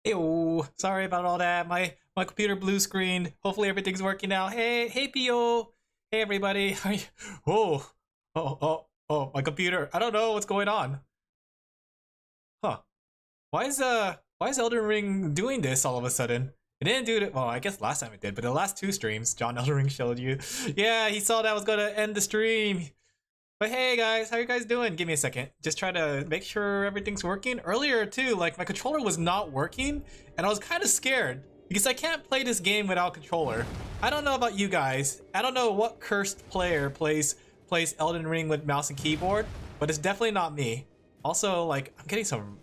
Ew, sorry about all that. My computer blue screened. Hopefully everything's working now. Hey Pio. Hey everybody. How you? Oh, oh, my computer. I don't know what's going on. Huh? Why is Elden Ring doing this all of a sudden? It didn't do it. Well, I guess last time it did, but the last two streams, John Elden Ring showed you. Yeah, he saw that I was gonna end the stream. But hey guys, how you guys doing? Give me a second. Just try to make sure everything's working. Earlier too, like my controller was not working and I was kind of scared because I can't play this game without controller. I don't know about you guys. I don't know what cursed player plays Elden Ring with mouse and keyboard, but it's definitely not me. Also, like, I'm getting some,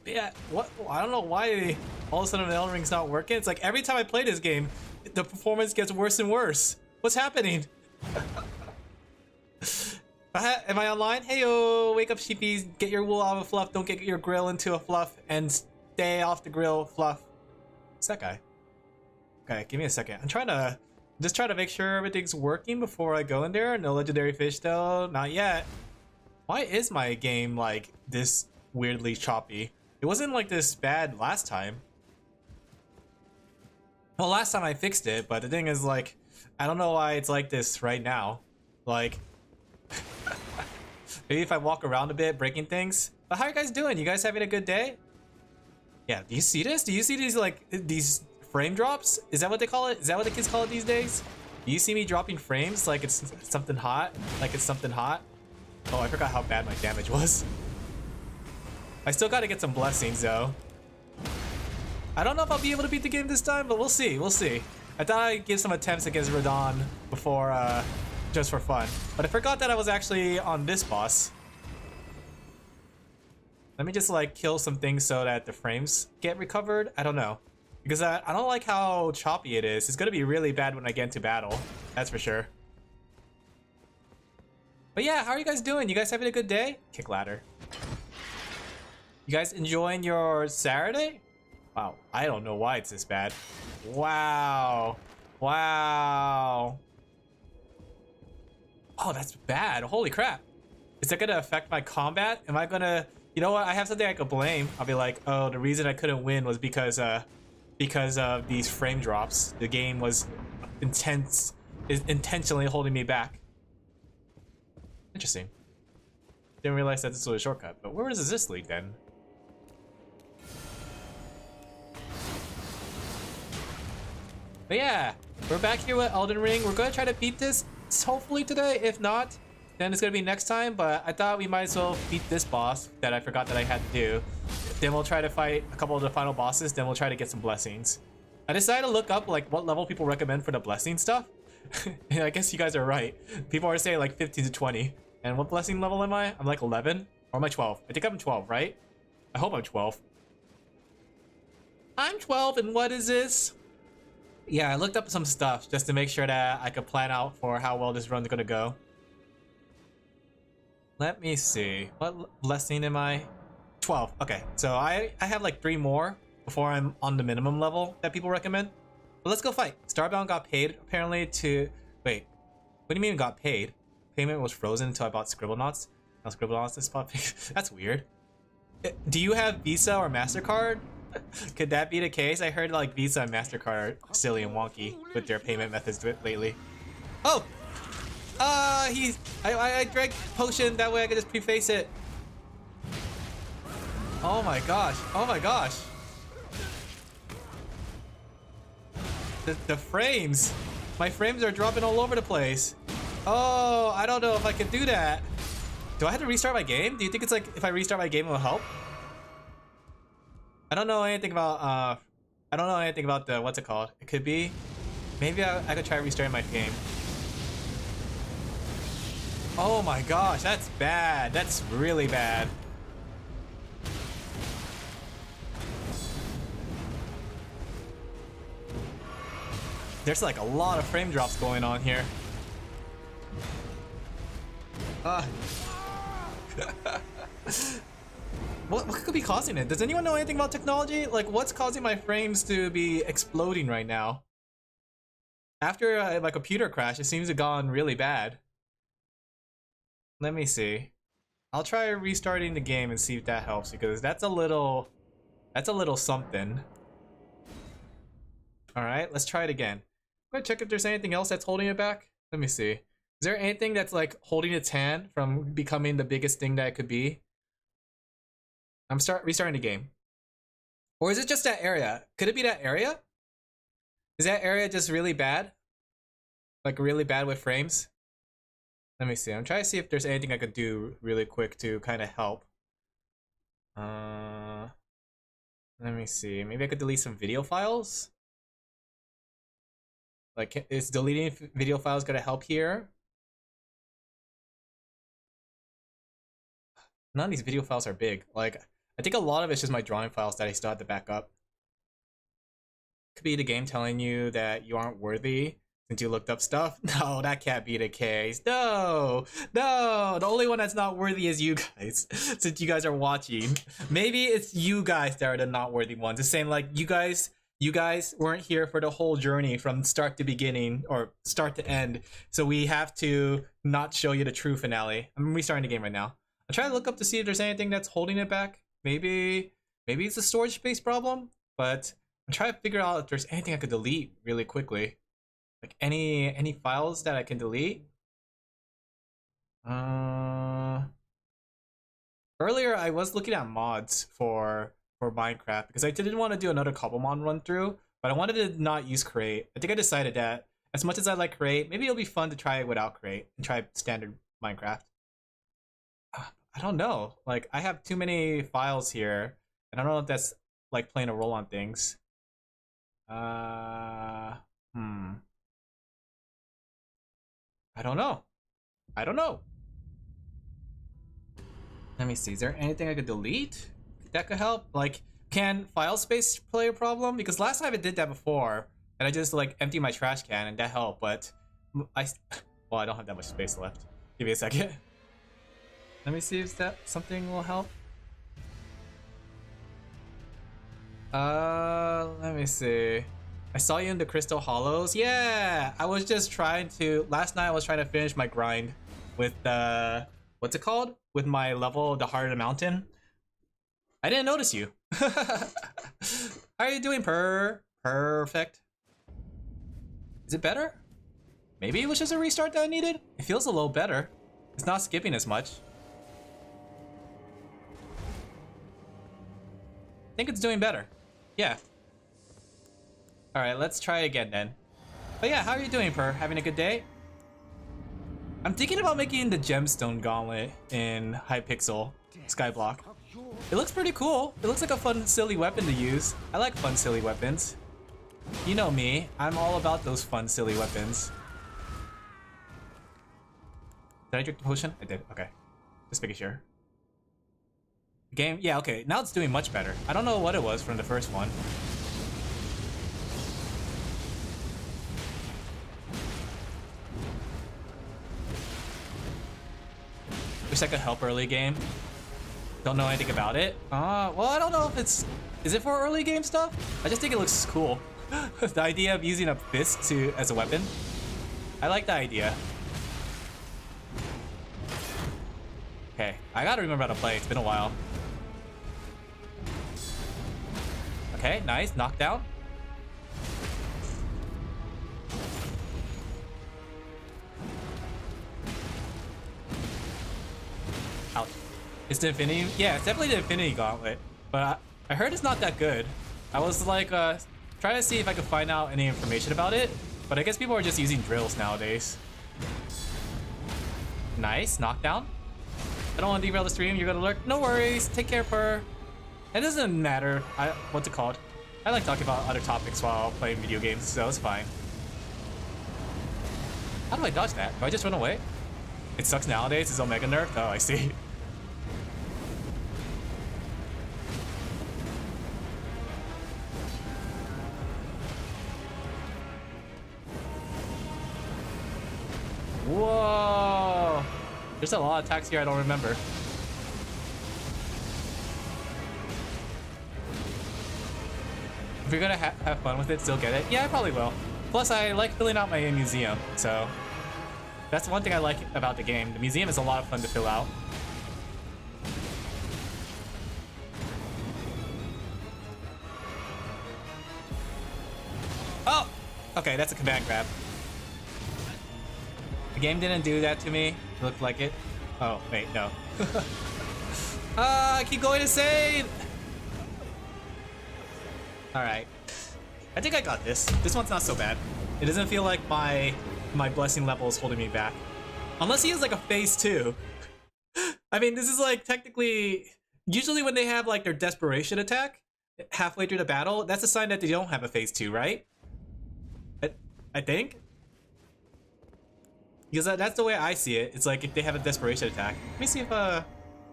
what? I don't know why all of a sudden Elden Ring's not working. It's like every time I play this game, the performance gets worse and worse. What's happening? Am I online? Heyo, wake up sheepies, get your wool out of a fluff, don't get your grill into a fluff, and stay off the grill, fluff. What's that guy? Okay, give me a second. I'm just trying to make sure everything's working before I go in there. No legendary fish though, not yet. Why is my game like this weirdly choppy? It wasn't like this bad last time. Well, last time I fixed it, but the thing is like, I don't know why it's like this right now. Like, maybe if I walk around a bit, breaking things. But how are you guys doing? You guys having a good day? Yeah, do you see this? Do you see these like these frame drops? Is that what they call it? Is that what the kids call it these days? Do you see me dropping frames like it's something hot? Like it's something hot? Oh, I forgot how bad my damage was. I still gotta get some blessings though. I don't know if I'll be able to beat the game this time, but we'll see, we'll see. I thought I'd give some attempts against Radon before, just for fun. But I forgot that I was actually on this boss. Let me just like kill some things so that the frames get recovered. I don't know. Because I don't like how choppy it is. It's gonna be really bad when I get into battle. That's for sure. But yeah, how are you guys doing? You guys having a good day? Kick ladder. You guys enjoying your Saturday? Wow, I don't know why it's this bad. Wow. Wow. Oh, that's bad. Holy crap. Is that gonna affect my combat? Am I gonna... You know what? I have something I could blame. I'll be like, oh, the reason I couldn't win was because of these frame drops. The game was intentionally holding me back. Interesting. Didn't realize that this was a shortcut. But where does this lead then? But yeah, we're back here with Elden Ring. We're gonna try to beat this hopefully today. If not, then it's gonna be next time. But I thought we might as well beat this boss that I forgot that I had to do. Then we'll try to fight a couple of the final bosses. Then we'll try to get some blessings. I decided to look up like what level people recommend for the blessing stuff. And I guess you guys are right. People are saying like 15 to 20. And what blessing level am I? I'm like 11? Or am I 12? I think I'm 12, right? I hope I'm 12. I'm 12 and what is this? Yeah, I looked up some stuff just to make sure that I could plan out for how well this run's gonna go. Let me see. What blessing am I? 12. Okay, so I have like 3 more before I'm on the minimum level that people recommend. But let's go fight. Starbound got paid apparently to... Wait, what do you mean got paid? Payment was frozen until I bought Scribblenauts. Now Scribblenauts is popping. That's weird. Do you have Visa or MasterCard? Could that be the case? I heard like Visa and MasterCard are silly and wonky with their payment methods lately. Oh! I drank potion, that way I could just preface it. Oh my gosh, oh my gosh. The frames. My frames are dropping all over the place. Oh, I don't know if I can do that. Do I have to restart my game? Do you think it's like if I restart my game it will help? I don't know anything about I don't know anything about the what's it called? It could be. Maybe I could try restarting my game. Oh my gosh, that's bad. That's really bad. There's like a lot of frame drops going on here. What could be causing it? Does anyone know anything about technology? Like, what's causing my frames to be exploding right now? After my computer crash, it seems to have gone really bad. Let me see. I'll try restarting the game and see if that helps because that's a little something. All right, let's try it again. I'm gonna check if there's anything else that's holding it back. Let me see. Is there anything that's like holding its hand from becoming the biggest thing that it could be? I'm restarting the game. Or is it just that area? Could it be that area? Is that area just really bad? Like really bad with frames? Let me see. I'm trying to see if there's anything I could do really quick to kind of help. Let me see. Maybe I could delete some video files. Like, is deleting video files gonna help here? None of these video files are big. Like, I think a lot of it's just my drawing files that I still have to back up. Could be the game telling you that you aren't worthy since you looked up stuff. No, that can't be the case. No, the only one that's not worthy is you guys, since you guys are watching. Maybe it's you guys that are the not worthy ones. It's saying like, you guys weren't here for the whole journey from start to beginning or start to end. So we have to not show you the true finale. I'm restarting the game right now. I'm trying to look up to see if there's anything that's holding it back. Maybe it's a storage space problem, but I'm trying to figure out if there's anything I could delete really quickly. Like any files that I can delete. Earlier I was looking at mods for Minecraft because I didn't want to do another Cobblemon run through, but I wanted to not use Create. I think I decided that as much as I like Create, maybe it'll be fun to try it without Create and try standard Minecraft. I don't know. Like, I have too many files here, and I don't know if that's like playing a role on things. I don't know. Let me see. Is there anything I could delete that could help? Like, can file space play a problem? Because last time I did that before, and I just like emptied my trash can, and that helped. But I don't have that much space left. Give me a second. Let me see if that something will help. Let me see. I saw you in the Crystal Hollows. Yeah, I was just trying to. Last night I was trying to finish my grind with the what's it called? With my level, the Heart of the Mountain. I didn't notice you. How are you doing, Perfect. Is it better? Maybe it was just a restart that I needed. It feels a little better. It's not skipping as much. I think it's doing better. Yeah. Alright, let's try again then. But yeah, how are you doing, Per? Having a good day? I'm thinking about making the Gemstone Gauntlet in Hypixel Skyblock. It looks pretty cool. It looks like a fun, silly weapon to use. I like fun, silly weapons. You know me. I'm all about those fun, silly weapons. Did I drink the potion? I did. Okay. Just making sure. Game, yeah, okay, now it's doing much better. I don't know what it was from the first one. Wish I could help early game. Don't know anything about it. Well, I don't know if it's... Is it for early game stuff? I just think it looks cool. The idea of using a fist as a weapon. I like the idea. Okay, I gotta remember how to play. It's been a while. Okay, nice. Knockdown. Ouch. It's the Infinity? Yeah, it's definitely the Infinity Gauntlet. But I heard it's not that good. I was like, trying to see if I could find out any information about it. But I guess people are just using drills nowadays. Nice. Knockdown. I don't want to derail the stream. You're gonna lurk. No worries. Take care, Per. It doesn't matter. What's it called? I like talking about other topics while playing video games, so it's fine. How do I dodge that? Do I just run away? It sucks nowadays. It's Omega nerfed. Oh, I see. Whoa! There's a lot of attacks here I don't remember. If you're gonna have fun with it, still get it. Yeah, I probably will. Plus, I like filling out my museum, so that's one thing I like about the game. The museum is a lot of fun to fill out. Okay, that's a command grab. The game didn't do that to me. It looked like it. Oh, wait, no. I keep going insane! Alright. I think I got this. This one's not so bad. It doesn't feel like my blessing level is holding me back. Unless he has like a phase 2. I mean, this is like technically... Usually when they have like their desperation attack halfway through the battle, that's a sign that they don't have a phase 2, right? I think? Because that's the way I see it. It's like if they have a desperation attack. Let me see if I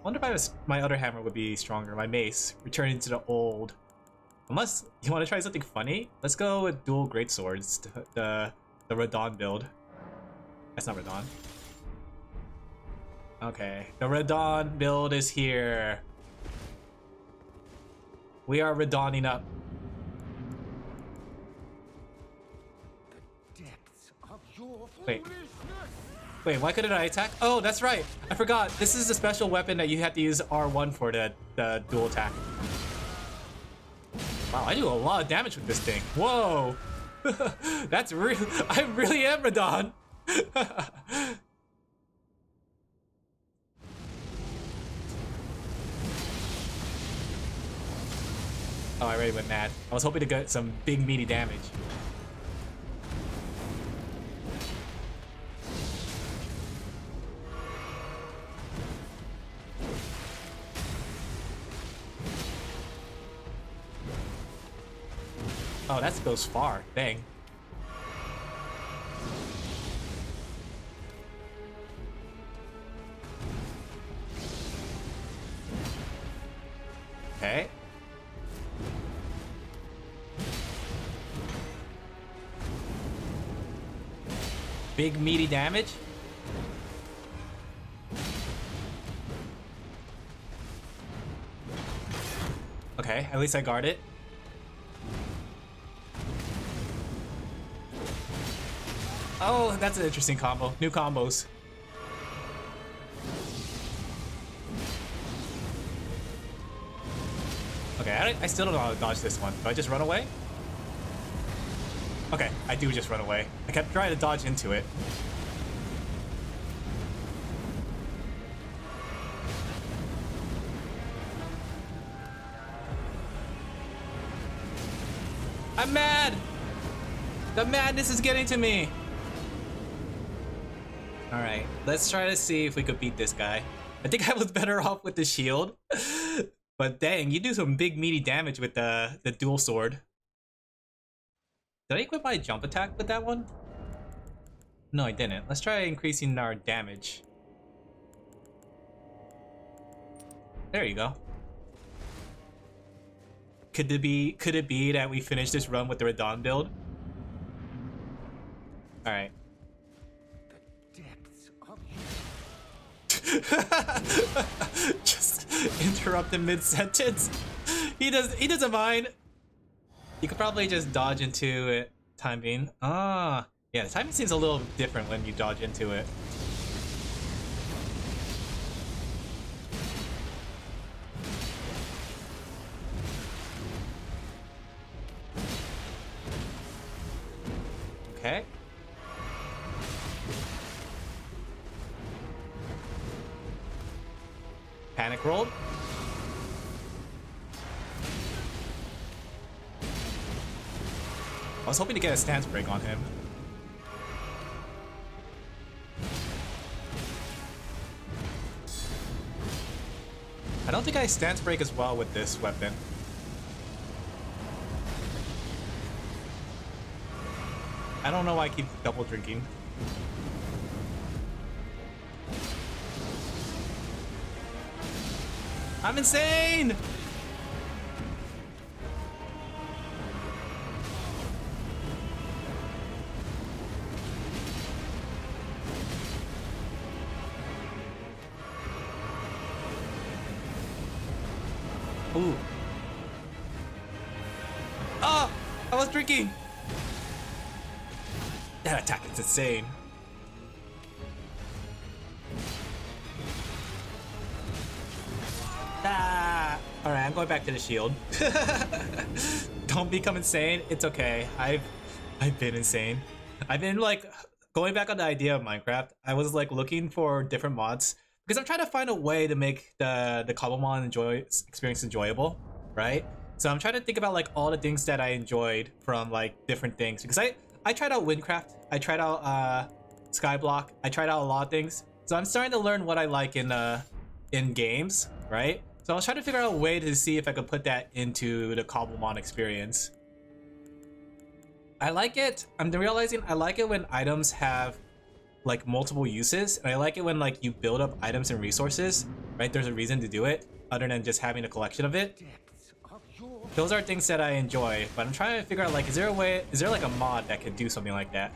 wonder if my other hammer would be stronger. My mace returning to the old. Unless you want to try something funny, let's go with dual greatswords. The Radon build. That's not Radon. Okay, the Radon build is here. We are Radoning up. Wait, why couldn't I attack? Oh, that's right. I forgot. This is the special weapon that you have to use R1 for the dual attack. Wow, I do a lot of damage with this thing. Whoa. That's real. I really am Radon. Oh, I already went mad. I was hoping to get some big meaty damage. Oh, that goes far. Dang. Okay. Big meaty damage. Okay, at least I guard it. Oh, that's an interesting combo. New combos. Okay, I still don't know how to dodge this one. Do I just run away? Okay, I do just run away. I kept trying to dodge into it. I'm mad! The madness is getting to me! Alright, let's try to see if we could beat this guy. I think I was better off with the shield. But dang, you do some big meaty damage with the dual sword. Did I equip my jump attack with that one? No, I didn't. Let's try increasing our damage. There you go. Could it be that we finish this run with the Radon build? Alright. Just interrupt in mid-sentence. He doesn't mind. You could probably just dodge into it. Timing. Ah, yeah. The timing seems a little different when you dodge into it. Okay. Panic rolled. I was hoping to get a stance break on him. I don't think I stance break as well with this weapon. I don't know why I keep double drinking. I'm insane! Ooh. Oh! I was drinking! That attack is insane. Ah! Alright, I'm going back to the shield. Don't become insane. It's okay. I've been insane. I've been like going back on the idea of Minecraft. I was like looking for different mods because I'm trying to find a way to make the Cobblemon experience enjoyable, right? So I'm trying to think about like all the things that I enjoyed from like different things because I tried out Windcraft, I tried out Skyblock, I tried out a lot of things. So I'm starting to learn what I like in games, right? So I was trying to figure out a way to see if I could put that into the Cobblemon experience. I like it. I'm realizing I like it when items have like multiple uses, and I like it when like you build up items and resources, right? There's a reason to do it other than just having a collection of it. Those are things that I enjoy, but I'm trying to figure out like, is there like a mod that could do something like that?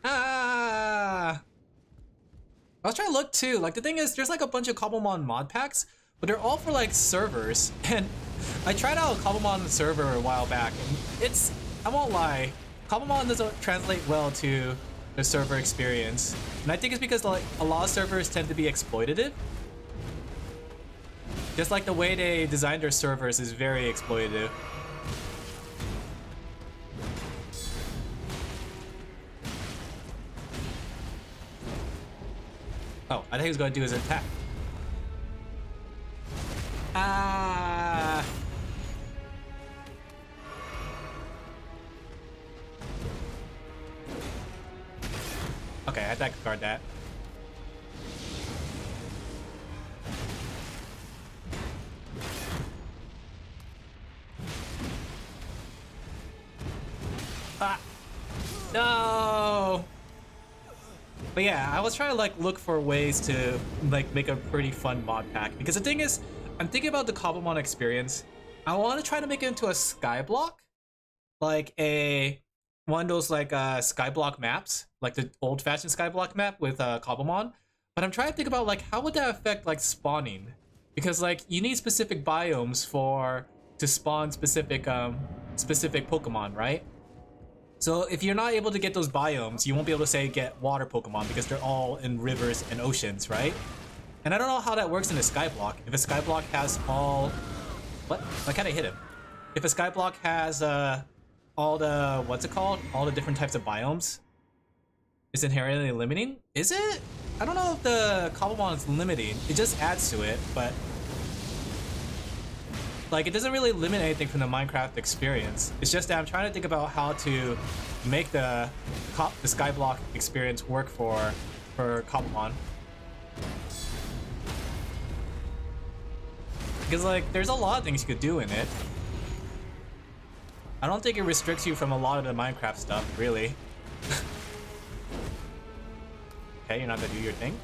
Ah! I was trying to look too. Like the thing is, there's like a bunch of Cobblemon mod packs, but they're all for like servers. And I tried out a Cobblemon server a while back, and I won't lie, Cobblemon doesn't translate well to the server experience. And I think it's because like a lot of servers tend to be exploitative. Just like the way they design their servers is very exploitative. Oh, I think he was going to do his attack. Ah! Okay, I could guard that. Ah! No! But yeah, I was trying to like look for ways to like make a pretty fun mod pack because the thing is, I'm thinking about the Cobblemon experience. I want to try to make it into a skyblock, like one of those like skyblock maps, like the old-fashioned skyblock map with Cobblemon. But I'm trying to think about like how would that affect like spawning, because like you need specific biomes to spawn specific Pokemon, right? So if you're not able to get those biomes, you won't be able to say get water Pokemon because they're all in rivers and oceans, right? And I don't know how that works in a skyblock. If a skyblock has all... What? Why can't I hit him? If a skyblock has all the... What's it called? All the different types of biomes, it's inherently limiting? Is it? I don't know if the Cobblemon is limiting. It just adds to it, but... Like, it doesn't really limit anything from the Minecraft experience. It's just that I'm trying to think about how to make the skyblock experience work for Cobblemon. Because, like, there's a lot of things you could do in it. I don't think it restricts you from a lot of the Minecraft stuff, really. Okay, you're not gonna do your thing?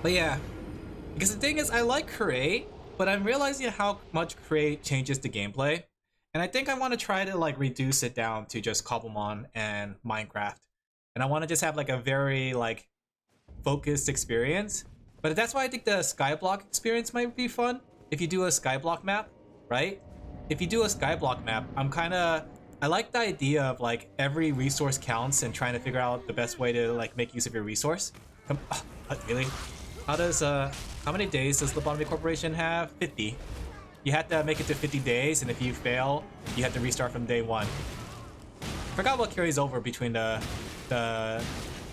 But yeah, because the thing is, I like Create, but I'm realizing how much Create changes the gameplay, and I think I want to try to like reduce it down to just Cobblemon and Minecraft, and I want to just have like a very like focused experience. But that's why I think the Skyblock experience might be fun if you do a Skyblock map, right? If you do a Skyblock map, I like the idea of like every resource counts and trying to figure out the best way to like make use of your resource. Really? How many days does Lobotomy Corporation have? 50. You have to make it to 50 days, and if you fail, you have to restart from day 1. Forgot what carries over between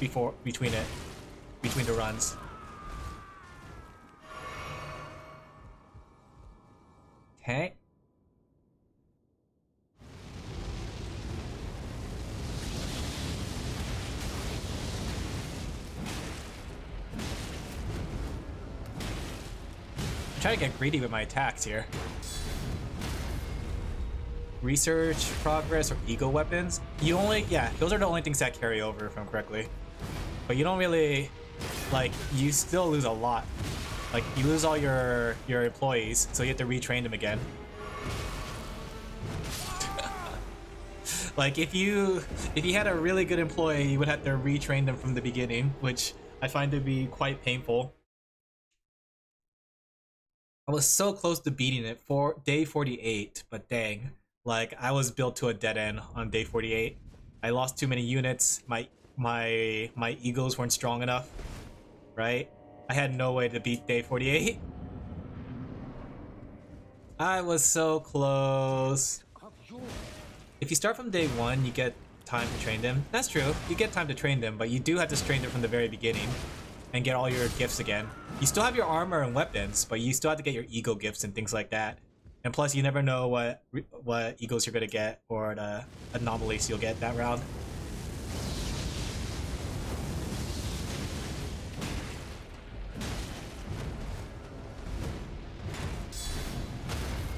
between the runs. Okay. I'm trying to get greedy with my attacks here. Research, progress, or ego weapons. Yeah, those are the only things that carry over, if I'm correctly. But you don't really, like, you still lose a lot. Like, you lose all your employees, so you have to retrain them again. Like, if you had a really good employee, you would have to retrain them from the beginning, which I find to be quite painful. I was so close to beating it for day 48, but dang. Like, I was built to a dead end on day 48. I lost too many units. My eagles weren't strong enough, right? I had no way to beat day 48. I was so close. If you start from day 1, you get time to train them. That's true. You get time to train them, but you do have to train them from the very beginning and get all your gifts again. You still have your armor and weapons, but you still have to get your eagle gifts and things like that. And plus, you never know what eagles you're gonna get or the anomalies you'll get that round.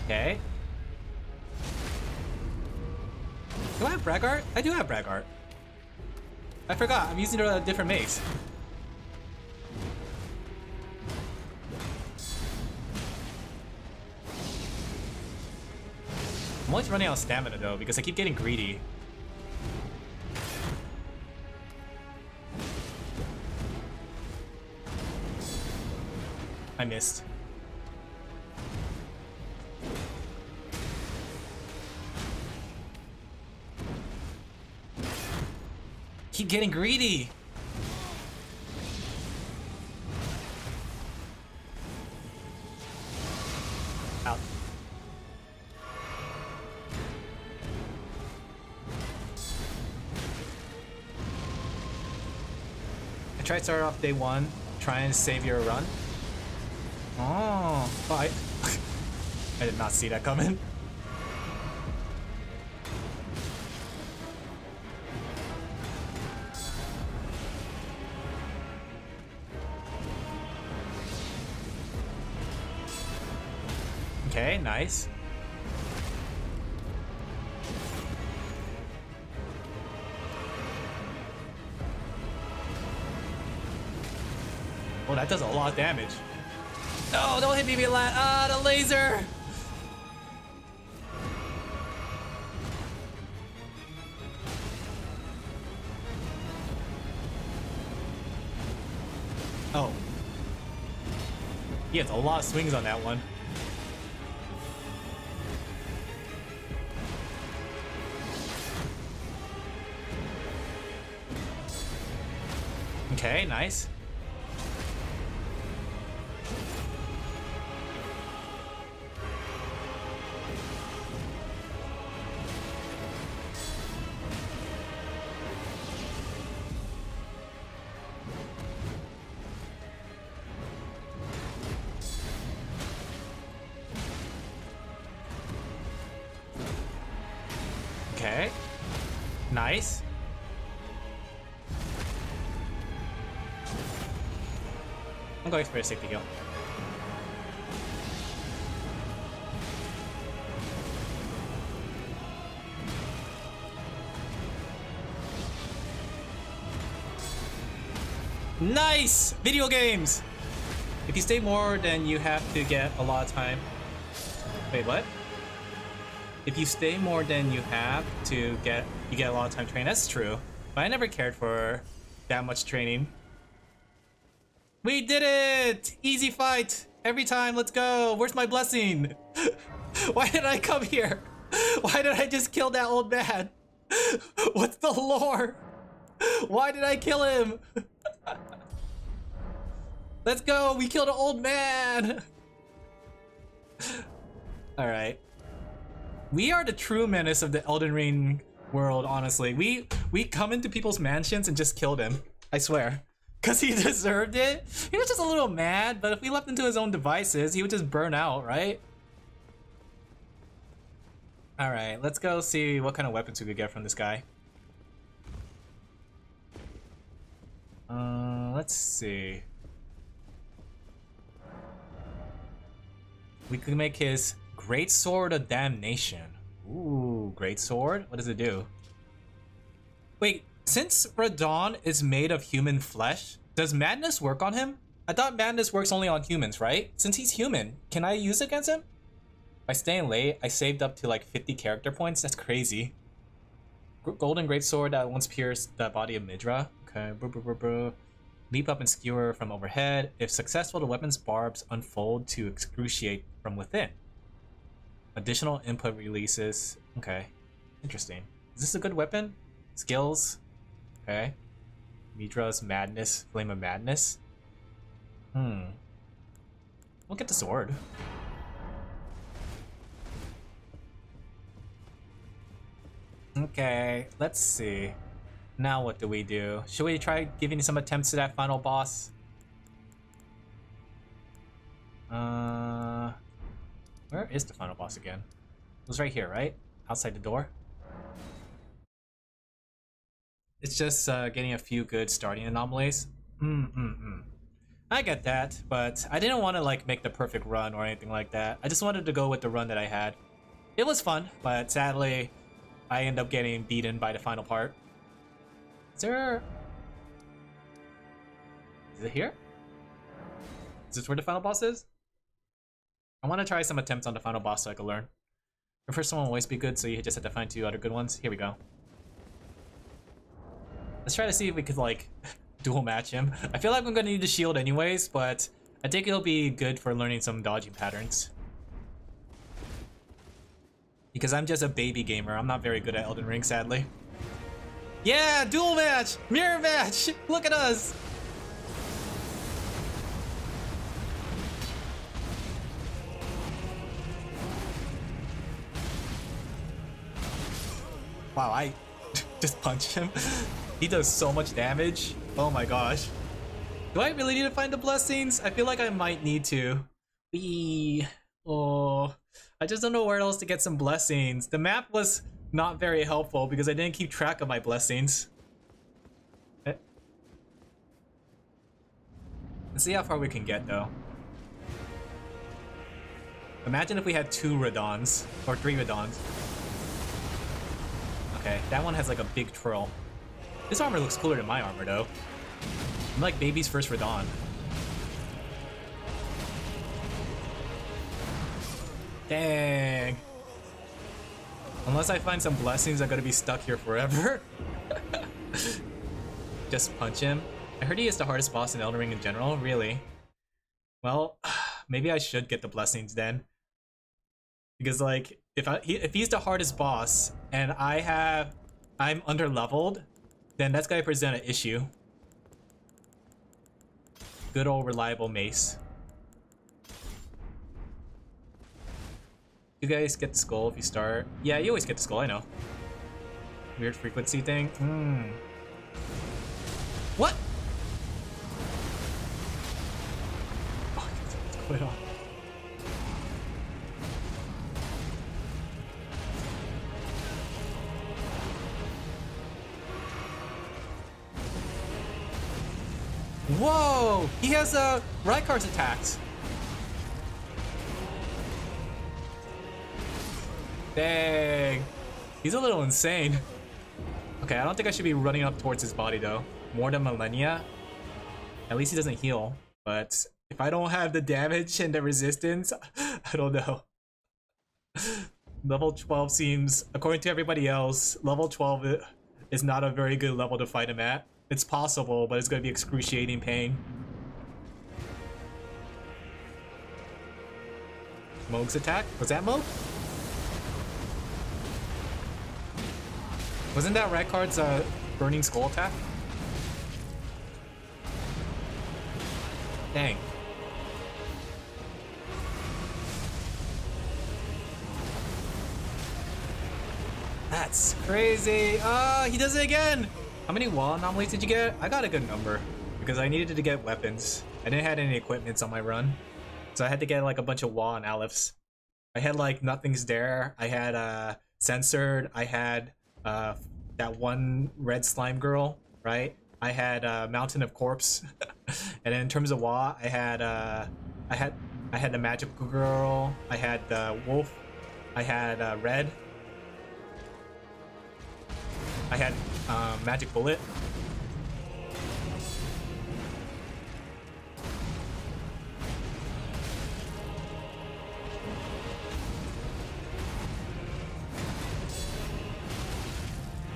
Okay. Do I have Braggart? I do have Braggart. I forgot, I'm using a different mace. I'm always running out of stamina though, because I keep getting greedy. I missed. Keep getting greedy. Out. I tried to start off day 1, try and save your run. Oh, I did not see that coming. Okay, nice. Oh, that does a lot of damage. No, don't hit me, Milan. Ah, the laser! Oh. He has a lot of swings on that one. Okay, nice. Okay. Nice. I'm going for a safety kill. Nice! Video games! If you stay more, then you have to get a lot of time. Wait, what? If you stay more than you have to get, you get a lot of time training. That's true. But I never cared for that much training. We did it! Easy fight! Every time, let's go! Where's my blessing? Why did I come here? Why did I just kill that old man? What's the lore? Why did I kill him? Let's go! We killed an old man! Alright. We are the true menace of the Elden Ring world, honestly. We come into people's mansions and just kill them. I swear. Because he deserved it? He was just a little mad, but if we left him to his own devices, he would just burn out, right? Alright, let's go see what kind of weapons we could get from this guy. Let's see. We could make his Great Sword of Damnation. Ooh, Great Sword? What does it do? Wait, since Radon is made of human flesh, does madness work on him? I thought madness works only on humans, right? Since he's human, can I use it against him? By staying late, I saved up to like 50 character points. That's crazy. Golden Greatsword that once pierced the body of Midra. Okay, leap up and skewer from overhead. If successful, the weapon's barbs unfold to excruciate from within. Additional input releases. Okay, interesting. Is this a good weapon? Skills. Okay. Midra's Madness, Flame of Madness. We'll get the sword. Okay, let's see. Now what do we do? Should we try giving some attempts to that final boss? Where is the final boss again? It was right here, right? Outside the door? It's just getting a few good starting anomalies. I get that, but I didn't want to like make the perfect run or anything like that. I just wanted to go with the run that I had. It was fun, but sadly, I end up getting beaten by the final part. Is there... Is it here? Is this where the final boss is? I want to try some attempts on the final boss so I can learn. The first one will always be good, so you just have to find 2 other good ones. Here we go. Let's try to see if we could, like, dual match him. I feel like I'm gonna need the shield anyways, but I think it'll be good for learning some dodging patterns. Because I'm just a baby gamer. I'm not very good at Elden Ring, sadly. Yeah, dual match! Mirror match! Look at us! Wow, I just punched him. He does so much damage. Oh my gosh. Do I really need to find the blessings? I feel like I might need to. Oh, I just don't know where else to get some blessings. The map was not very helpful because I didn't keep track of my blessings. Let's see how far we can get though. Imagine if we had 2 Radons, or 3 Radons. Okay, that one has like a big twirl. This armor looks cooler than my armor though. I'm like baby's first Radon. Dang. Unless I find some blessings, I'm gonna be stuck here forever. Just punch him. I heard he is the hardest boss in Elden Ring in general, really. Well, maybe I should get the blessings then. Because like, if he's the hardest boss and I'm under leveled, then that's gonna present an issue. Good old reliable mace. You guys get the skull if you start. Yeah, you always get the skull, I know. Weird frequency thing. What? Oh, what's going on? Whoa! He has Rykar's attacks. Dang. He's a little insane. Okay, I don't think I should be running up towards his body though. More than millennia. At least he doesn't heal. But if I don't have the damage and the resistance, I don't know. Level 12 seems, according to everybody else, level 12 is not a very good level to fight him at. It's possible, but it's going to be excruciating pain. Moog's attack? Was that Moog? Wasn't that Rykar's Burning Skull attack? Dang. That's crazy. He does it again! How many wall anomalies did you get? I got a good number because I needed to get weapons. I didn't have any equipments on my run, so I had to get like a bunch of wall and aleph. I had like Nothing's There. I had Censored. I had that one red slime girl, right? I had Mountain of Corpse, and then in terms of wall, I had the magical girl. I had the wolf. I had red. I had magic bullet.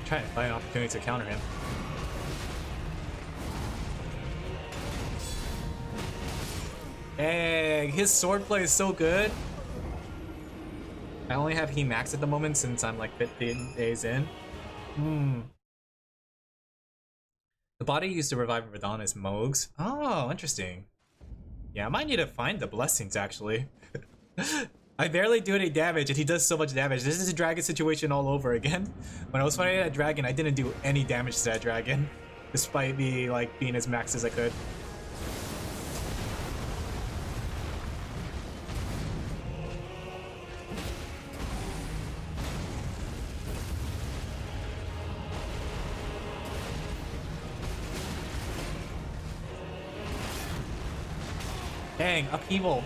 Trying to find an opportunity to counter him. Dang, his swordplay is so good. I only have he max at the moment since I'm like 15 days in. The body used to revive Radon is Mogs. Oh, interesting. Yeah, I might need to find the blessings actually. I barely do any damage and he does so much damage. This is a dragon situation all over again. When I was fighting that dragon, I didn't do any damage to that dragon. Despite me like being as max as I could. Dang, upheaval.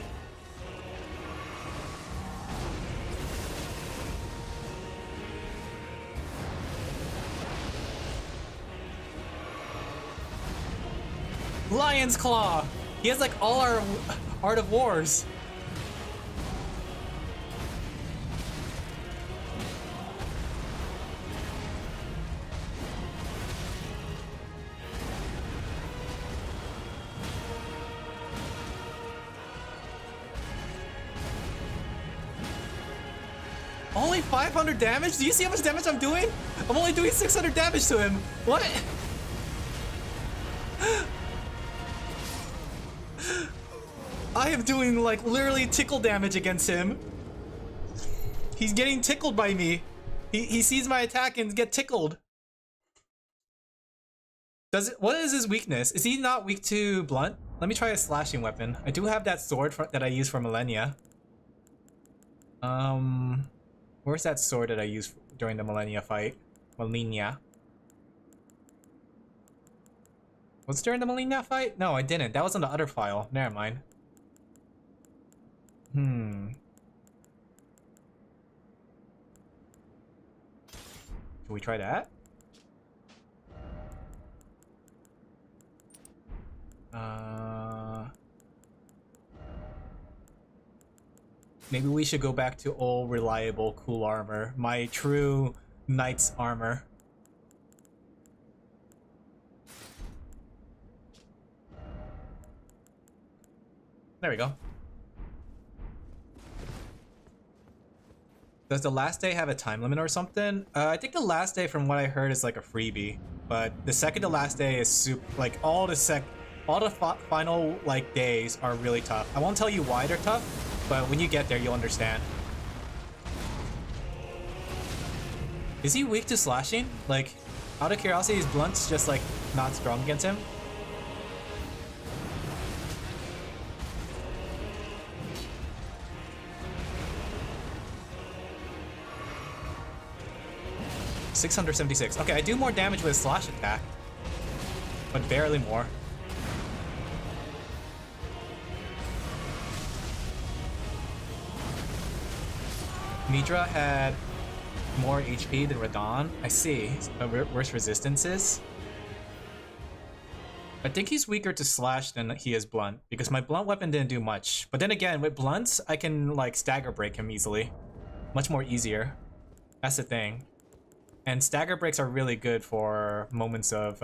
Lion's Claw! He has like all our Art of Wars. Only 500 damage? Do you see how much damage I'm doing? I'm only doing 600 damage to him. What? I am doing like literally tickle damage against him. He's getting tickled by me. He sees my attack and get tickled. What is his weakness? Is he not weak to blunt? Let me try a slashing weapon. I do have that sword that I use for Millennia. Where's that sword that I used during the Millennia fight? Millennia. Was it during the Millennia fight? No, I didn't. That was on the other file. Never mind. Should we try that? Maybe we should go back to old reliable cool armor. My true knight's armor. There we go. Does the last day have a time limit or something? I think the last day from what I heard is like a freebie. But the second to last day is super, like all the final like days are really tough. I won't tell you why they're tough, but when you get there, you'll understand. Is he weak to slashing? Like, out of curiosity, is Blunt's just like not strong against him? $676. Okay, I do more damage with a slash attack, but barely more. Midra had more HP than Radon. I see. Worse resistances. I think he's weaker to slash than he is blunt, because my blunt weapon didn't do much. But then again, with blunts, I can like stagger break him easily. Much more easier. That's the thing. And stagger breaks are really good for moments of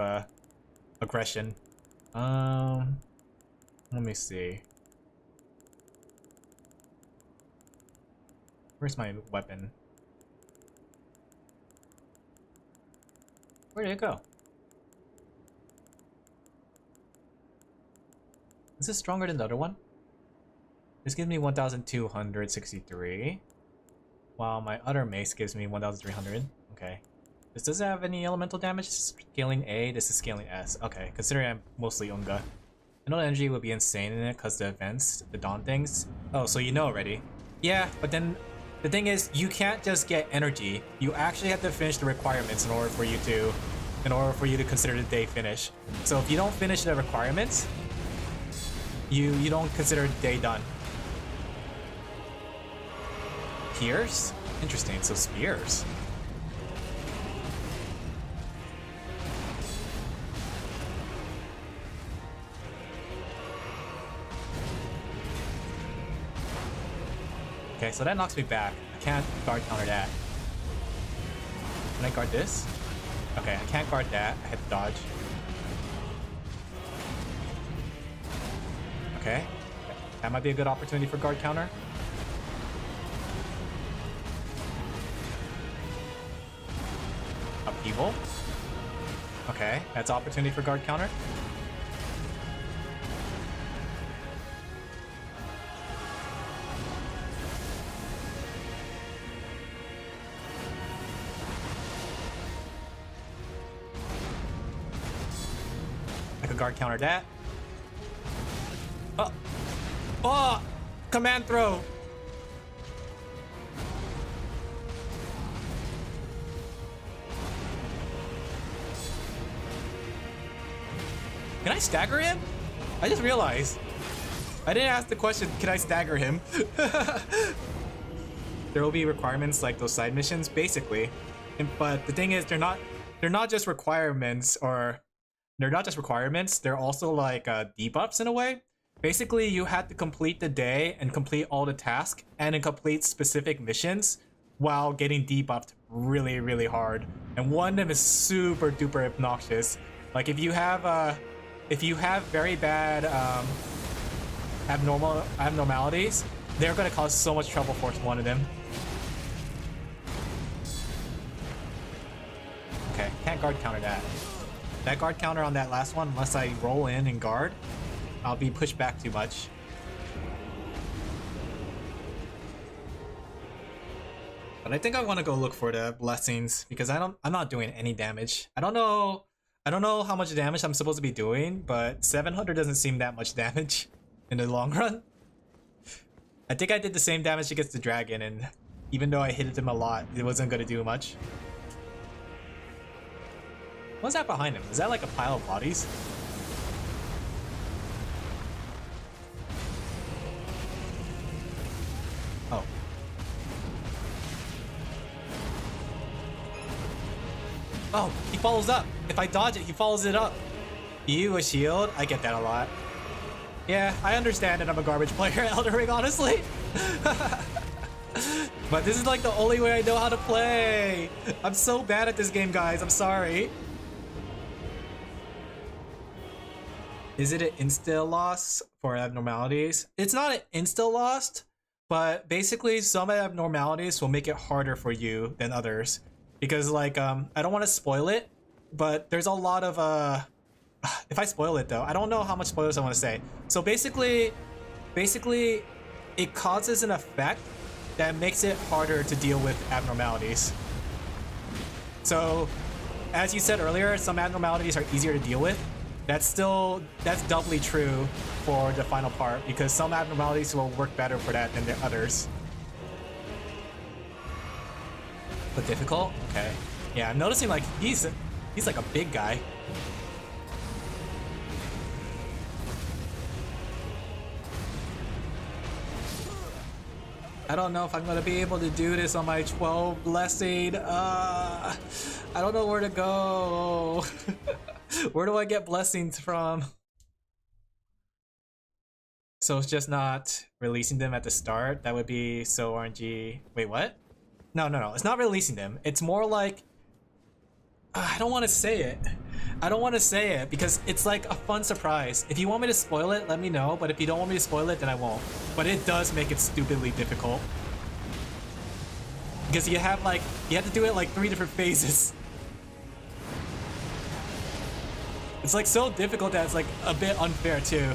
aggression. Let me see. Where's my weapon? Where did it go? Is this stronger than the other one? This gives me 1,263. While my other mace gives me 1,300. Okay. This doesn't have any elemental damage. This is scaling A, this is scaling S. Okay, considering I'm mostly Unga. I know the energy would be insane in it because the events, the dawn things. Oh, so you know already. Yeah, but then the thing is, you can't just get energy. You actually have to finish the requirements in order for you to consider the day finish. So if you don't finish the requirements, you don't consider the day done. Pierce? Interesting, so spears. Okay, so that knocks me back. I can't guard counter that. Can I guard this? Okay, I can't guard that. I have to dodge. Okay. That might be a good opportunity for guard counter. Upheaval. Okay, that's opportunity for guard counter. I could guard counter that. Oh! Oh! Command throw! Can I stagger him? I just realized. I didn't ask the question, can I stagger him? There will be requirements like those side missions, basically. But the thing is, they're not just requirements, or they're not just requirements, they're also like debuffs in a way. Basically, you have to complete the day and complete all the tasks and then complete specific missions while getting debuffed really, really hard. And one of them is super duper obnoxious. Like if you have very bad abnormalities, they're gonna cause so much trouble for one of them. Okay, can't guard counter that. That guard counter on that last one, unless I roll in and guard, I'll be pushed back too much. But I think I want to go look for the blessings because I'm not doing any damage. I don't know how much damage I'm supposed to be doing, but 700 doesn't seem that much damage in the long run. I think I did the same damage against the dragon, and even though I hit him a lot, it wasn't going to do much. What's that behind him? Is that like a pile of bodies? Oh. Oh, he follows up. If I dodge it, he follows it up. You a shield? I get that a lot. Yeah, I understand that I'm a garbage player at Elden Ring, honestly. But this is like the only way I know how to play. I'm so bad at this game, guys. I'm sorry. Is it an insta loss for abnormalities? It's not an insta loss, but basically some abnormalities will make it harder for you than others. Because like, I don't want to spoil it, but there's a lot of, if I spoil it though, I don't know how much spoilers I want to say. So basically, it causes an effect that makes it harder to deal with abnormalities. So, as you said earlier, some abnormalities are easier to deal with. That's doubly true for the final part, because some abnormalities will work better for that than the others. But difficult? Okay. Yeah, I'm noticing like he's like a big guy. I don't know if I'm gonna be able to do this on my 12 blessing. I don't know where to go. Where do I get blessings from? So it's just not releasing them at the start? That would be so RNG. Wait, what? No. It's not releasing them. It's more like... I don't want to say it. I don't want to say it because it's like a fun surprise. If you want me to spoil it, let me know. But if you don't want me to spoil it, then I won't. But it does make it stupidly difficult. Because you have to do it like 3 different phases. It's like so difficult that it's like a bit unfair too.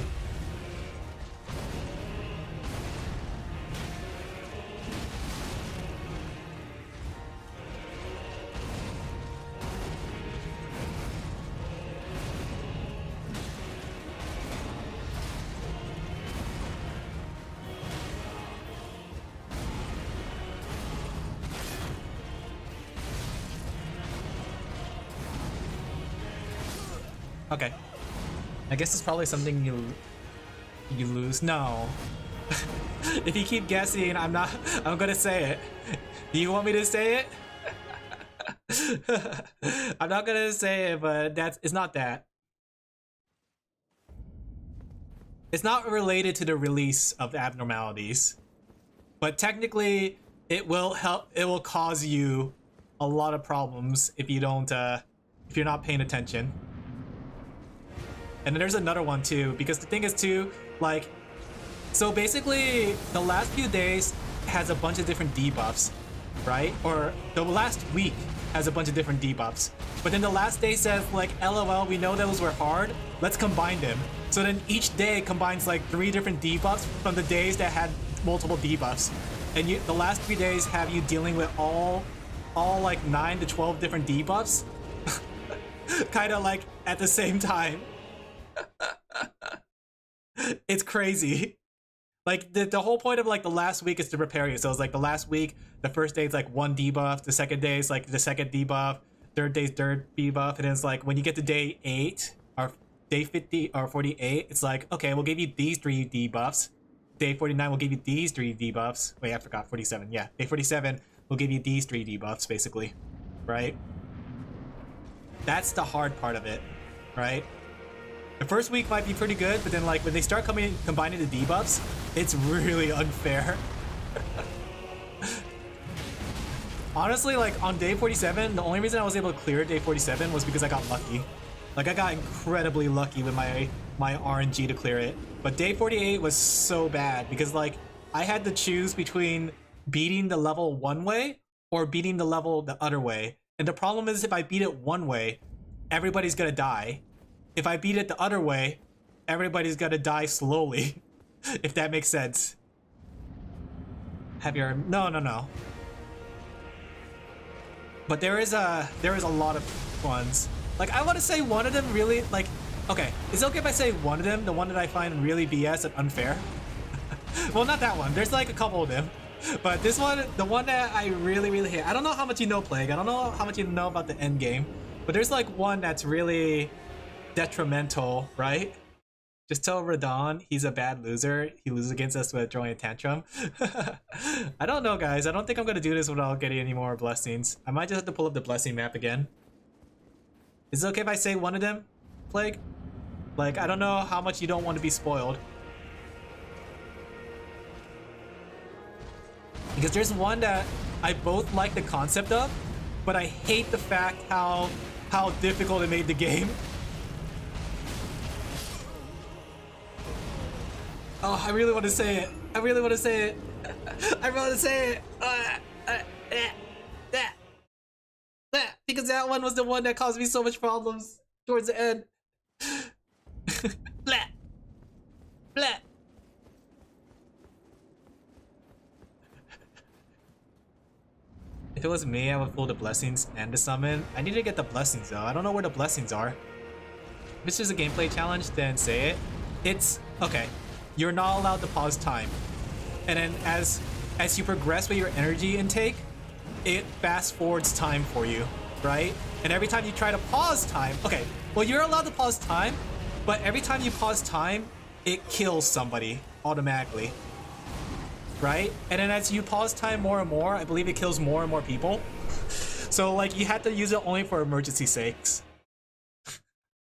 Okay. I guess it's probably something you lose. No. If you keep guessing, I'm gonna say it. Do you want me to say it? I'm not gonna say it, but it's not that. It's not related to the release of abnormalities. But technically, it will cause you a lot of problems if you don't, if you're not paying attention. And then there's another one too, because the thing is too, like, so basically the last few days has a bunch of different debuffs, right? Or the last week has a bunch of different debuffs. But then the last day says like, LOL, we know those were hard, let's combine them. So then each day combines like 3 different debuffs from the days that had multiple debuffs. And the last 3 days have you dealing with all like 9 to 12 different debuffs. Kind of like at the same time. It's crazy. Like the whole point of like the last week is to prepare you. So it's like the last week, the first day is like 1 debuff, the second day is like the second debuff, third day's third debuff, and then it's like when you get to day 8 or day 50 or 48, it's like, okay, we'll give you these 3 debuffs. Day 49 will give you these 3 debuffs. Wait, I forgot, 47. Yeah, day 47 will give you these 3 debuffs, basically, right? That's the hard part of it, right? The first week might be pretty good, but then like when they start combining the debuffs, it's really unfair. Honestly, like on day 47, the only reason I was able to clear day 47 was because I got lucky. Like I got incredibly lucky with my RNG to clear it. But day 48 was so bad because like I had to choose between beating the level one way or beating the level the other way. And the problem is if I beat it one way, everybody's gonna die. If I beat it the other way, everybody's gonna die slowly. If that makes sense. Have your no. But there is a lot of ones. Like I want to say one of them really like. Okay, is it okay if I say one of them, the one that I find really BS and unfair? Well, not that one. There's like a couple of them. But this one, the one that I really hate. I don't know how much you know, Plague. I don't know how much you know about the end game. But there's like one that's really detrimental, right? Just tell Radon he's a bad loser. He loses against us with throwing a tantrum. I don't know, guys. I don't think I'm gonna do this without getting any more blessings. I might just have to pull up the blessing map again. Is it okay if I say one of them, Plague? Like, I don't know how much you don't want to be spoiled. Because there's one that I both like the concept of, but I hate the fact how difficult it made the game. Oh, I really want to say it. I really want to say it. I really want to say it. Because that one was the one that caused me so much problems towards the end. Blah. Blah. If it was me, I would pull the blessings and the summon. I need to get the blessings though. I don't know where the blessings are. If this is a gameplay challenge, then say it. It's okay. You're not allowed to pause time. And then as you progress with your energy intake, it fast forwards time for you, right? And every time you try to pause time, okay, well, you're allowed to pause time, but every time you pause time, it kills somebody automatically, right? And then as you pause time more and more, I believe it kills more and more people. So like you have to use it only for emergency sakes.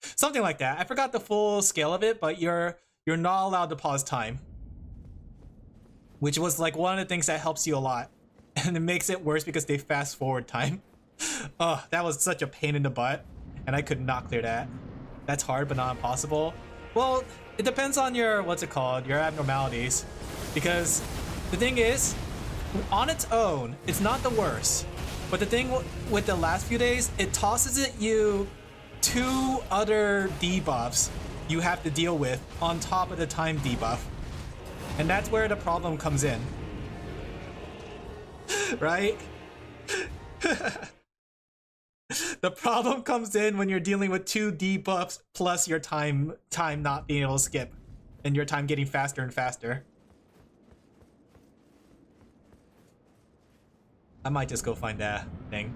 Something like that. I forgot the full scale of it, but you're not allowed to pause time. Which was like one of the things that helps you a lot. And it makes it worse because they fast forward time. Oh, that was such a pain in the butt. And I could not clear that. That's hard, but not impossible. Well, it depends on your, what's it called, your abnormalities. Because the thing is, on its own, it's not the worst. But the thing with the last few days, it tosses at you 2 other debuffs you have to deal with on top of the time debuff. And that's where the problem comes in. Right? The problem comes in when you're dealing with 2 debuffs plus your time not being able to skip and your time getting faster and faster. I might just go find that thing.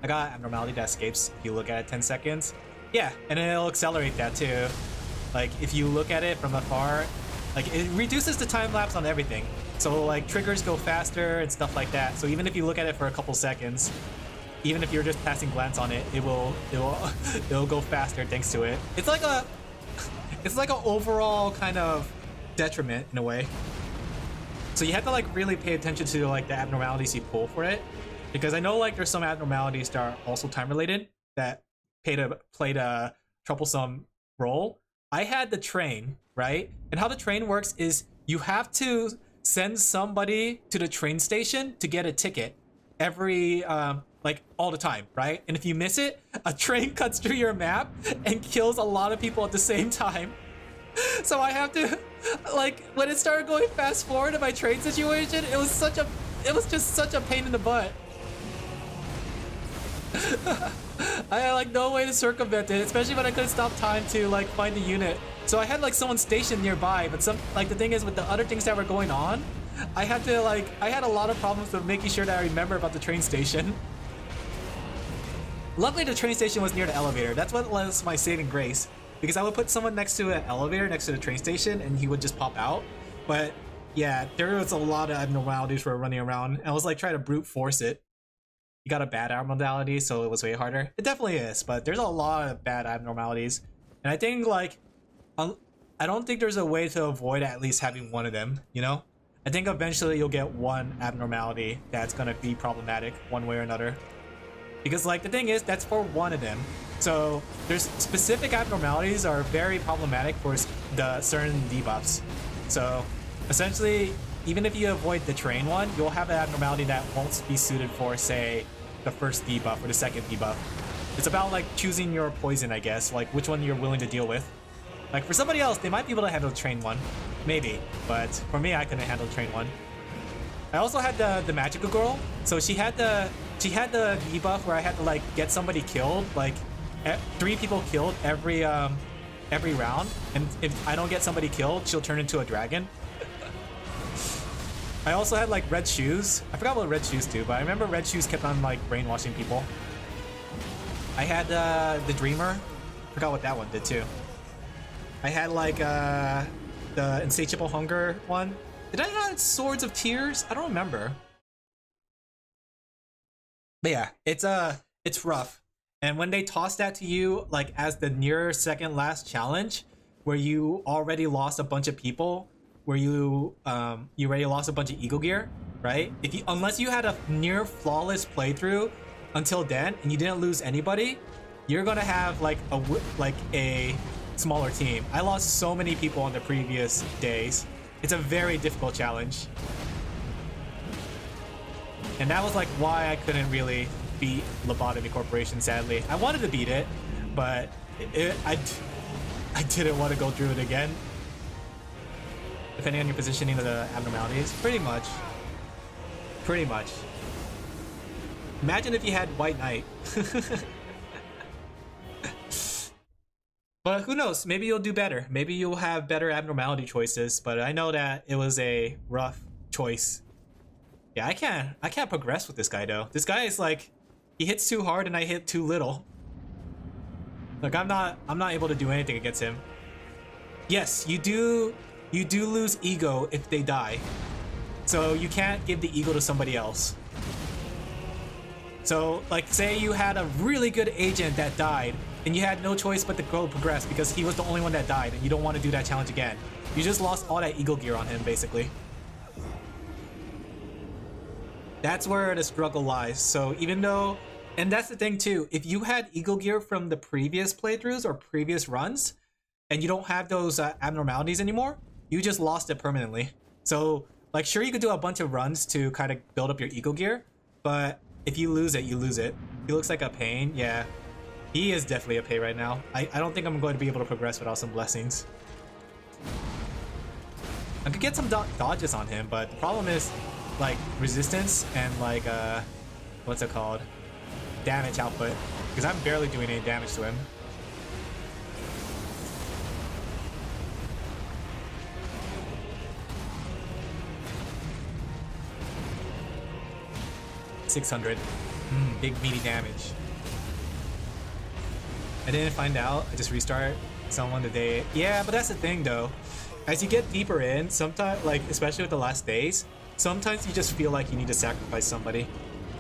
I got abnormality that escapes if you look at it 10 seconds. Yeah, and it'll accelerate that too. Like if you look at it from afar, like it reduces the time lapse on everything. So like triggers go faster and stuff like that. So even if you look at it for a couple seconds, even if you're just passing glance on it, it'll go faster thanks to it. It's like a overall kind of detriment in a way. So you have to like really pay attention to like the abnormalities you pull for it, because I know like there's some abnormalities that are also time related that played a troublesome role. I had the train, right? And how the train works is you have to send somebody to the train station to get a ticket every like all the time, right? And if you miss it, a train cuts through your map and kills a lot of people at the same time. So I have to, like, when it started going fast forward in my train situation, it was just such a pain in the butt. I had like no way to circumvent it, especially when I couldn't stop time to like find the unit. So I had like someone stationed nearby, but the thing is with the other things that were going on, I had a lot of problems with making sure that I remember about the train station. Luckily the train station was near the elevator. That's what was my saving grace. Because I would put someone next to an elevator, next to the train station, and he would just pop out. But yeah, there was a lot of abnormalities for running around. I was like trying to brute force it. You got a bad abnormality, so it was way harder. It definitely is, but there's a lot of bad abnormalities. And I think like, I don't think there's a way to avoid at least having one of them, you know? I think eventually you'll get one abnormality that's gonna be problematic one way or another. Because like the thing is, that's for one of them. So there's specific abnormalities are very problematic for the certain debuffs. So essentially, even if you avoid the train one, you'll have an abnormality that won't be suited for, say, the first debuff or the second debuff. It's about like choosing your poison, I guess, like which one you're willing to deal with. Like for somebody else, they might be able to handle the train one, maybe, but for me, I couldn't handle the train one. I also had the magical girl, so she had the debuff where I had to like get somebody killed, like 3 people killed every round, and if I don't get somebody killed, she'll turn into a dragon. I also had like red shoes. I forgot what red shoes do, but I remember red shoes kept on like brainwashing people. I had the dreamer. Forgot what that one did too. I had like the insatiable hunger one. Did I have swords of tears? I don't remember. But yeah, it's rough. And when they toss that to you like as the near second last challenge, where you already lost a bunch of people, where you already lost a bunch of eagle gear, right? Unless you had a near flawless playthrough until then and you didn't lose anybody, you're gonna have like a smaller team. I lost so many people on the previous days. It's a very difficult challenge. And that was like why I couldn't really beat Lobotomy Corporation, sadly. I wanted to beat it, but I didn't want to go through it again. Depending on your positioning of the abnormalities. Pretty much. Pretty much. Imagine if you had White Knight. But who knows? Maybe you'll do better. Maybe you'll have better abnormality choices, but I know that it was a rough choice. Yeah, I can't progress with this guy though. This guy is like, he hits too hard and I hit too little. Like I'm not able to do anything against him. Yes, you do lose ego if they die. So you can't give the ego to somebody else. So like say you had a really good agent that died and you had no choice but to go progress because he was the only one that died and you don't want to do that challenge again. You just lost all that eagle gear on him basically. That's where the struggle lies. So even though, and that's the thing too, if you had eagle gear from the previous playthroughs or previous runs and you don't have those abnormalities anymore, you just lost it permanently. So like sure you could do a bunch of runs to kind of build up your eagle gear, but if you lose it, you lose it. He looks like a pain. Yeah, he is definitely a pain right now. I don't think I'm going to be able to progress without some blessings. I could get some dodges on him, but the problem is like resistance and like what's it called, damage output, because I'm barely doing any damage to him. $600. Big meaty damage. I didn't find out. I just restart someone today. Yeah, but that's the thing though. As you get deeper in, sometimes, like especially with the last days, sometimes you just feel like you need to sacrifice somebody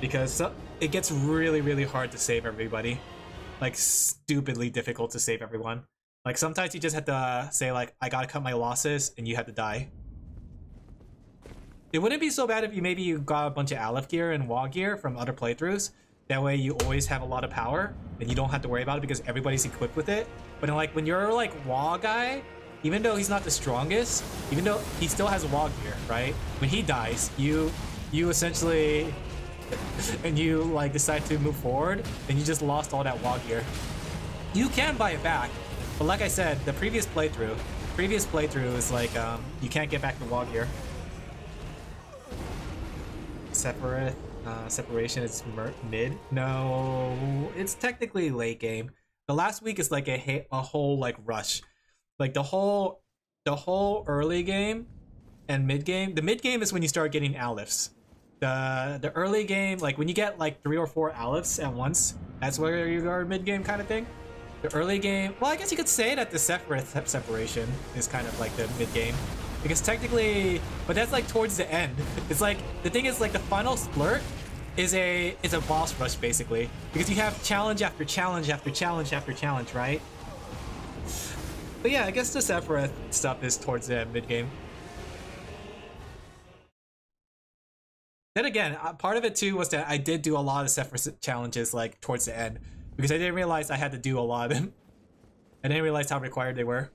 because it gets really, really hard to save everybody. Like stupidly difficult to save everyone. Like sometimes you just have to say like, I gotta cut my losses and you have to die. It wouldn't be so bad if you got a bunch of Aleph gear and Wah gear from other playthroughs. That way you always have a lot of power and you don't have to worry about it because everybody's equipped with it. But like when you're like Wah guy, even though he's not the strongest, even though he still has Wah gear, right? When he dies, you essentially and you like decide to move forward, then you just lost all that WoW gear. You can buy it back, but like I said, the previous playthrough is like you can't get back the WoW gear. Separation is mid. No, it's technically late game. The last week is like a whole like rush, like the whole early game and mid game. The mid game is when you start getting Alifs. The early game, like when you get like 3 or 4 Alifs at once, that's where you are mid game kind of thing. The early game, well, I guess you could say that the Sephiroth separation is kind of like the mid game. Because technically, but that's like towards the end. It's like, the thing is like the final splurt is a boss rush basically. Because you have challenge after challenge after challenge after challenge, right? But yeah, I guess the Sephiroth stuff is towards the mid game. Then again, part of it too was that I did do a lot of Sephiroth challenges like towards the end. Because I didn't realize I had to do a lot of them. I didn't realize how required they were.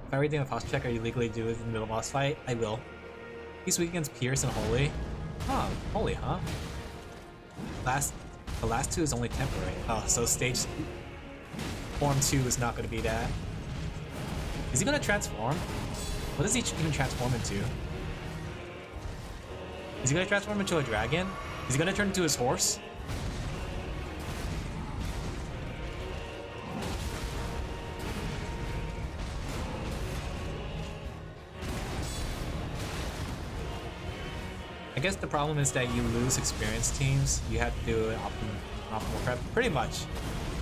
If everything on Fox Check, are you legally do it in the middle boss fight? I will. He's weak against Pierce and Holy. Huh, Holy, huh? The last 2 is only temporary. Oh, so stage form 2 is not going to be that. Is he going to transform? What does he even transform into? Is he going to transform into a dragon? Is he going to turn into his horse? I guess the problem is that you lose experienced teams. You have to do optimal prep, pretty much.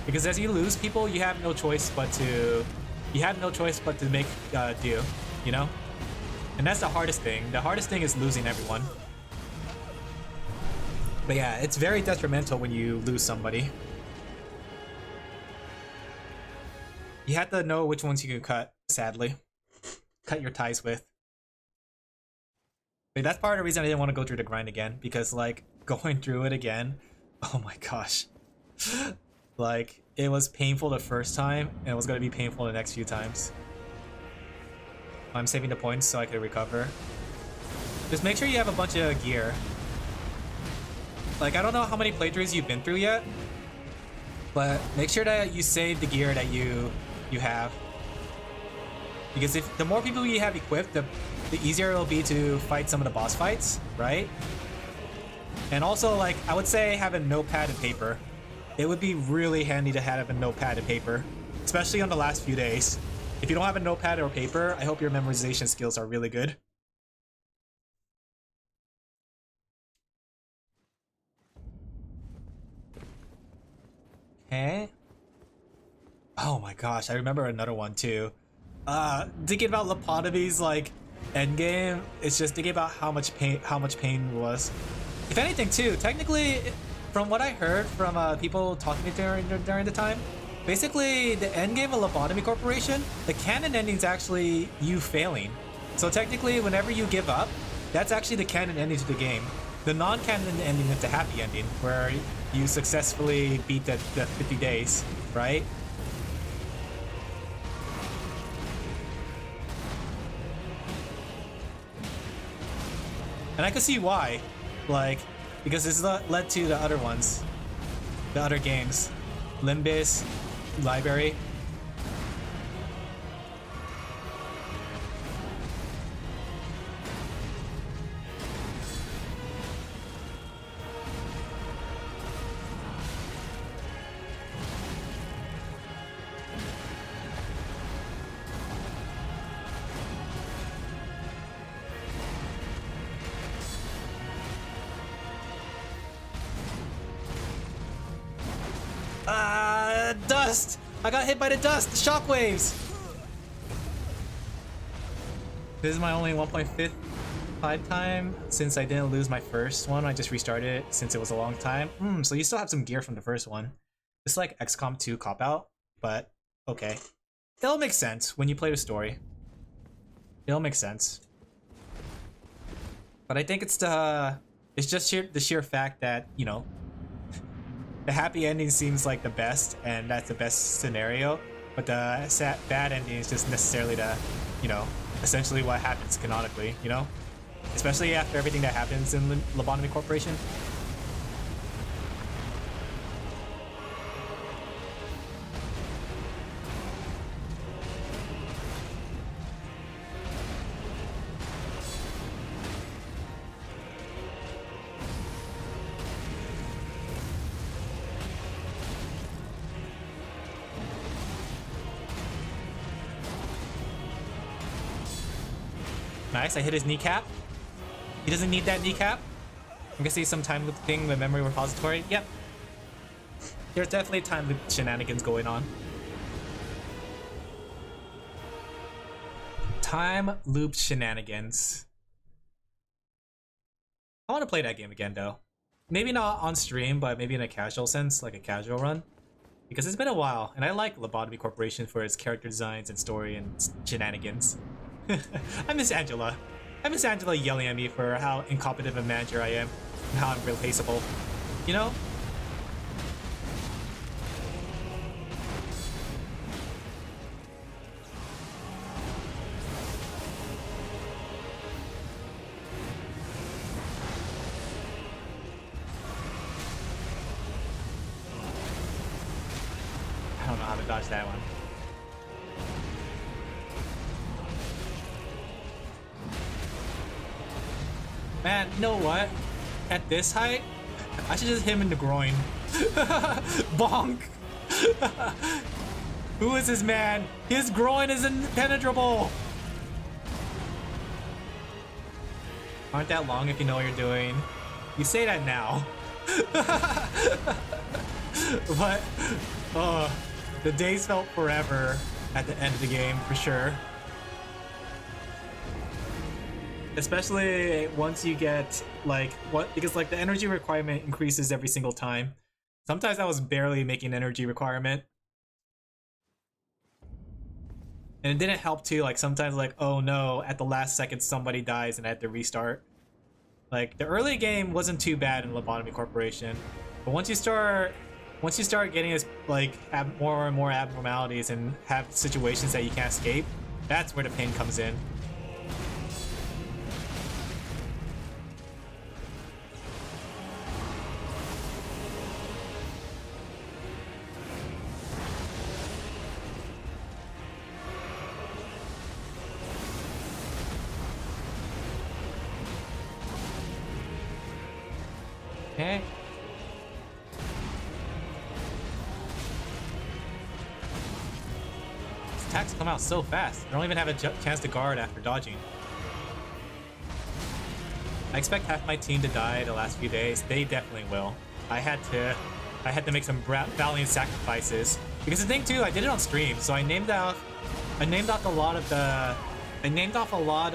Because as you lose people, you have no choice but to make do, you know? And that's the hardest thing. The hardest thing is losing everyone. But yeah, it's very detrimental when you lose somebody. You have to know which ones you can cut, sadly. Cut your ties with. But that's part of the reason I didn't want to go through the grind again, because like going through it again, oh my gosh. Like it was painful the first time and it was going to be painful the next few times. I'm saving the points so I can recover. Just make sure you have a bunch of gear. Like I don't know how many playthroughs you've been through yet, but make sure that you save the gear that you have. Because if the more people you have equipped, the easier it'll be to fight some of the boss fights, right? And also, like, I would say have a notepad and paper. It would be really handy to have a notepad and paper, especially on the last few days. If you don't have a notepad or paper, I hope your memorization skills are really good. Okay. Oh my gosh, I remember another one too. Thinking about Lobotomy's like endgame, it's just thinking about how much pain was. If anything too, technically, from what I heard from people talking to me during the time, basically the endgame of Lobotomy Corporation, the canon ending is actually you failing. So technically, whenever you give up, that's actually the canon ending to the game. The non-canon ending is the happy ending, where you successfully beat the 50 days, right? And I can see why, like, because this led to the other ones, the other games, Limbus, Library. Dust! I got hit by the dust! The shockwaves! This is my only 1.5 time since I didn't lose my first one. I just restarted it since it was a long time. So you still have some gear from the first one. It's like XCOM 2 cop-out, but okay. It'll make sense when you play the story. It'll make sense. But I think it's just the sheer fact that, you know, the happy ending seems like the best, and that's the best scenario, but the bad ending is just necessarily the, you know, essentially what happens canonically, you know? Especially after everything that happens in Lobotomy Corporation. Nice, I hit his kneecap. He doesn't need that kneecap. I'm gonna see some time loop thing, the memory repository. Yep. There's definitely time loop shenanigans going on. Time loop shenanigans. I want to play that game again though. Maybe not on stream, but maybe in a casual sense, like a casual run. Because it's been a while, and I like Lobotomy Corporation for its character designs and story and shenanigans. I miss Angela. I miss Angela yelling at me for how incompetent of a manager I am and how I'm replaceable. You know? I don't know how to dodge that one. Man, you know what? At this height, I should just hit him in the groin. Bonk! Who is this man? His groin is impenetrable! Aren't that long if you know what you're doing? You say that now. But, the days felt forever at the end of the game, for sure. Especially once you get like because like the energy requirement increases every single time. Sometimes I was barely making energy requirement. And it didn't help too, like sometimes like, oh no, at the last second somebody dies and I had to restart. Like the early game wasn't too bad in Lobotomy Corporation. But once you start getting this like have more and more abnormalities and have situations that you can't escape, that's where the pain comes in. Okay. These attacks come out so fast. I don't even have a chance to guard after dodging. I expect half my team to die the last few days. They definitely will. I had to make some valiant sacrifices because the thing too, I did it on stream, so I named off a lot of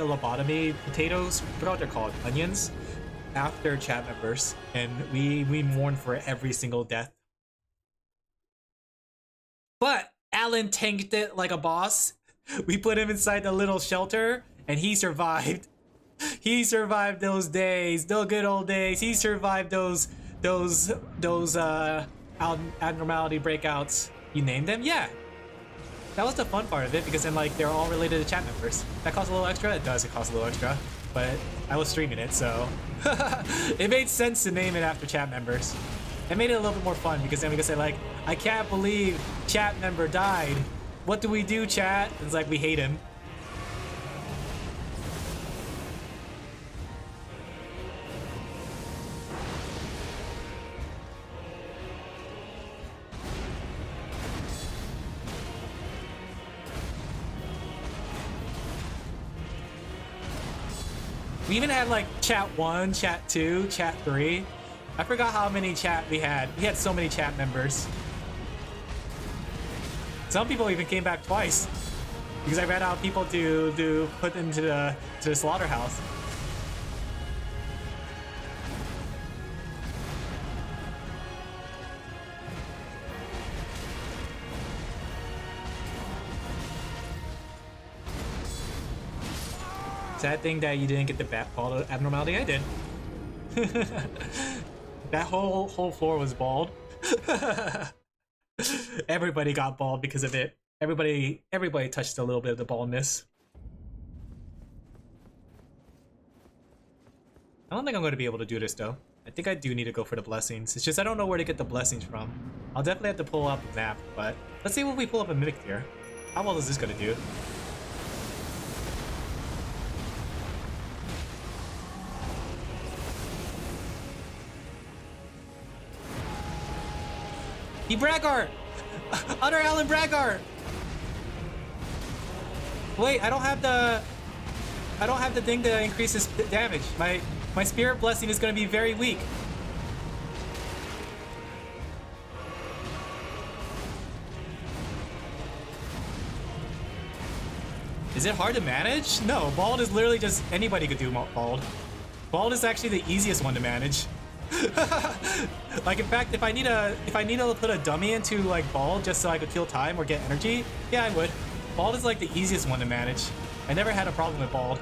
lobotomy potatoes. What are they called? Onions. After chat members, and we mourn for every single death. But Alin tanked it like a boss. We put him inside the little shelter, and he survived. He survived those days, the good old days. He survived those abnormality breakouts. You named them? Yeah. That was the fun part of it, because then like they're all related to chat members. That costs a little extra. It does. It costs a little extra, but I was streaming it, so it made sense to name it after chat members. It made it a little bit more fun because then we could say like, I can't believe chat member died. What do we do, chat? It's like we hate him. We even had like chat 1, chat 2, chat 3. I forgot how many chat we had. We had so many chat members. Some people even came back twice because I ran out of people to put into the slaughterhouse. Sad thing that you didn't get the bat ball abnormality. I did. That whole floor was bald. Everybody got bald because of it. Everybody touched a little bit of the baldness. I don't think I'm going to be able to do this though. I think I do need to go for the blessings. It's just I don't know where to get the blessings from. I'll definitely have to pull up a map, but let's see what we pull up a Mimic Tier. How well is this going to do? He Braggart! Utter Alin Braggart! Wait, I don't have the thing to increase his damage. My spirit blessing is gonna be very weak. Is it hard to manage? No, Bald is literally just anybody could do Bald. Bald is actually the easiest one to manage. Like in fact, if I need to put a dummy into like Bald just so I could kill time or get energy, yeah, I would. Bald is like the easiest one to manage. I never had a problem with Bald.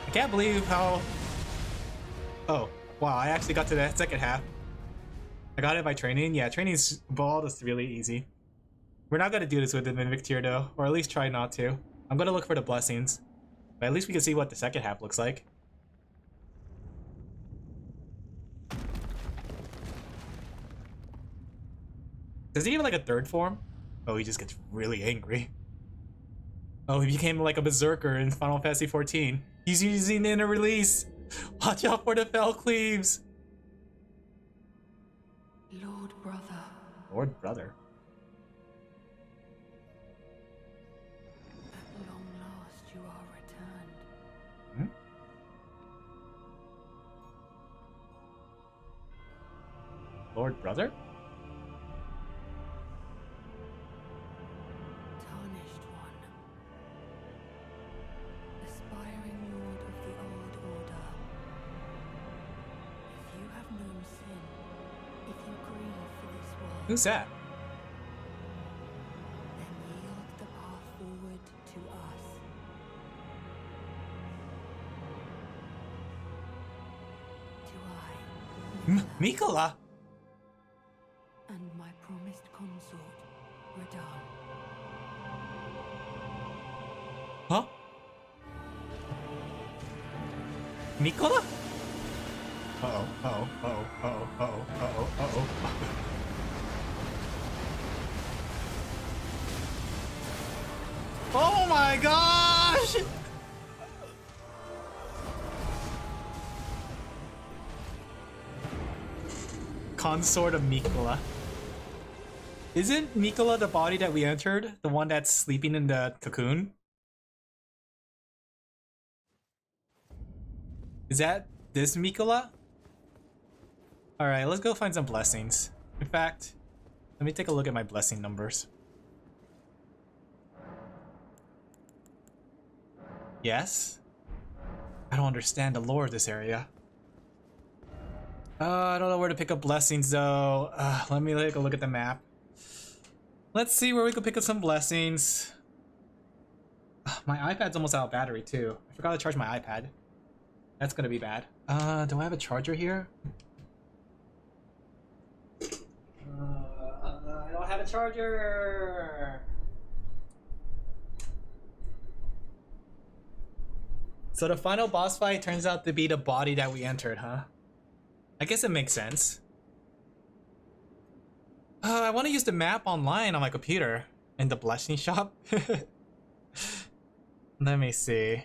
I can't believe how... Oh, wow, I actually got to the second half. I got it by training. Yeah, training's Bald is really easy. We're not gonna do this with the Mimic Tier though, or at least try not to. I'm gonna look for the blessings. But at least we can see what the second half looks like. Does he have like a third form? Oh, he just gets really angry. Oh, he became like a berserker in Final Fantasy XIV. He's using inner release. Watch out for the fell cleaves. Lord brother. Lord brother. At long last you are returned. Hmm? Lord brother? Tarnished one. Aspiring lord of the old order. If you have known sin, if you grieve for this world, Who's that? then yield the path forward to us. To I, Mikola? and my promised consort, Radahn. Huh? Mikola? Uh-oh, uh-oh, uh-oh, uh-oh, uh-oh, uh-oh, uh-oh. Oh my gosh! Consort of Mikola. Isn't Mikola the body that we entered? The one that's sleeping in the cocoon? Is that this Mikola? Alright, let's go find some blessings. In fact, let me take a look at my blessing numbers. Yes? I don't understand the lore of this area. I don't know where to pick up blessings though. Let me take a look at the map. Let's see where we can pick up some blessings. My iPad's almost out of battery too. I forgot to charge my iPad. That's gonna be bad. Do I have a charger here? I don't have a charger! So the final boss fight turns out to be the body that we entered, huh? I guess it makes sense. I want to use the map online on my computer in the blessing shop. Let me see.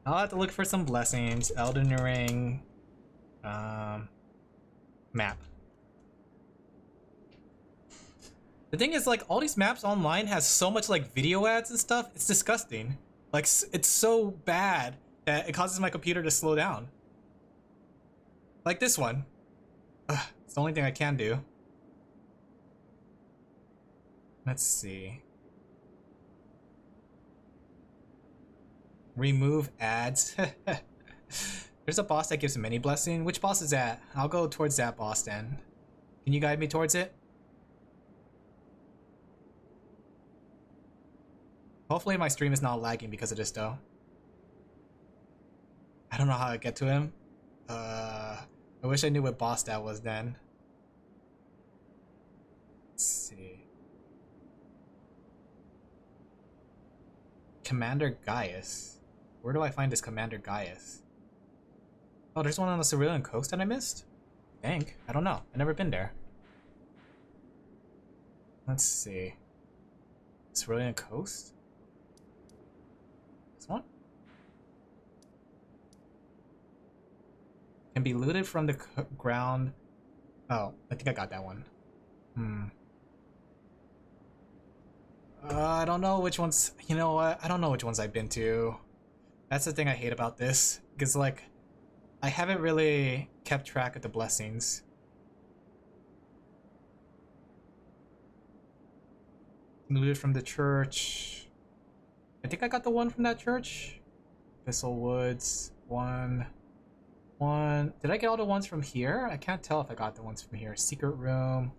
I'll have to look for some blessings. Elden Ring map. The thing is, like, all these maps online has so much like video ads and stuff. It's disgusting. Like, it's so bad that it causes my computer to slow down. Like this one. It's the only thing I can do. Let's see. Remove ads. There's a boss that gives many blessing. Which boss is that? I'll go towards that boss then. Can you guide me towards it? Hopefully my stream is not lagging because of this though. I don't know how to get to him. I wish I knew what boss that was then. Let's see. Commander Gaius. Where do I find this Commander Gaius? Oh, there's one on the Cerulean Coast that I missed? I think. I don't know. I've never been there. Let's see. Cerulean Coast? This one? Can be looted from the ground. Oh, I think I got that one. I don't know which ones. You know what? I don't know which ones I've been to. That's the thing I hate about this. Because, like, I haven't really kept track of the blessings. Looted from the church. I think I got the one from that church. Thistle Woods. One. Did I get all the ones from here? I can't tell if I got the ones from here. Secret room.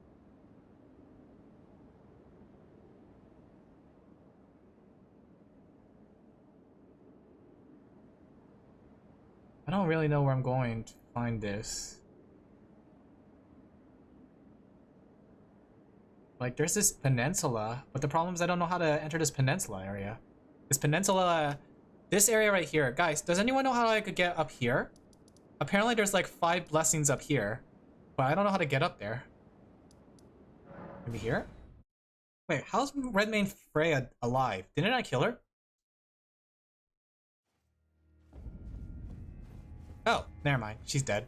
I don't really know where I'm going to find this. Like, there's this peninsula, but the problem is I don't know how to enter this peninsula area. This peninsula, this area right here. Guys, does anyone know how I could get up here? Apparently there's like 5 blessings up here, but I don't know how to get up there. Maybe here? Wait, how's Redmane Freya alive? Didn't I kill her? Oh, never mind. She's dead.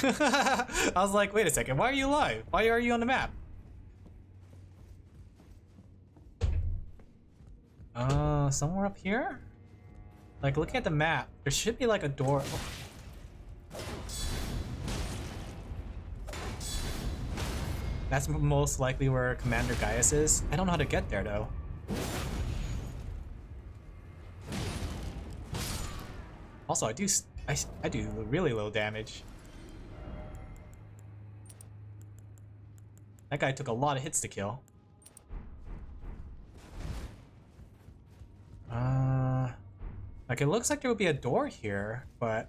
I was like, wait a second. Why are you alive? Why are you on the map? Somewhere up here? Like, looking at the map, there should be like a door. Oh. That's most likely where Commander Gaius is. I don't know how to get there though. Also, I do really low damage. That guy took a lot of hits to kill. Like, it looks like there would be a door here, but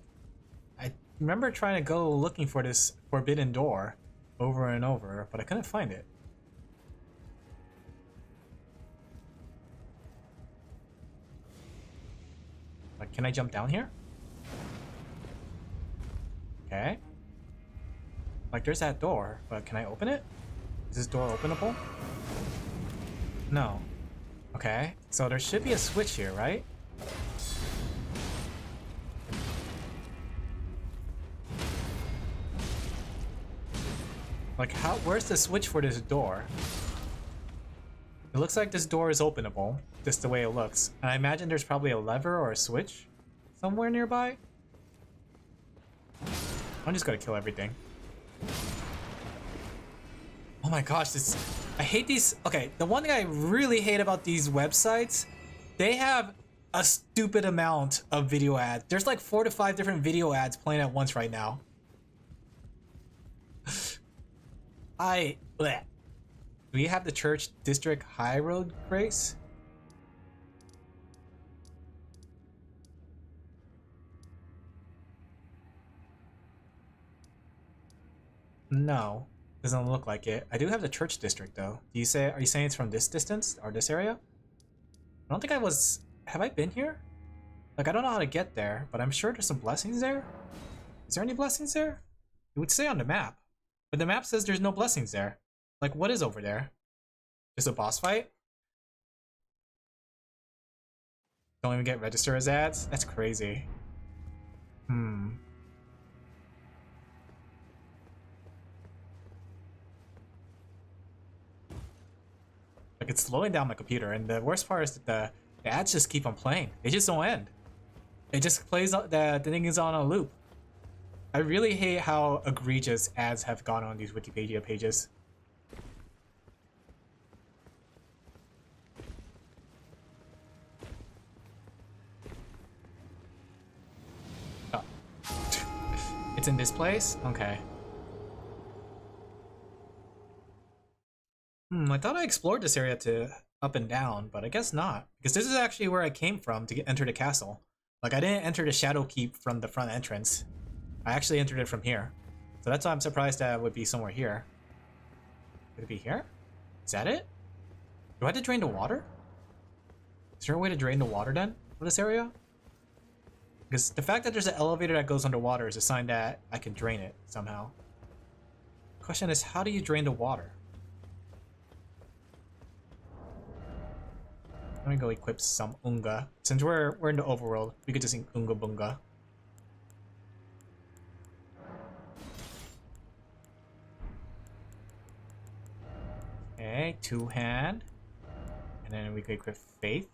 I remember trying to go looking for this forbidden door over and over, but I couldn't find it. Like, can I jump down here? Okay. Like, there's that door, but can I open it? Is this door openable? No. Okay, so there should be a switch here, right? Like, where's the switch for this door? It looks like this door is openable, just the way it looks. And I imagine there's probably a lever or a switch somewhere nearby. I'm just gonna kill everything. Oh my gosh, I hate these. Okay, the one thing I really hate about these websites, they have a stupid amount of video ads. There's like 4 to 5 different video ads playing at once right now. Bleh. Do we have the church district high road grace? No, doesn't look like it. I do have the church district though. Are you saying it's from this distance or this area? I don't think I was. Have I been here? Like, I don't know how to get there, but I'm sure there's some blessings there. Is there any blessings there? It would say on the map, but the map says there's no blessings there. Like, what is over there? Just a boss fight? Don't even get register as ads? That's crazy. Like, it's slowing down my computer, and the worst part is that the ads just keep on playing. They just don't end. It just plays, the thing is on a loop. I really hate how egregious ads have gone on these Wikipedia pages. Oh. It's in this place? Okay. I thought I explored this area to up and down, but I guess not. Because this is actually where I came from to enter the castle. Like, I didn't enter the Shadow Keep from the front entrance. I actually entered it from here. So that's why I'm surprised that it would be somewhere here. Could it be here? Is that it? Do I have to drain the water? Is there a way to drain the water then for this area? Because the fact that there's an elevator that goes underwater is a sign that I can drain it somehow. Question is, how do you drain the water? Let me go equip some Unga. Since we're in the overworld, we could just Unga Bunga. Okay, 2-hand. And then we could equip Faith.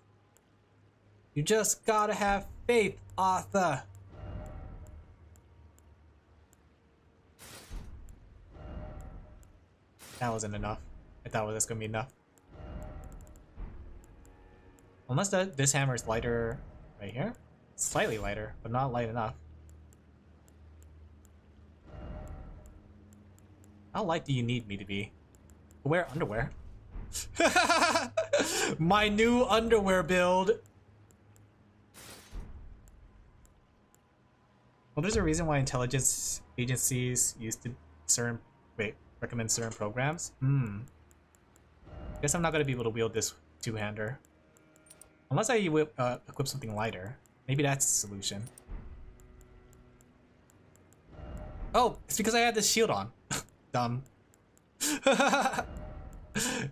You just gotta have faith, Arthur! That wasn't enough. I thought it was gonna be enough. Unless this hammer is lighter right here? Slightly lighter, but not light enough. How light do you need me to be? Wear underwear. My new underwear build! Well, there's a reason why intelligence agencies used to recommend certain programs. Guess I'm not gonna be able to wield this two-hander. Unless I equip something lighter. Maybe that's the solution. Oh, it's because I had this shield on. Dumb.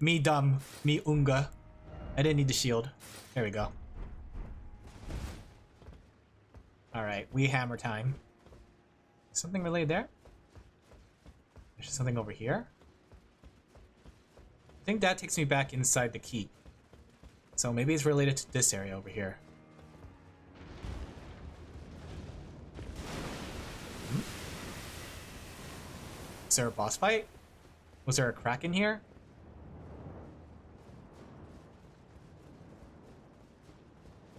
Me dumb. Me unga. I didn't need the shield. There we go. Alright, we hammer time. Something related there? There's something over here. I think that takes me back inside the keep. So maybe it's related to this area over here. Is there a boss fight? Was there a kraken here?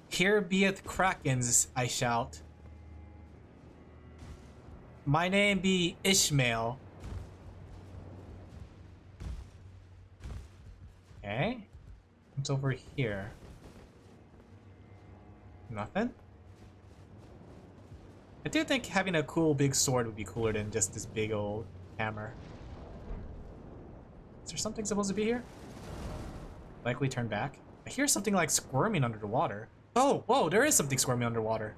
Here beeth krakens, I shout. My name be Ishmael. Okay. What's over here? Nothing? I do think having a cool big sword would be cooler than just this big old hammer. Is there something supposed to be here? Likely turn back. I hear something like squirming under the water. Oh, whoa, there is something squirming underwater.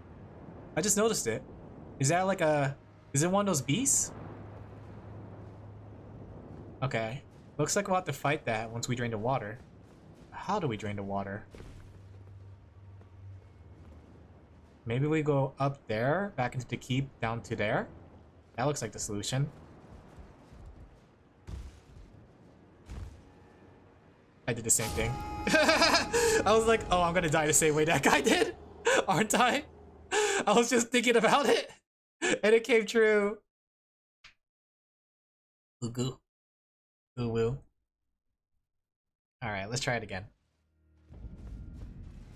I just noticed it. Is that like a... Is it one of those beasts? Okay. Looks like we'll have to fight that once we drain the water. How do we drain the water? Maybe we go up there, back into the keep, down to there? That looks like the solution. I did the same thing. I was like, oh, I'm gonna die the same way that guy did, aren't I? I was just thinking about it, and it came true. Ooh, ooh, woo. Alright, let's try it again.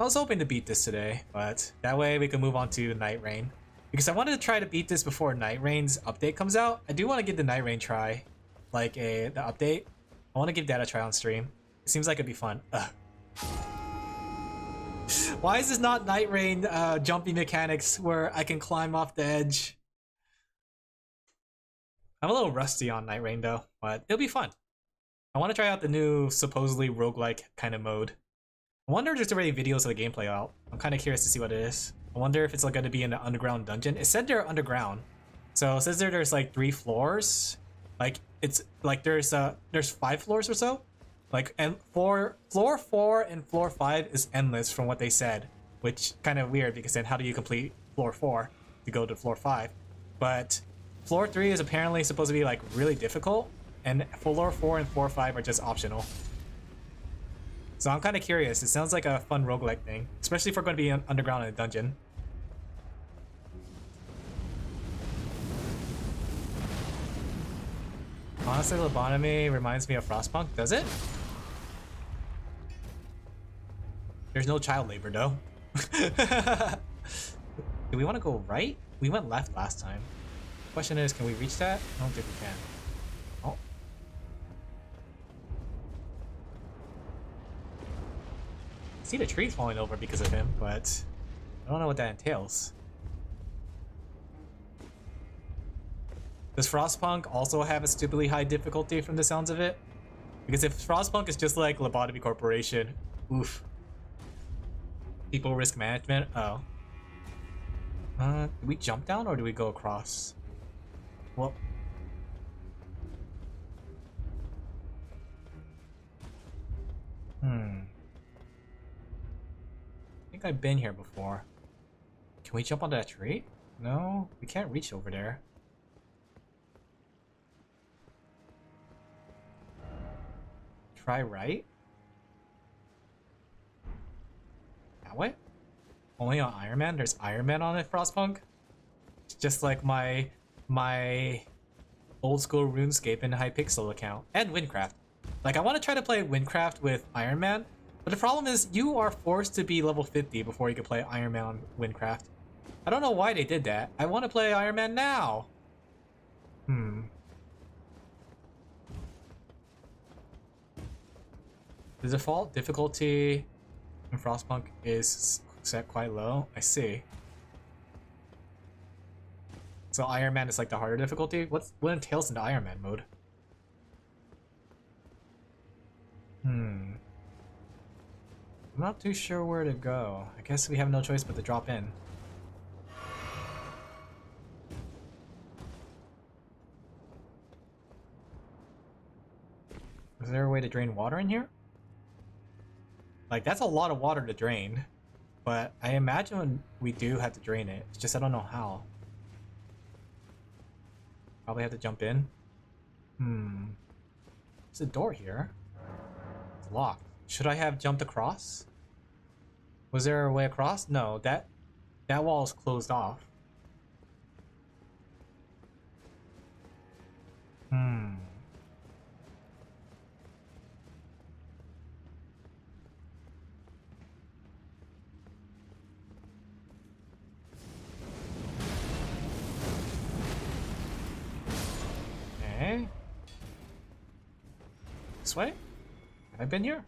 I was hoping to beat this today, but that way we can move on to Night Rain. Because I wanted to try to beat this before Night Rain's update comes out. I do want to give the Night Rain try, like the update. I want to give that a try on stream. It seems like it'd be fun. Ugh. Why is this not Night Rain jumping mechanics where I can climb off the edge? I'm a little rusty on Night Rain though, but it'll be fun. I want to try out the new supposedly roguelike kind of mode. I wonder if there's already videos of the gameplay out. I'm kind of curious to see what it is. I wonder if it's like going to be in an underground dungeon. It said they're underground. So it says there's like 3 floors. Like it's like there's 5 floors or so. Like, and floor 4 and floor 5 is endless from what they said, which kind of weird because then how do you complete floor 4 to go to floor 5? But floor 3 is apparently supposed to be like really difficult, and floor 4 and floor 5 are just optional. So I'm kind of curious. It sounds like a fun roguelike thing, especially if we're going to be underground in a dungeon. Honestly, lobotomy reminds me of Frostpunk. Does it? There's no child labor, though. Do we want to go right? We went left last time. Question is, can we reach that? I don't think we can. Oh. I see the tree falling over because of him, but I don't know what that entails. Does Frostpunk also have a stupidly high difficulty from the sounds of it? Because if Frostpunk is just like Lobotomy Corporation, oof. People risk management? Oh. Do we jump down or do we go across? Well. I think I've been here before. Can we jump onto that tree? No, we can't reach over there. Try right? That way? Only on Iron Man? There's Iron Man on it, Frostpunk? It's just like my old school RuneScape and Hypixel account. And Windcraft. Like, I want to try to play Windcraft with Iron Man, but the problem is you are forced to be level 50 before you can play Iron Man on Windcraft. I don't know why they did that. I want to play Iron Man now. The default difficulty in Frostpunk is set quite low. I see. So Iron Man is like the harder difficulty? What entails into Iron Man mode? I'm not too sure where to go. I guess we have no choice but to drop in. Is there a way to drain water in here? Like, that's a lot of water to drain. But I imagine we do have to drain it. It's just I don't know how. Probably have to jump in. There's a door here. It's locked. Should I have jumped across? Was there a way across? No, that wall is closed off. Okay. This way? Have I been here?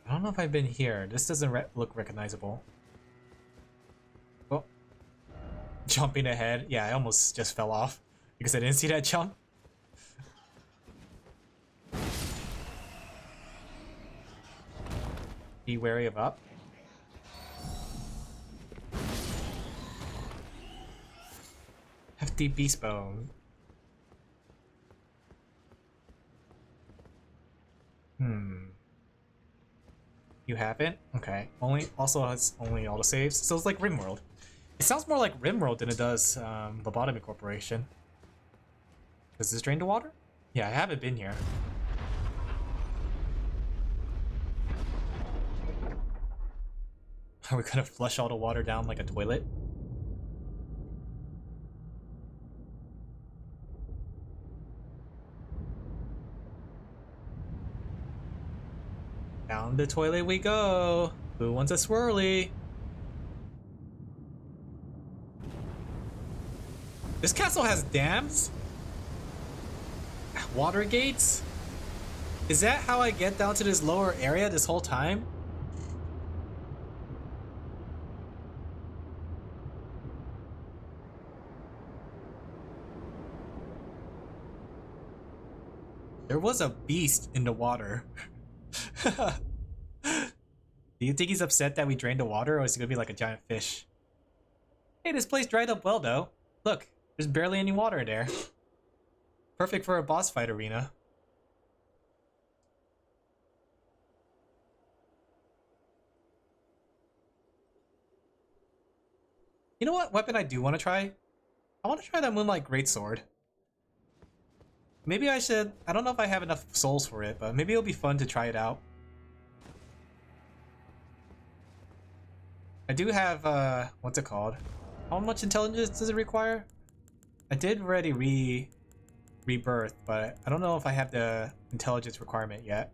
I don't know if I've been here. This doesn't look recognizable. Oh. Jumping ahead. Yeah, I almost just fell off because I didn't see that jump. Be wary of up. Hefty beast bone. You haven't? Okay. Also has only autosaves. So it's like RimWorld. It sounds more like RimWorld than it does Lobotomy Corporation. Does this drain to water? Yeah, I haven't been here. Are we gonna flush all the water down like a toilet? Down the toilet we go. Who wants a swirly? This castle has dams? Water gates? Is that how I get down to this lower area this whole time? There was a beast in the water. Do you think he's upset that we drained the water, or is it gonna be like a giant fish? Hey, this place dried up well though. Look, there's barely any water there. Perfect for a boss fight arena. You know what weapon I do want to try? I want to try that Moonlight Greatsword. Maybe I should... I don't know if I have enough souls for it, but maybe it'll be fun to try it out. I do have, what's it called? How much intelligence does it require? I did already rebirth, but I don't know if I have the intelligence requirement yet.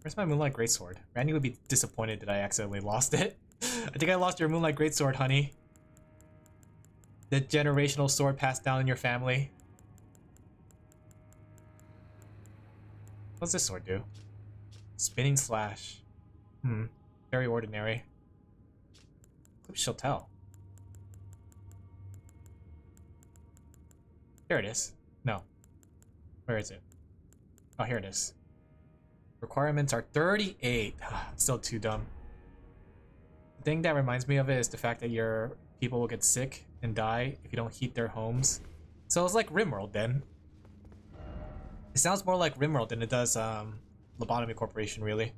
Where's my Moonlight Greatsword? Randy would be disappointed that I accidentally lost it. I think I lost your Moonlight Greatsword, honey. The generational sword passed down in your family. What's this sword do? Spinning slash. Very ordinary. Clip shall tell. Here it is. No. Where is it? Oh, here it is. Requirements are 38. Still too dumb. The thing that reminds me of it is the fact that your people will get sick and die if you don't heat their homes. So it's like RimWorld then. It sounds more like RimWorld than it does Lobotomy Corporation, really.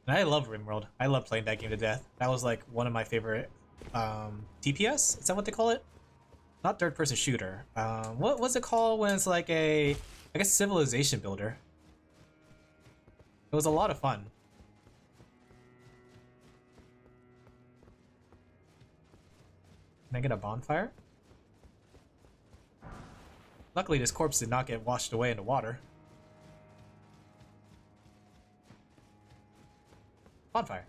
And I love RimWorld. I love playing that game to death. That was like one of my favorite TPS? Is that what they call it? Not third-person shooter. What was it called when it's like a, I guess, civilization builder? It was a lot of fun. Can I get a bonfire? Luckily, this corpse did not get washed away in the water. Bonfire.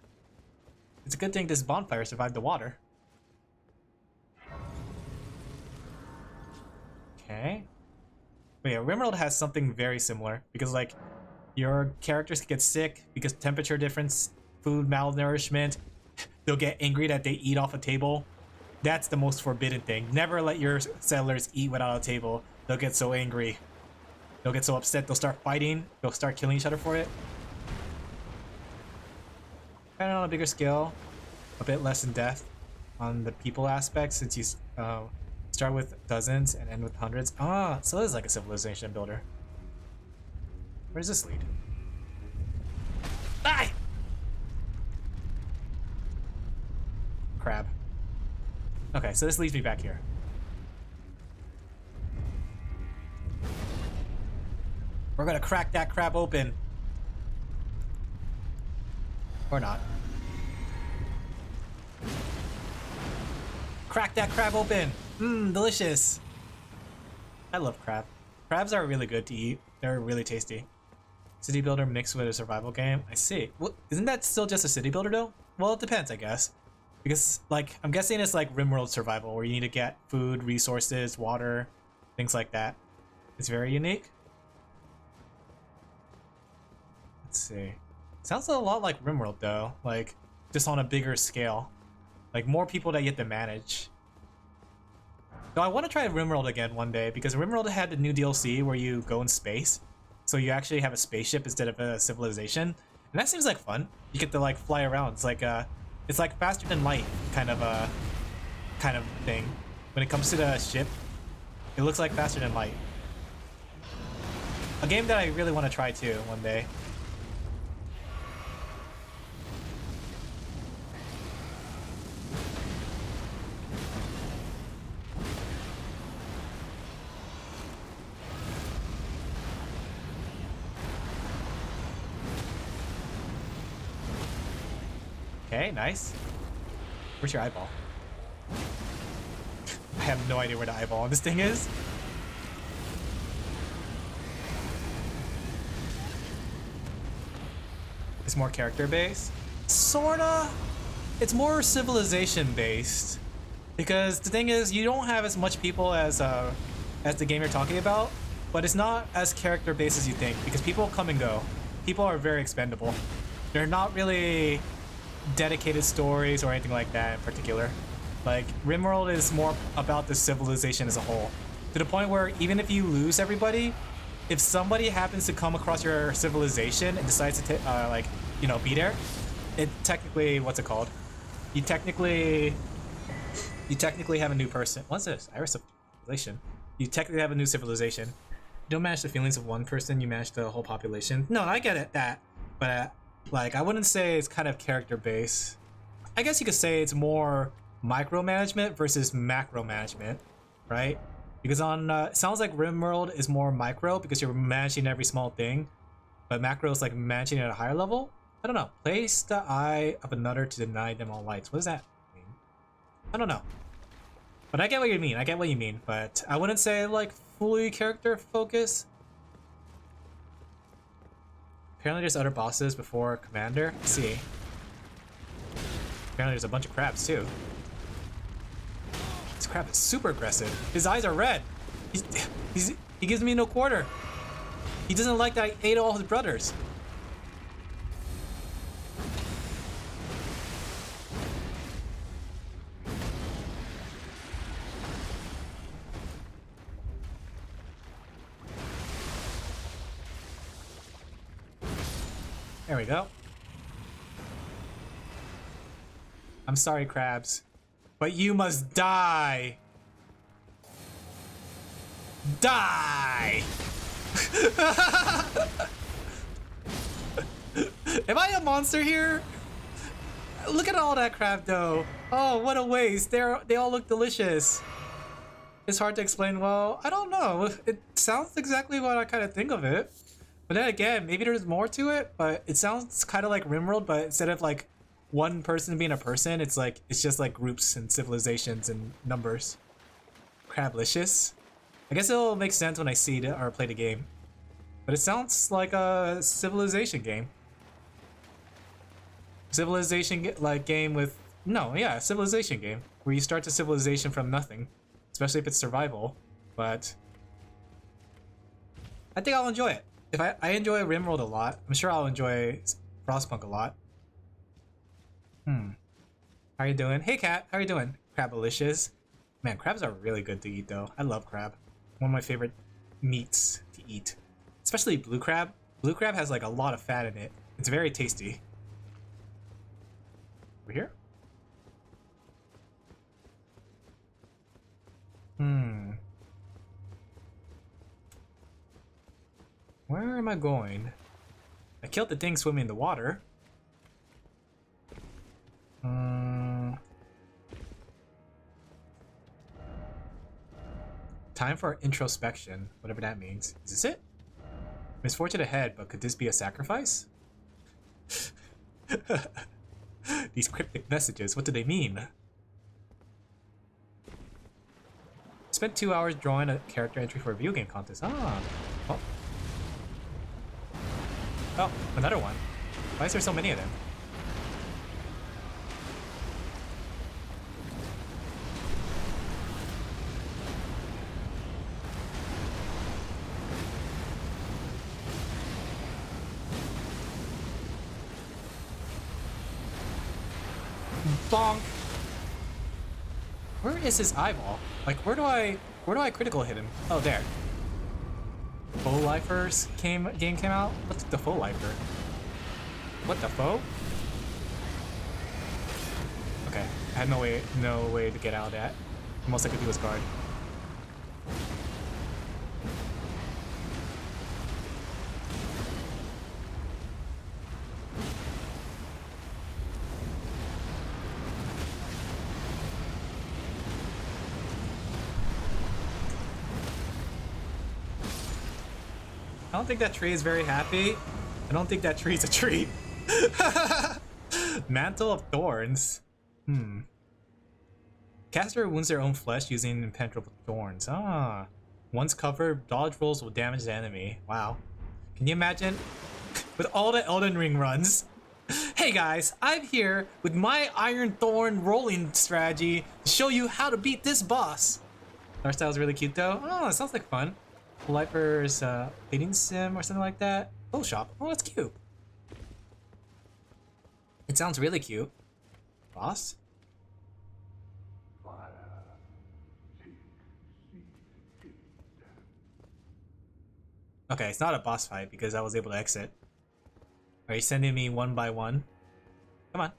It's a good thing this bonfire survived the water. Okay. But yeah, RimWorld has something very similar because like your characters get sick because temperature difference, food malnourishment. They'll get angry that they eat off a table. That's the most forbidden thing. Never let your settlers eat without a table. They'll get so angry. They'll get so upset. They'll start fighting. They'll start killing each other for it. Kind of on a bigger scale, a bit less in depth on the people aspect since you start with dozens and end with hundreds. Ah, so it's like a civilization builder. Where does this lead? Die! Crab. Okay, so this leads me back here. We're gonna crack that crab open. Or not. Crack that crab open! Mmm, delicious! I love crab. Crabs are really good to eat. They're really tasty. City builder mixed with a survival game? I see. Well, isn't that still just a city builder though? Well, it depends, I guess. Because, like, I'm guessing it's like RimWorld survival where you need to get food, resources, water, things like that. It's very unique. Let's see. Sounds a lot like RimWorld though, like just on a bigger scale. Like more people that you have to manage. Though I want to try RimWorld again one day because RimWorld had the new DLC where you go in space. So you actually have a spaceship instead of a civilization. And that seems like fun. You get to like fly around. It's like faster than light kind of thing. When it comes to the ship, it looks like faster than light. A game that I really want to try too one day. Okay, nice. Where's your eyeball? I have no idea where the eyeball on this thing is. It's more character based. Sorta. It's more civilization based. Because the thing is, you don't have as much people as the game you're talking about, but it's not as character based as you think because people come and go. People are very expendable. They're not really dedicated stories or anything like that in particular. Like RimWorld is more about the civilization as a whole, to the point where even if you lose everybody, if somebody happens to come across your civilization and decides to like, you know, be there, it technically, what's it called? You technically have a new person. What's this? Iris of civilization. You technically have a new civilization. You don't manage the feelings of one person, you manage the whole population. No, I get it, that, but like, I wouldn't say it's kind of character based. I guess you could say it's more micromanagement versus macro management, right? Because on it sounds like RimWorld is more micro because you're managing every small thing, but macro is like managing at a higher level. I don't know. Place the eye of another to deny them all lights. What does that mean? I don't know. But I get what you mean. I get what you mean. But I wouldn't say like fully character focus. Apparently there's other bosses before Commander. Let's see. Apparently there's a bunch of crabs too. This crab is super aggressive. His eyes are red. He's, he gives me no quarter. He doesn't like that I ate all his brothers. There we go. I'm sorry, crabs, but you must die. Die! Am I a monster here? Look at all that crab dough. Oh, what a waste. They all look delicious. It's hard to explain. Well, I don't know. It sounds exactly what I kind of think of it. But then again, maybe there's more to it, but it sounds kind of like RimWorld, but instead of like one person being a person, it's just like groups and civilizations and numbers. Crablicious. I guess it'll make sense when I see it or play the game. But it sounds like a civilization game. Civilization like game with civilization game where you start the civilization from nothing, especially if it's survival. But I think I'll enjoy it. If I enjoy RimWorld a lot, I'm sure I'll enjoy Frostpunk a lot. How you doing? Hey Cat, how you doing? Crabalicious. Man, crabs are really good to eat though. I love crab. One of my favorite meats to eat. Especially blue crab. Blue crab has like a lot of fat in it. It's very tasty. Over here? Where am I going? I killed the thing swimming in the water. Time for introspection, whatever that means. Is this it? Misfortune ahead, but could this be a sacrifice? These cryptic messages, what do they mean? Spent 2 hours drawing a character entry for a video game contest. Ah. Oh, another one. Why is there so many of them? Bonk! Where is his eyeball? Like, where do I critical hit him? Oh, there. Full Lifers game came out? What's the Full Lifer? What the foe? Okay, I had no way to get out of that. The most I could do was guard. I don't think that tree is very happy. I don't think that tree is a tree. Mantle of Thorns. Caster wounds their own flesh using impenetrable thorns. Ah. Once covered, dodge rolls will damage the enemy. Wow. Can you imagine? With all the Elden Ring runs. Hey guys, I'm here with my Iron Thorn rolling strategy to show you how to beat this boss. Art style is really cute though. Oh, it sounds like fun. Lifer's dating sim or something like that. Oh, shop. Oh, that's cute. It sounds really cute. Boss? Okay, it's not a boss fight because I was able to exit. Are you sending me one by one? Come on.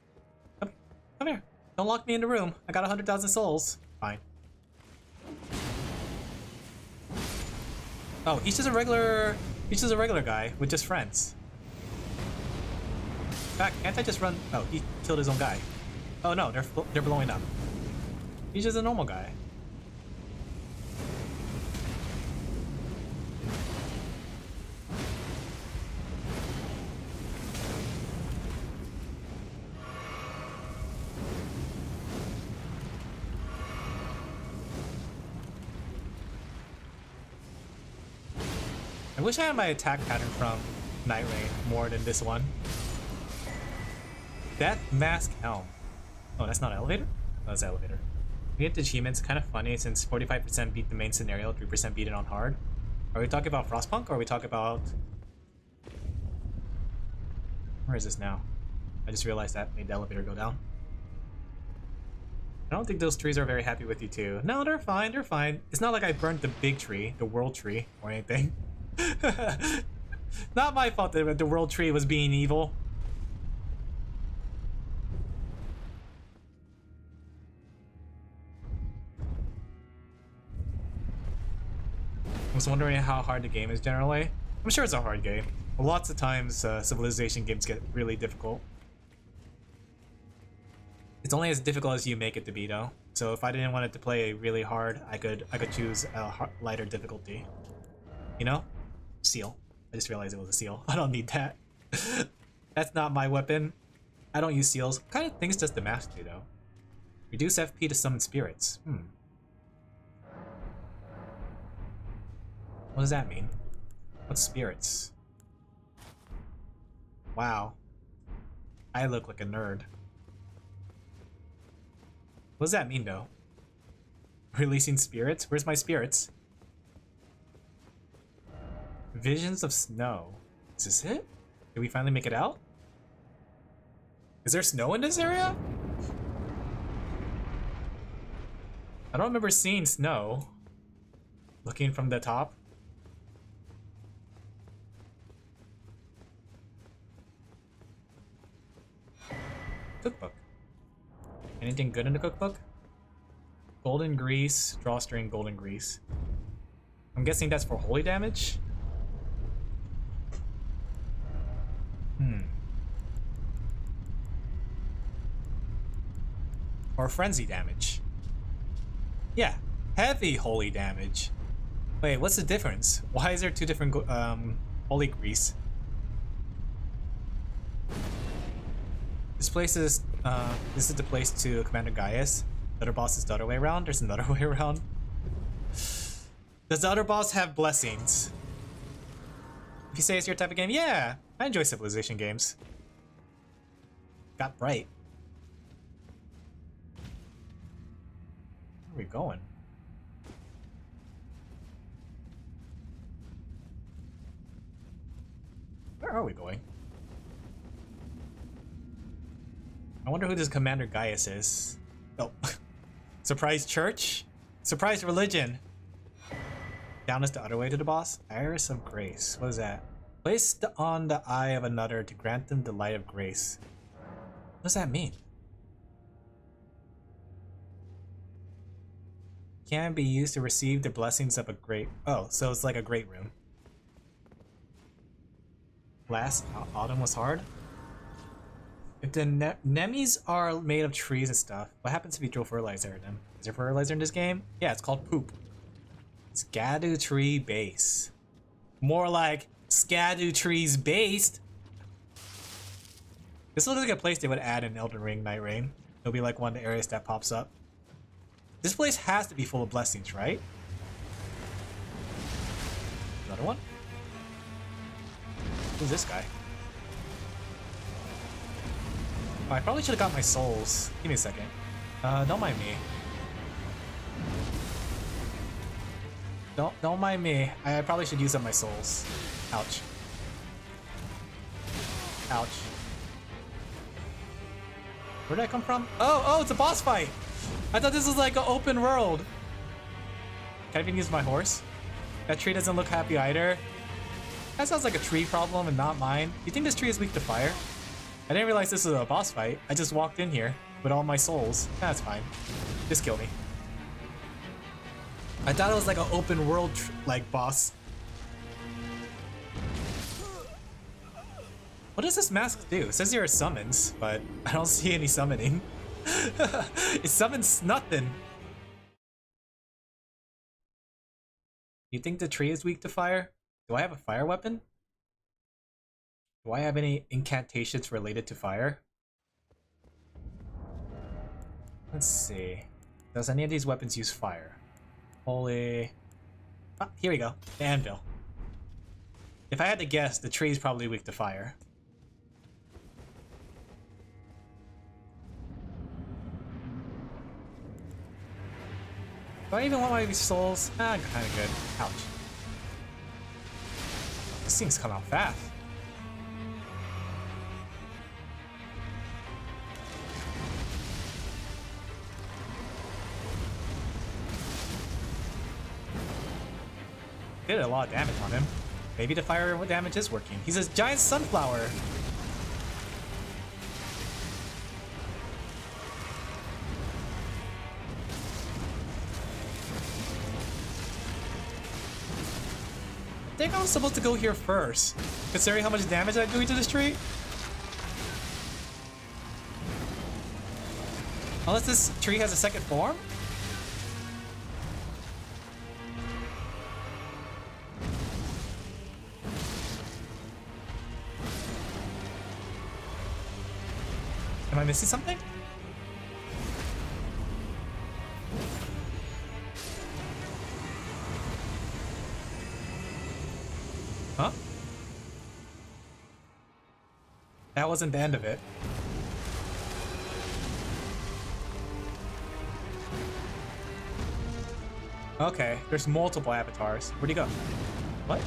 Come here. Don't lock me in the room. I got 100,000 souls. Fine. Oh, he's just a regular guy with just friends. In fact, can't I just run? Oh, he killed his own guy. Oh no, they're blowing up. He's just a normal guy. I wish I had my attack pattern from Night Rain more than this one. Death Mask Helm. Oh, that's not an elevator? Oh, that's an elevator. We get the achievements, kind of funny since 45% beat the main scenario, 3% beat it on hard. Are we talking about Frostpunk or are we talking about... Where is this now? I just realized that made the elevator go down. I don't think those trees are very happy with you too. No, they're fine, they're fine. It's not like I burnt the big tree, the world tree, or anything. Not my fault that the world tree was being evil. I was wondering how hard the game is generally. I'm sure it's a hard game. Lots of times Civilization games get really difficult. It's only as difficult as you make it to be though. So if I didn't want it to play really hard, I could choose a lighter difficulty. You know? Seal. I just realized it was a seal. I don't need that. That's not my weapon. I don't use seals. What kind of things does the mask do though? Reduce FP to summon spirits. What does that mean? What's spirits? Wow. I look like a nerd. What does that mean though? Releasing spirits? Where's my spirits? Visions of snow. Is this it? Did we finally make it out? Is there snow in this area? I don't remember seeing snow. Looking from the top. Cookbook. Anything good in the cookbook? Golden grease, drawstring, golden grease. I'm guessing that's for holy damage? Or frenzy damage. Yeah, heavy holy damage. Wait, what's the difference? Why is there two different holy grease? This place is, this is the place to Commander Gaius. The other boss is the other way around. There's another way around. Does the other boss have blessings? If you say it's your type of game, yeah, I enjoy Civilization games. Got bright. Where are we going? Where are we going? I wonder who this Commander Gaius is. Oh. Surprise church? Surprise religion. Down is the other way to the boss. Iris of Grace. What is that? Placed on the eye of another to grant them the light of grace. What does that mean? Can be used to receive the blessings of a great... Oh, so it's like a great room. Last autumn was hard? If the Nemis are made of trees and stuff, what happens if you throw fertilizer in them? Is there fertilizer in this game? Yeah, it's called poop. Skadu tree base. More like Skadu trees based. This looks like a place they would add in Elden Ring Night Rain. It'll be like one of the areas that pops up. This place has to be full of blessings, right? Another one? Who's this guy? Oh, I probably should have got my souls. Give me a second. Don't mind me. Don't mind me. I probably should use up my souls. Ouch. Ouch. Where did I come from? Oh, it's a boss fight! I thought this was like an open world. Can I even use my horse? That tree doesn't look happy either. That sounds like a tree problem and not mine. You think this tree is weak to fire? I didn't realize this was a boss fight. I just walked in here with all my souls. That's fine. Just kill me. I thought it was like an open world like boss. What does this mask do? It says there are summons, but I don't see any summoning. It summons nothing. You think the tree is weak to fire? Do I have a fire weapon? Do I have any incantations related to fire? Let's see. Does any of these weapons use fire? Holy... Ah, here we go. The anvil. If I had to guess, the tree is probably weak to fire. Do I even want my souls? Ah, kinda good. Ouch. These things come out fast. Did a lot of damage on him. Maybe the fire damage is working. He's a giant sunflower. I think I was supposed to go here first, considering how much damage I'm doing to this tree. Unless this tree has a second form? Am I missing something? Huh? That wasn't the end of it. Okay, there's multiple avatars. Where'd he go? What?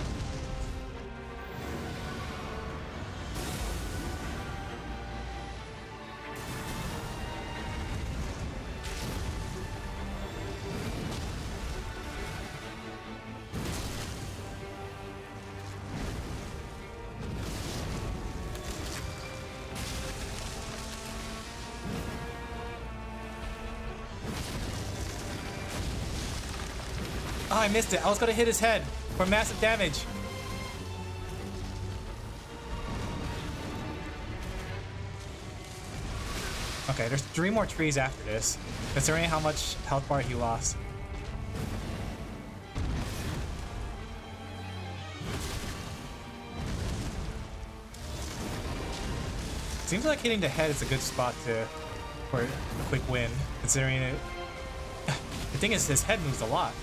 Oh, I missed it. I was gonna hit his head for massive damage. Okay, there's 3 more trees after this, considering how much health bar he lost. Seems like hitting the head is a good spot for a quick win, considering it. The thing is, his head moves a lot.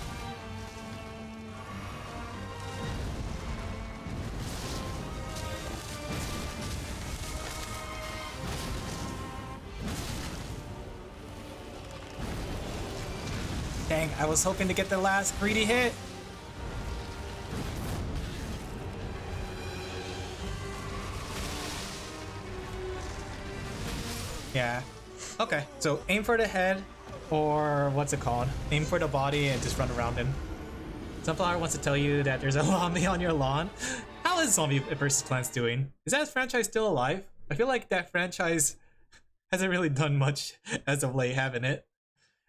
Dang, I was hoping to get the last greedy hit. Yeah. Okay, so aim for the head, or what's it called? Aim for the body and just run around him. Sunflower wants to tell you that there's a zombie on your lawn. How is Zombie vs. Plants doing? Is that franchise still alive? I feel like that franchise hasn't really done much as of late, haven't it?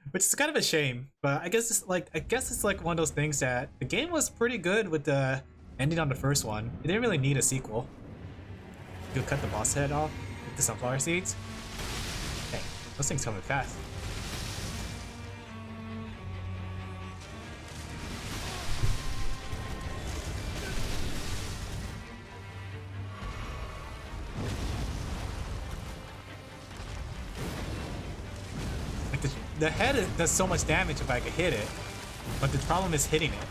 Which is kind of a shame, but I guess it's like one of those things that the game was pretty good with the ending on the first one. It didn't really need a sequel. You could cut the boss head off with the sunflower seeds. Dang, those things coming fast. The head does so much damage if I could hit it, but the problem is hitting it.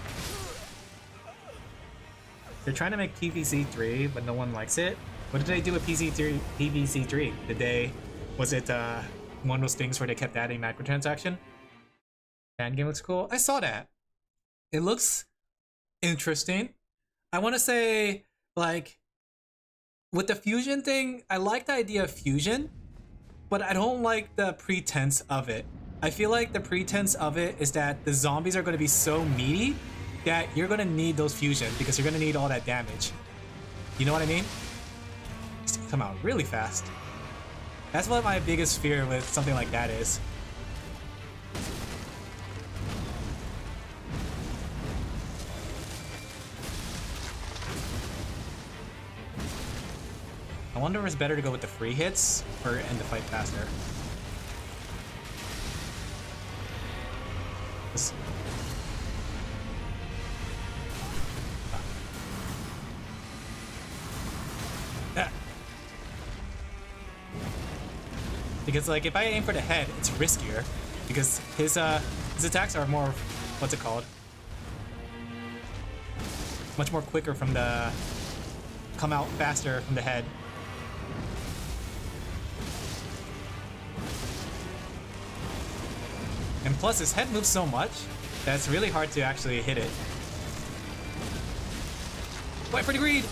They're trying to make PVC3, but no one likes it. What did they do with PVC3? Was it one of those things where they kept adding microtransaction? Fan game looks cool. I saw that. It looks interesting. I want to say, like, with the fusion thing, I like the idea of fusion, but I don't like the pretense of it. I feel like the pretense of it is that the zombies are going to be so meaty that you're going to need those fusion because you're going to need all that damage. You know what I mean? It's gonna come out really fast. That's what my biggest fear with something like that is. I wonder if it's better to go with the free hits or end the fight faster. Because like if I aim for the head, it's riskier because his attacks are more, what's it called? Much more quicker from the come out faster from the head. And plus his head moves so much That's really hard to actually hit it. Wait for the greed!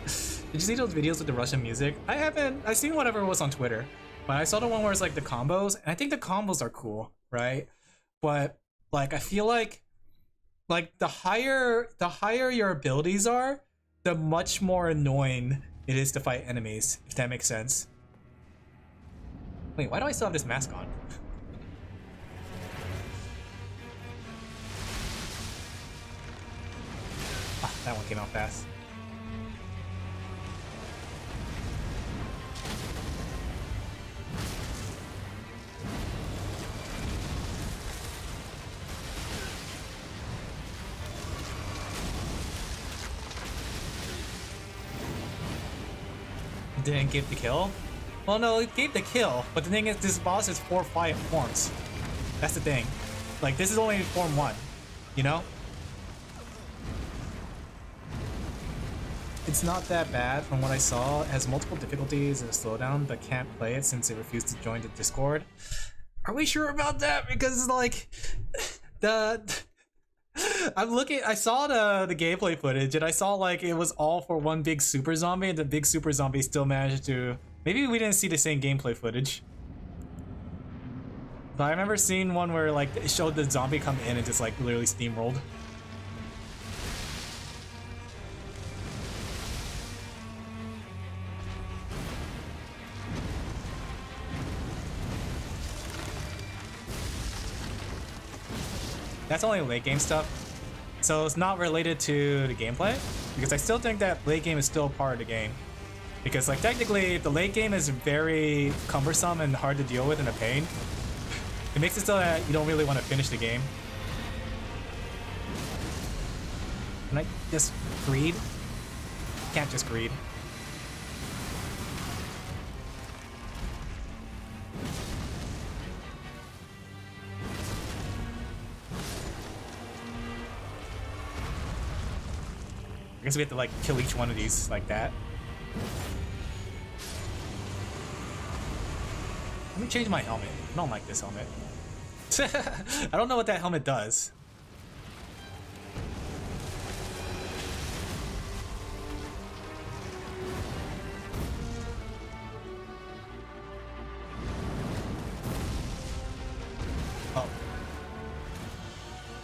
Did you see those videos with the Russian music? I haven't. I've seen whatever was on Twitter, but I saw the one where it's like the combos, and I think the combos are cool, right? But like, I feel like the higher your abilities are, the much more annoying it is to fight enemies, if that makes sense. Wait, why do I still have this mask on? Ah, that one came out fast. Didn't give the kill? Well, no, it gave the kill, but the thing is, this boss is 4 forms. That's the thing. Like, this is only form 1, you know? It's not that bad from what I saw. It has multiple difficulties and a slowdown, but can't play it since it refused to join the Discord. Are we sure about that? Because, like, I saw the gameplay footage and I saw like it was all for one big super zombie and the big super zombie still managed to... Maybe we didn't see the same gameplay footage. But I remember seeing one where like it showed the zombie come in and just like literally steamrolled. That's only late game stuff, so it's not related to the gameplay, because I still think that late game is still part of the game. Because like technically, the late game is very cumbersome and hard to deal with and a pain. It makes it so that you don't really want to finish the game. Can I just greed? Can't just greed. I guess we have to like kill each one of these like that. Let me change my helmet. I don't like this helmet. I don't know what that helmet does. Oh.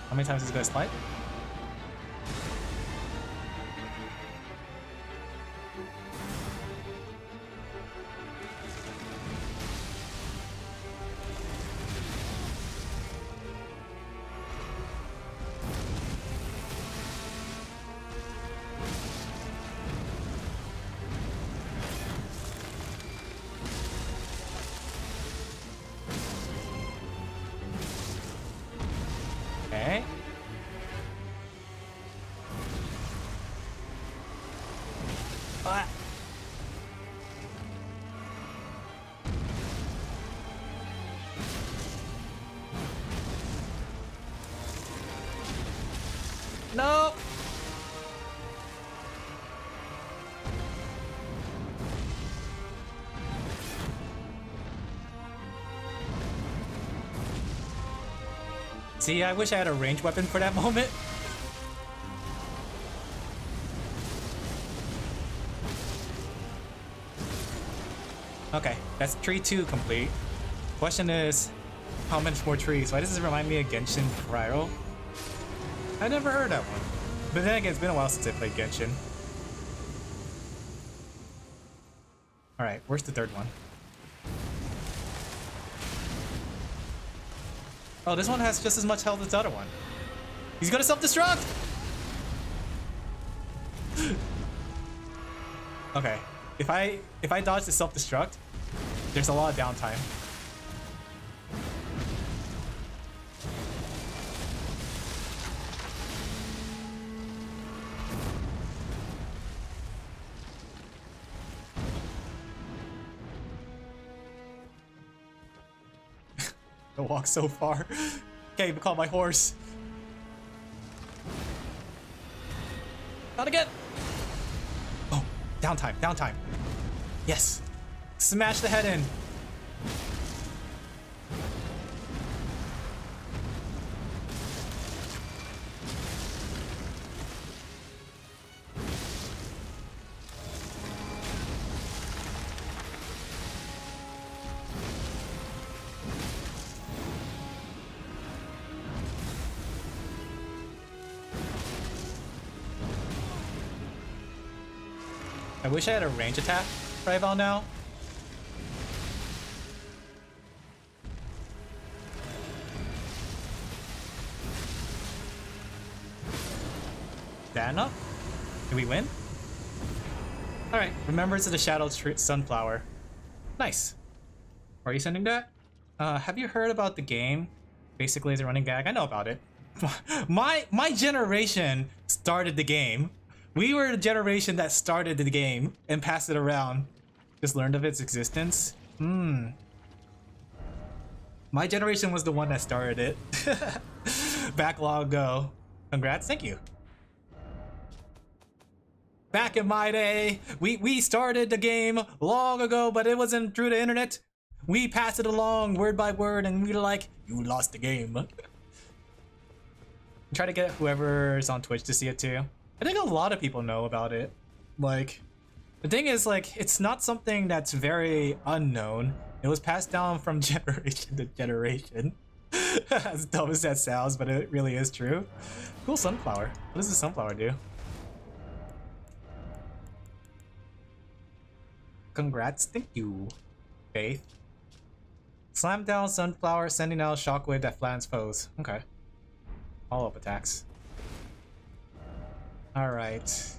How many times is this gonna slide? Okay. Ah. No. See, I wish I had a ranged weapon for that moment. Okay, that's tree 2 complete. Question is, how many more trees? Why does this remind me of Genshin Cryo? I never heard that one. But then again, it's been a while since I played Genshin. Alright, where's the third one? Oh, this one has just as much health as the other one. He's gonna self-destruct! Okay, if I dodge the self-destruct, there's a lot of downtime. I walk so far. Can't even call my horse. Not again. Oh, downtime, downtime. Yes. Smash the head in. I wish I had a range attack right about now. That enough? Did we win? Alright, Remembrance of the Shadow Sunflower. Nice. Are you sending that? Have you heard about the game? Basically, as a running gag. I know about it. my generation started the game. We were the generation that started the game and passed it around. Just learned of its existence. My generation was the one that started it. Back long ago. Congrats, thank you. Back in my day, we started the game long ago, but it wasn't through the internet. We passed it along word by word, and we were like, you lost the game. Try to get whoever's on Twitch to see it too. I think a lot of people know about it. Like, the thing is, like, it's not something that's very unknown. It was passed down from generation to generation. As dumb as that sounds, but it really is true. Cool sunflower. What does the sunflower do? Congrats, thank you, Faith. Slam down sunflower, sending out a shockwave that flattens foes. Okay. Follow-up attacks. Alright.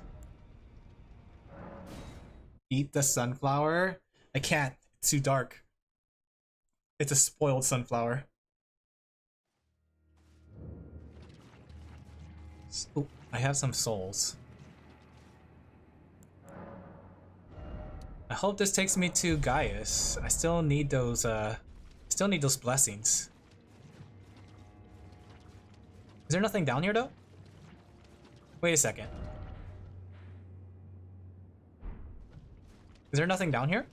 Eat the sunflower? I can't. It's too dark. It's a spoiled sunflower. Oh, I have some souls. I hope this takes me to Gaius. I still need those blessings. Is there nothing down here though? Wait a second. Is there nothing down here?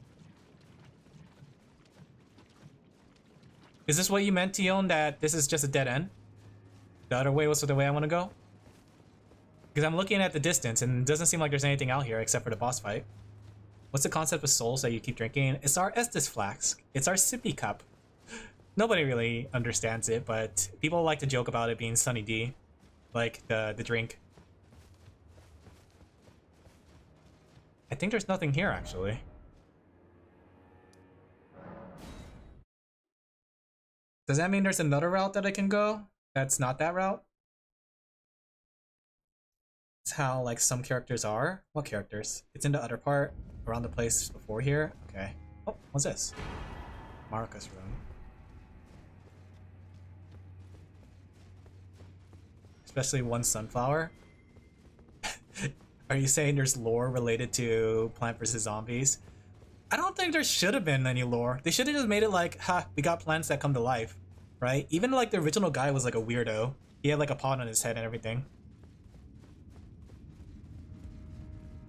Is this what you meant, Tion, that this is just a dead end? The other way was the way I want to go? Because I'm looking at the distance and it doesn't seem like there's anything out here except for the boss fight. What's the concept of souls that you keep drinking? It's our Estus flask. It's our sippy cup. Nobody really understands it, but people like to joke about it being Sunny D. Like the drink. I think there's nothing here actually. Does that mean there's another route that I can go? That's not that route? It's how like some characters are. What characters? It's in the other part around the place before here. Okay. Oh, what's this? Marcus room. Especially one sunflower. Are you saying there's lore related to Plant vs. Zombies? I don't think there should have been any lore. They should have just made it like, ha, we got plants that come to life, right? Even like the original guy was like a weirdo. He had like a pot on his head and everything.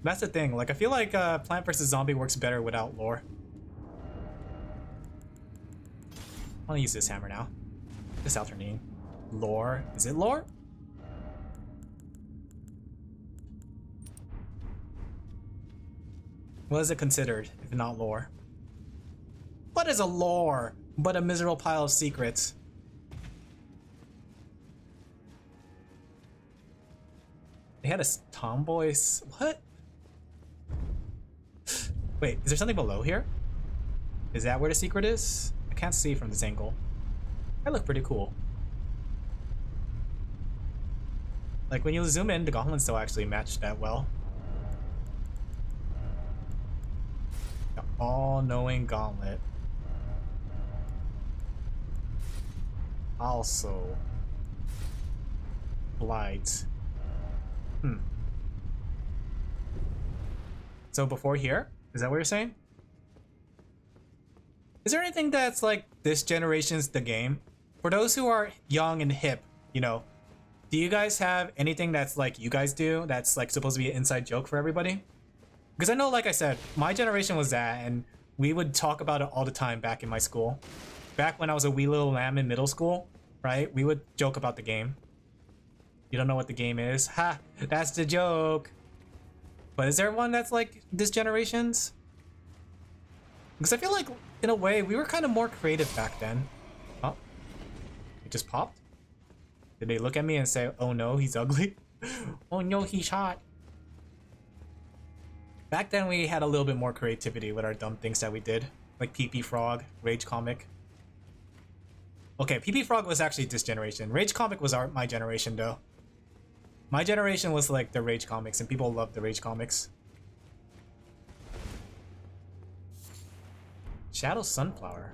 That's the thing, like I feel like Plant vs. Zombie works better without lore. I want to use this hammer now. This alternating. Lore. Is it lore? What is it considered if not lore? What is a lore but a miserable pile of secrets? They had a tomboy. What? Wait, is there something below here? Is that where the secret is? I can't see from this angle. That look pretty cool. Like when you zoom in, the gauntlets don't actually match that well. The all-knowing gauntlet. Also, blight. So before here? Is that what you're saying? Is there anything that's like this generation's the game? For those who are young and hip, you know, do you guys have anything that's like you guys do that's like supposed to be an inside joke for everybody? Because I know, like I said, my generation was that, and we would talk about it all the time back in my school. Back when I was a wee little lamb in middle school, right? We would joke about the game. You don't know what the game is? Ha! That's the joke! But is there one that's like this generation's? Because I feel like, in a way, we were kind of more creative back then. Oh. It just popped? Did they look at me and say, oh no, he's ugly? Oh no, he's hot. Back then we had a little bit more creativity with our dumb things that we did. Like PP Frog, Rage Comic. Okay, PP Frog was actually this generation. Rage Comic was my generation though. My generation was like the Rage Comics and people loved the Rage Comics. Shadow Sunflower.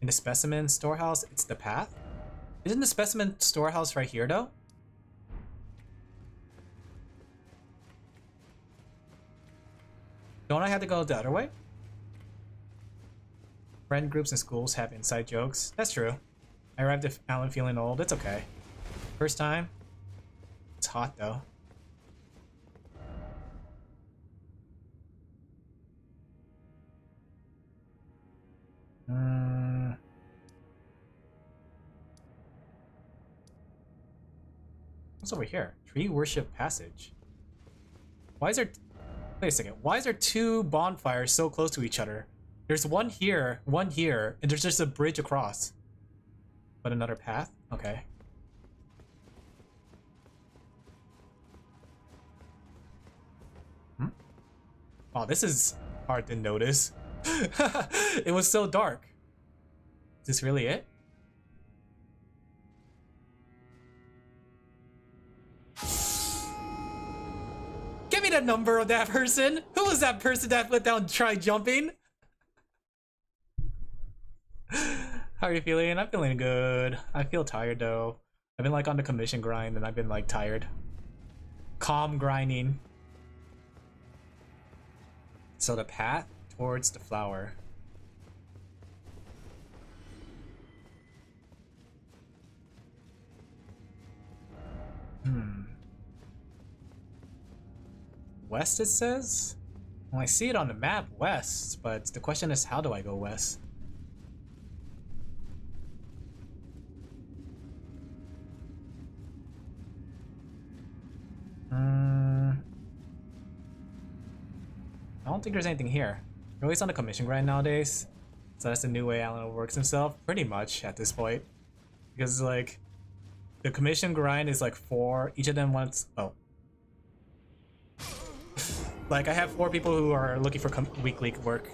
In the specimen storehouse, it's the path? Isn't the specimen storehouse right here though? Don't I have to go the other way? Friend groups and schools have inside jokes. That's true. I arrived at Alin feeling old. It's okay. First time? It's hot though. What's over here? Tree Worship Passage. Why is there... Wait a second. Why is there two bonfires so close to each other? There's one here, and there's just a bridge across. But another path? Okay. Oh, this is hard to notice. It was so dark. Is this really it? Give me the number of that person! Who was that person that went down and tried jumping? How are you feeling? I'm feeling good. I feel tired though. I've been like on the commission grind and I've been like tired. Calm grinding. So the path towards the flower. West it says? Well, I see it on the map, west, but the question is how do I go west? I don't think there's anything here. You're always on the commission grind nowadays. So that's the new way Alin works himself, pretty much at this point. Because like, the commission grind is like 4, each of them wants, oh. Like I have 4 people who are looking for weekly work.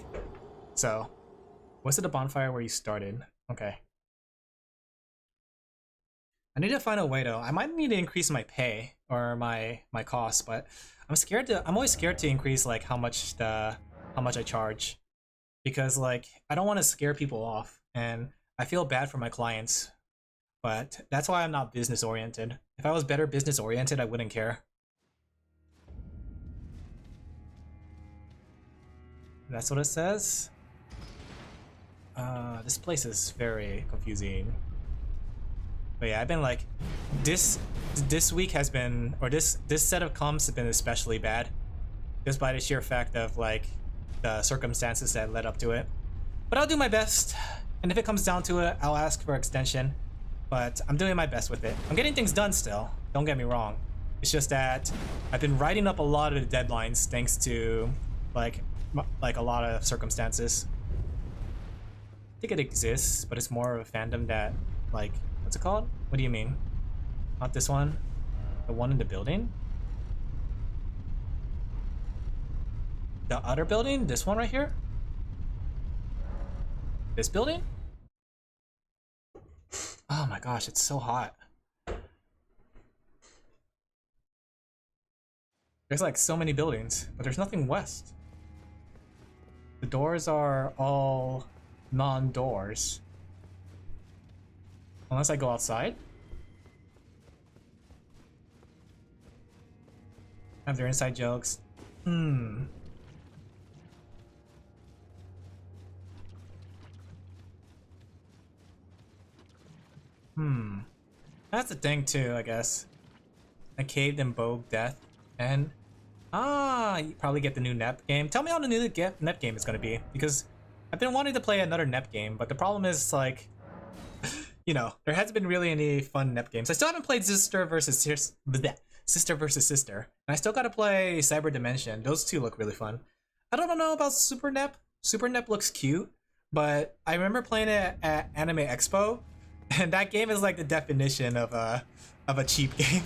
So, was it the bonfire where you started? Okay. I need to find a way though. I might need to increase my pay or my costs, but I'm always scared to increase like how much I charge. Because like I don't want to scare people off and I feel bad for my clients. But that's why I'm not business oriented. If I was better business oriented, I wouldn't care. That's what it says. This place is very confusing. But yeah, I've been like, this week has been, or this set of comps have been especially bad, just by the sheer fact of like the circumstances that led up to it. But I'll do my best, and if it comes down to it, I'll ask for extension. But I'm doing my best with it. I'm getting things done still. Don't get me wrong. It's just that I've been writing up a lot of the deadlines thanks to like a lot of circumstances. I think it exists, but it's more of a fandom that like, what's it called? What do you mean? Not this one? The one in the building? The other building? This one right here? This building? Oh my gosh, it's so hot. There's like so many buildings, but there's nothing west. The doors are all non-doors. Unless I go outside. Have their inside jokes. That's the thing too, I guess. A caved and bogue death. And you probably get the new NEP game. Tell me how the new NEP game is gonna be, because I've been wanting to play another NEP game, but the problem is like, you know, there hasn't been really any fun NEP games. I still haven't played Sister versus Sister, and I still gotta play Cyber Dimension. Those two look really fun. I don't know about Super NEP. Super NEP looks cute, but I remember playing it at Anime Expo, and that game is like the definition of a cheap game.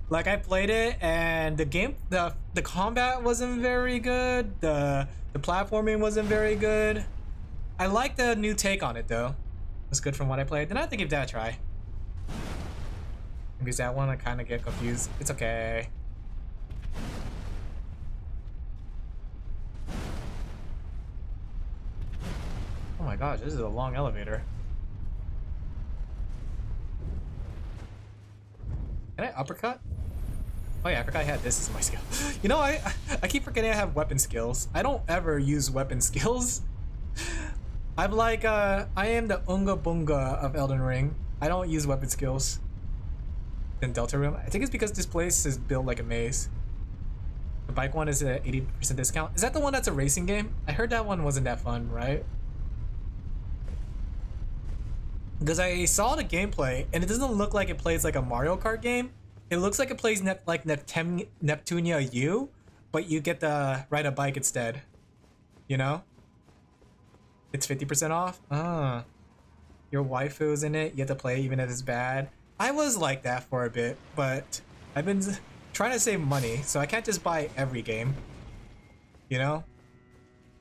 Like I played it and the combat wasn't very good. The platforming wasn't very good. I like the new take on it though. It was good from what I played. Then I have to give that a try. Because that one I kind of get confused. It's okay. Oh my gosh, this is a long elevator. Can I uppercut? Oh yeah, I forgot I had this as my skill. You know, I keep forgetting I have weapon skills. I don't ever use weapon skills. I'm like, I am the Unga Bunga of Elden Ring. I don't use weapon skills. In Delta Room. I think it's because this place is built like a maze. The bike one is at 80% discount. Is that the one that's a racing game? I heard that one wasn't that fun, right? Because I saw the gameplay and it doesn't look like it plays like a Mario Kart game. It looks like it plays like Neptunia U, but you get to ride a bike instead. You know? It's 50% off? Ah. Your waifu's in it, you have to play even if it's bad. I was like that for a bit, but I've been trying to save money, so I can't just buy every game. You know?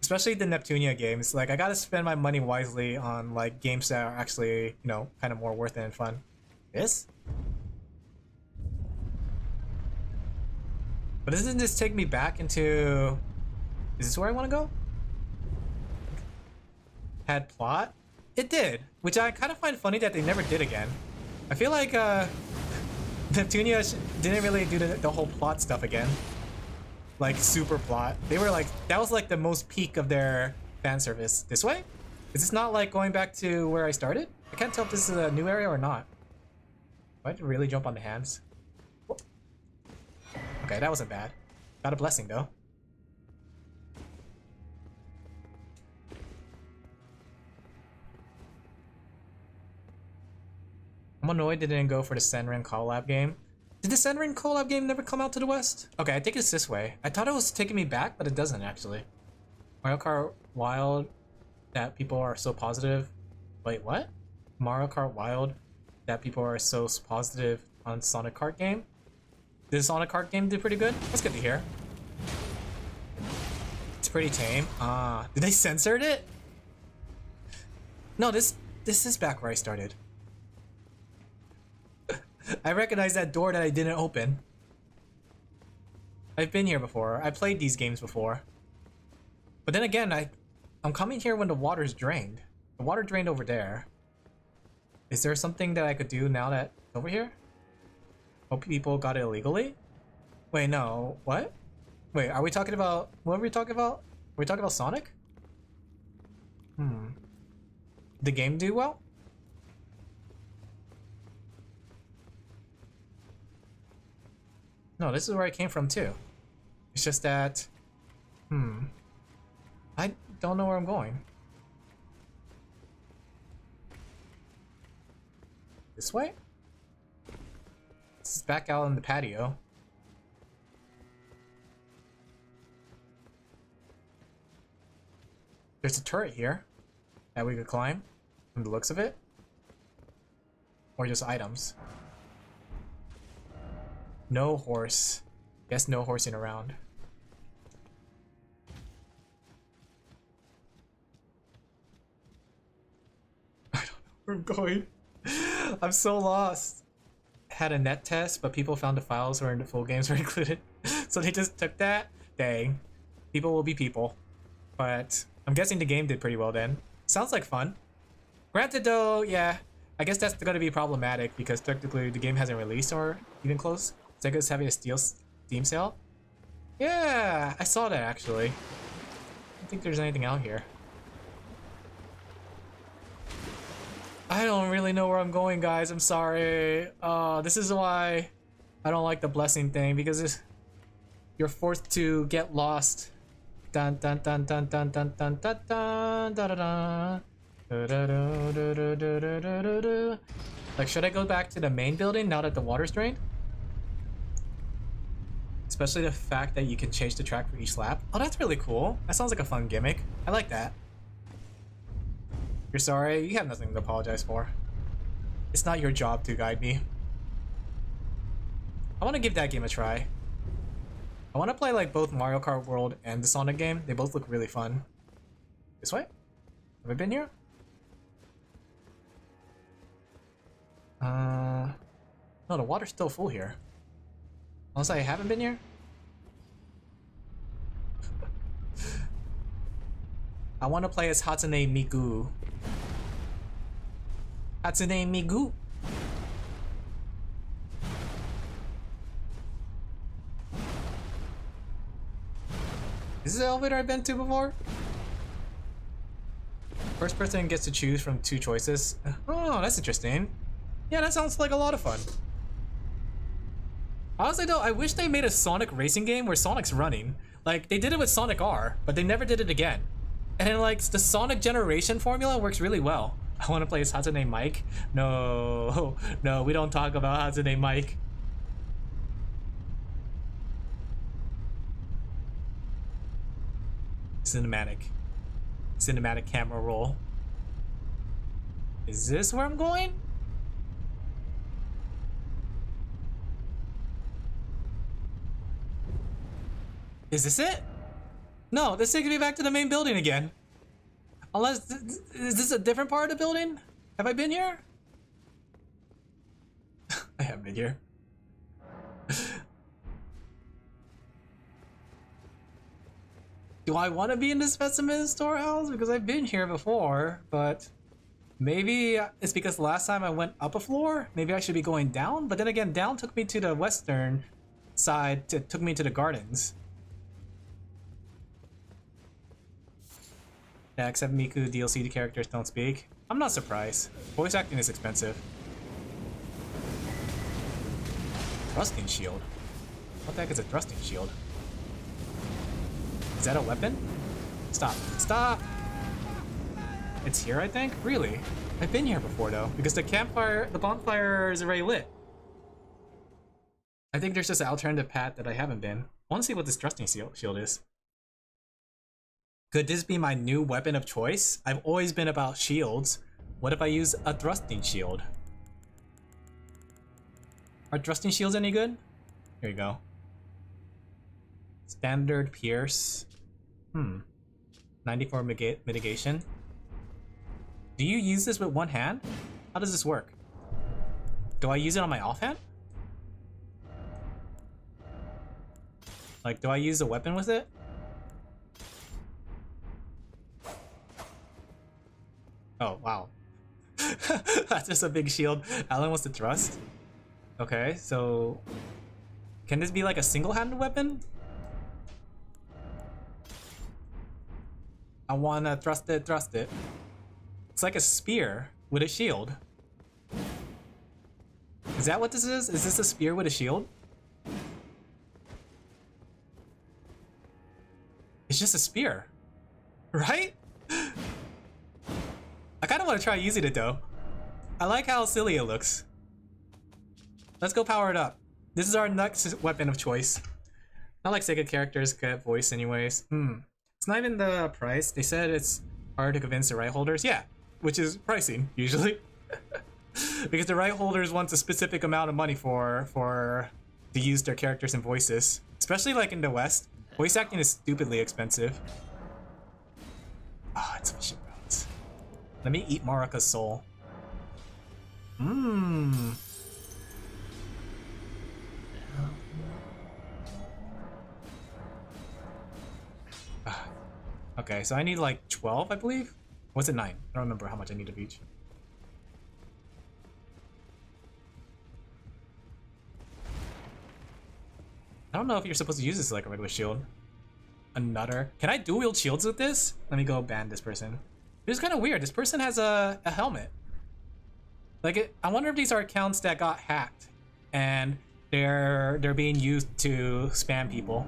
Especially the Neptunia games. Like, I gotta spend my money wisely on, like, games that are actually, you know, kind of more worth it and fun. This? But doesn't this take me back into... Is this where I want to go? Had plot? It did, which I kind of find funny that they never did again. I feel like Neptunia didn't really do the whole plot stuff again. Like super plot. They were like, that was like the most peak of their fan service. This way? Is this not like going back to where I started? I can't tell if this is a new area or not. Do I have to really jump on the hands? Okay, that wasn't bad. Got a blessing though. I'm annoyed they didn't go for the Senran collab game. Did the Senran collab game never come out to the West? Okay, I think it's this way. I thought it was taking me back, but it doesn't actually. Mario Kart Wild, that people are so positive. Wait, what? Mario Kart Wild, that people are so positive on Sonic Kart game? Did the Sonic Kart game do pretty good? That's good to hear. It's pretty tame. Ah, did they censor it? No, this is back where I started. I recognize that door that I didn't open. I've been here before. I played these games before. But then again, I'm coming here when the water's drained. The water drained over there. Is there something that I could do now that it's over here? Hope people got it illegally? Wait, no. What? Wait, are we talking about... What are we talking about? Are we talking about Sonic? The game do well? No, this is where I came from too. It's just that... I don't know where I'm going. This way? This is back out in the patio. There's a turret here that we could climb from the looks of it. Or just items. No horse. Guess no horsing around. I don't know where I'm going. I'm so lost. Had a net test, but people found the files where the full games were included. So they just took that. Dang. People will be people. But I'm guessing the game did pretty well then. Sounds like fun. Granted though, yeah. I guess that's going to be problematic because technically the game hasn't released or even close. Sega's having a Steam sale? Yeah, I saw that actually. I don't think there's anything out here. I don't really know where I'm going, guys. I'm sorry. This is why I don't like the blessing thing because you're forced to get lost. Dun dun dun dun dun dun dun dun dun dun dun. Like, should I go back to the main building now that the water's drained? Especially the fact that you can change the track for each lap. Oh, that's really cool. That sounds like a fun gimmick. I like that. You're sorry, you have nothing to apologize for. It's not your job to guide me. I want to give that game a try. I want to play like both Mario Kart World and the Sonic game. They both look really fun. This way? Have I been here? No, the water's still full here. Unless I haven't been here? I want to play as Hatsune Miku. Hatsune Miku. Is this the elevator I've been to before? First person gets to choose from 2 choices. Oh, that's interesting. Yeah, that sounds like a lot of fun. Honestly though, I wish they made a Sonic racing game where Sonic's running. Like, they did it with Sonic R, but they never did it again. And then like, the Sonic generation formula works really well. I want to play as Hatsune Mike. No, no, we don't talk about Hatsune Mike. Cinematic camera roll. Is this where I'm going? Is this it? No, this takes me back to the main building again. Unless, is this a different part of the building? Have I been here? I haven't been here. Do I want to be in the specimen storehouse? Because I've been here before, but maybe it's because last time I went up a floor. Maybe I should be going down, but then again, down took me to the western side, took me to the gardens. Yeah, except Miku DLC characters don't speak. I'm not surprised. Voice acting is expensive. Thrusting shield? What the heck is a thrusting shield? Is that a weapon? Stop. Stop! It's here, I think? Really? I've been here before though, because the bonfire is already lit. I think there's just an alternative path that I haven't been. I want to see what this thrusting shield is. Could this be my new weapon of choice? I've always been about shields. What if I use a thrusting shield? Are thrusting shields any good? Here you go. Standard pierce. 94 mitigation. Do you use this with one hand? How does this work? Do I use it on my offhand? Like, do I use a weapon with it? Oh, wow. That's just a big shield. Alan wants to thrust. Okay, so... can this be like a single-handed weapon? I wanna thrust it, thrust it. It's like a spear with a shield. Is that what this is? Is this a spear with a shield? It's just a spear, right? I kind of want to try using it though. I like how silly it looks. Let's go power it up. This is our next weapon of choice. Not like Sega characters get voice anyways. It's not even the price. They said it's hard to convince the right holders. Yeah, which is pricing usually. Because the right holders want a specific amount of money to use their characters and voices. Especially like in the West. Voice acting is stupidly expensive. Ah, it's fishing rods. Let me eat Marika's soul. Okay, so I need like 12, I believe? Was it 9? I don't remember how much I need of each. I don't know if you're supposed to use this like a regular shield. Another. Can I dual wield shields with this? Let me go ban this person. It's kind of weird. This person has a helmet. Like, I wonder if these are accounts that got hacked and they're being used to spam people.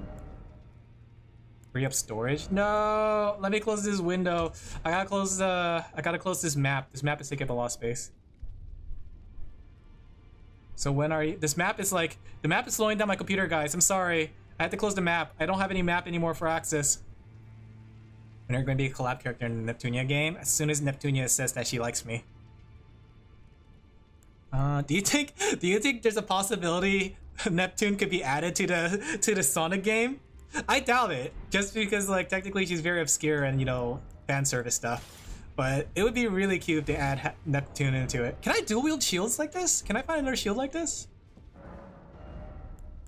Free up storage? No, let me close this window. I gotta close this map. This map is taking up a lot of space. So when are you? This map is like, the map is slowing down my computer, guys. I'm sorry. I had to close the map. I don't have any map anymore for access. When are going to be a collab character in the Neptunia game? As soon as Neptunia says that she likes me. Do you think there's a possibility Neptune could be added to the Sonic game. I doubt it, just because like technically she's very obscure and, you know, fan service stuff. But it would be really cute if they add Neptune into it. Can I dual wield shields like this? Can I find another shield like this?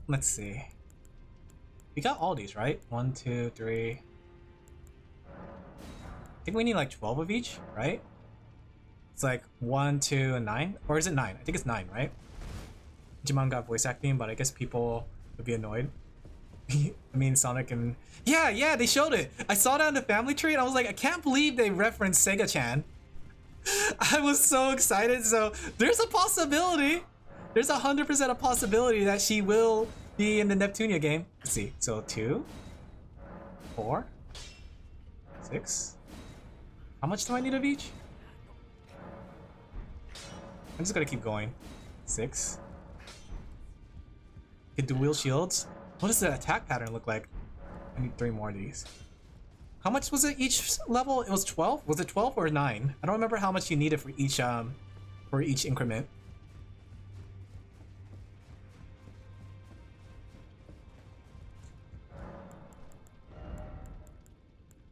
Let's see. We got all these, right? 1, 2, 3. I think we need like 12 of each, right? It's like 1, 2, and 9? Or is it 9? I think it's 9, right? Digimon got voice acting, but I guess people would be annoyed. I mean, Sonic and... Yeah, they showed it! I saw that on the family tree and I was like, I can't believe they referenced Sega-chan. I was so excited, so there's a possibility. There's 100% a possibility that she will be in the Neptunia game. Let's see, so 2, 4, 6. How much do I need of each? I'm just gonna keep going. 6. Get dual wield shields. What does the attack pattern look like? I need 3 more of these. How much was it each level? It was 12? Was it 12 or 9? I don't remember how much you needed for each increment.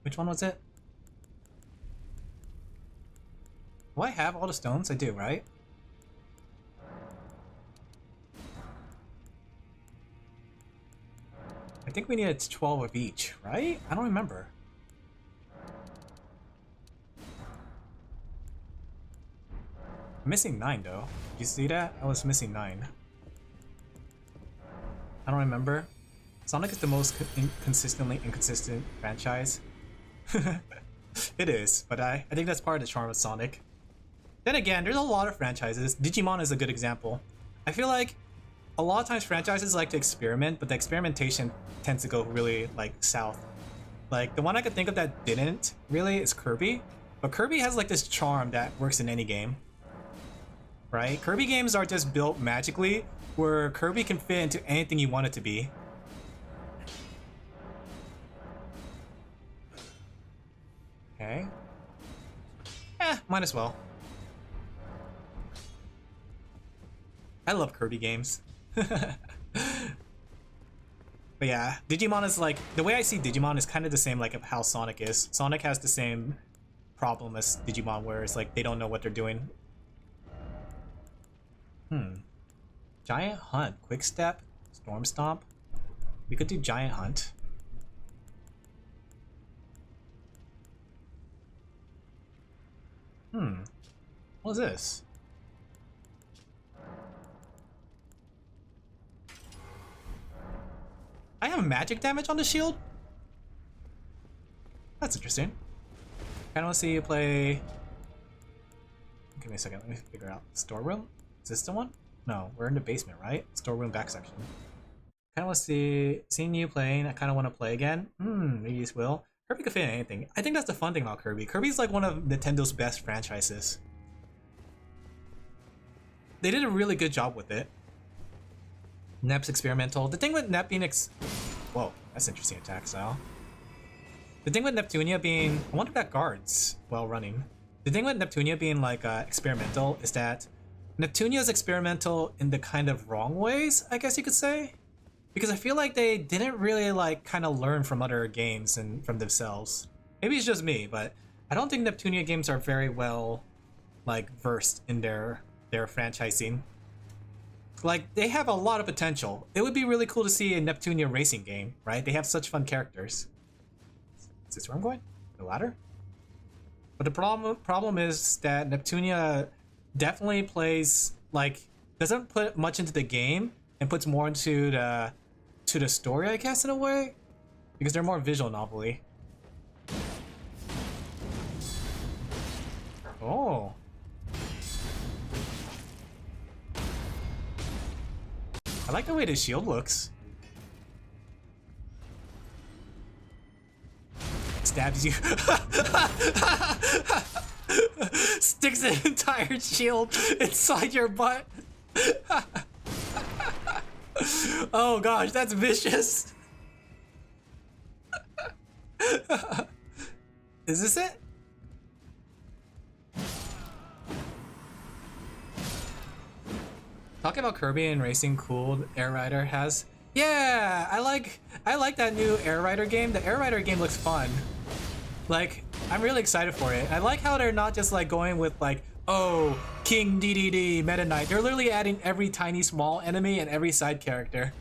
Which one was it? Do I have all the stones? I do, right? I think we needed 12 of each, right? I don't remember. I'm missing 9 though. Did you see that? I was missing 9. I don't remember. Sonic is the most consistently inconsistent franchise. It is, but I think that's part of the charm of Sonic. Then again, there's a lot of franchises. Digimon is a good example. I feel like a lot of times franchises like to experiment, but the experimentation tends to go really like south. Like the one I could think of that didn't really is Kirby, but Kirby has like this charm that works in any game, right? Kirby games are just built magically where Kirby can fit into anything you want it to be. Okay. Might as well. I love Kirby games. But yeah, Digimon is like, the way I see Digimon is kind of the same like how Sonic is. Sonic has the same problem as Digimon where it's like they don't know what they're doing. Giant Hunt, Quick Step, Storm Stomp. We could do Giant Hunt. What is this? I have magic damage on the shield? That's interesting. Kinda wanna see you play... Give me a second, let me figure out. Storeroom? Is this the one? No, we're in the basement, right? Storeroom back section. Kinda wanna see... Seeing you playing, I kinda wanna play again. Maybe you will. Kirby could fit in anything. I think that's the fun thing about Kirby. Kirby's like one of Nintendo's best franchises. They did a really good job with it. Nep's experimental. The thing with Nep being whoa, that's interesting attack style. The thing with Neptunia being... I wonder if that guards while running. The thing with Neptunia being like experimental is that Neptunia is experimental in the kind of wrong ways, I guess you could say. Because I feel like they didn't really like kind of learn from other games and from themselves. Maybe it's just me, but I don't think Neptunia games are very well like versed in their franchising. Like, they have a lot of potential. It would be really cool to see a Neptunia racing game, right? They have such fun characters. Is this where I'm going? The ladder? But the problem is that Neptunia definitely plays, like, doesn't put much into the game and puts more into the story, I guess, in a way. Because they're more visual novel-y. Oh. I like the way the shield looks. Stabs you. Sticks an entire shield inside your butt. Oh gosh, that's vicious. Is this it? Talking about Kirby and racing cool Air Rider has. Yeah, I like that new Air Rider game. The Air Rider game looks fun. Like, I'm really excited for it. I like how they're not just like going with like, oh, King DDD, Meta Knight. They're literally adding every tiny small enemy and every side character.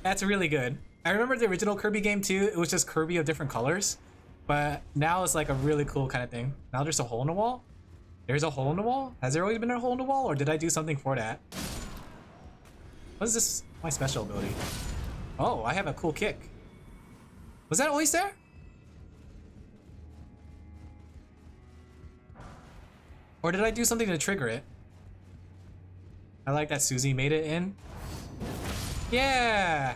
That's really good. I remember the original Kirby game too. It was just Kirby of different colors. But now it's like a really cool kind of thing. Now there's a hole in the wall? There's a hole in the wall? Has there always been a hole in the wall, or did I do something for that? What is this? My special ability. Oh, I have a cool kick. Was that always there? Or did I do something to trigger it? I like that Susie made it in. Yeah!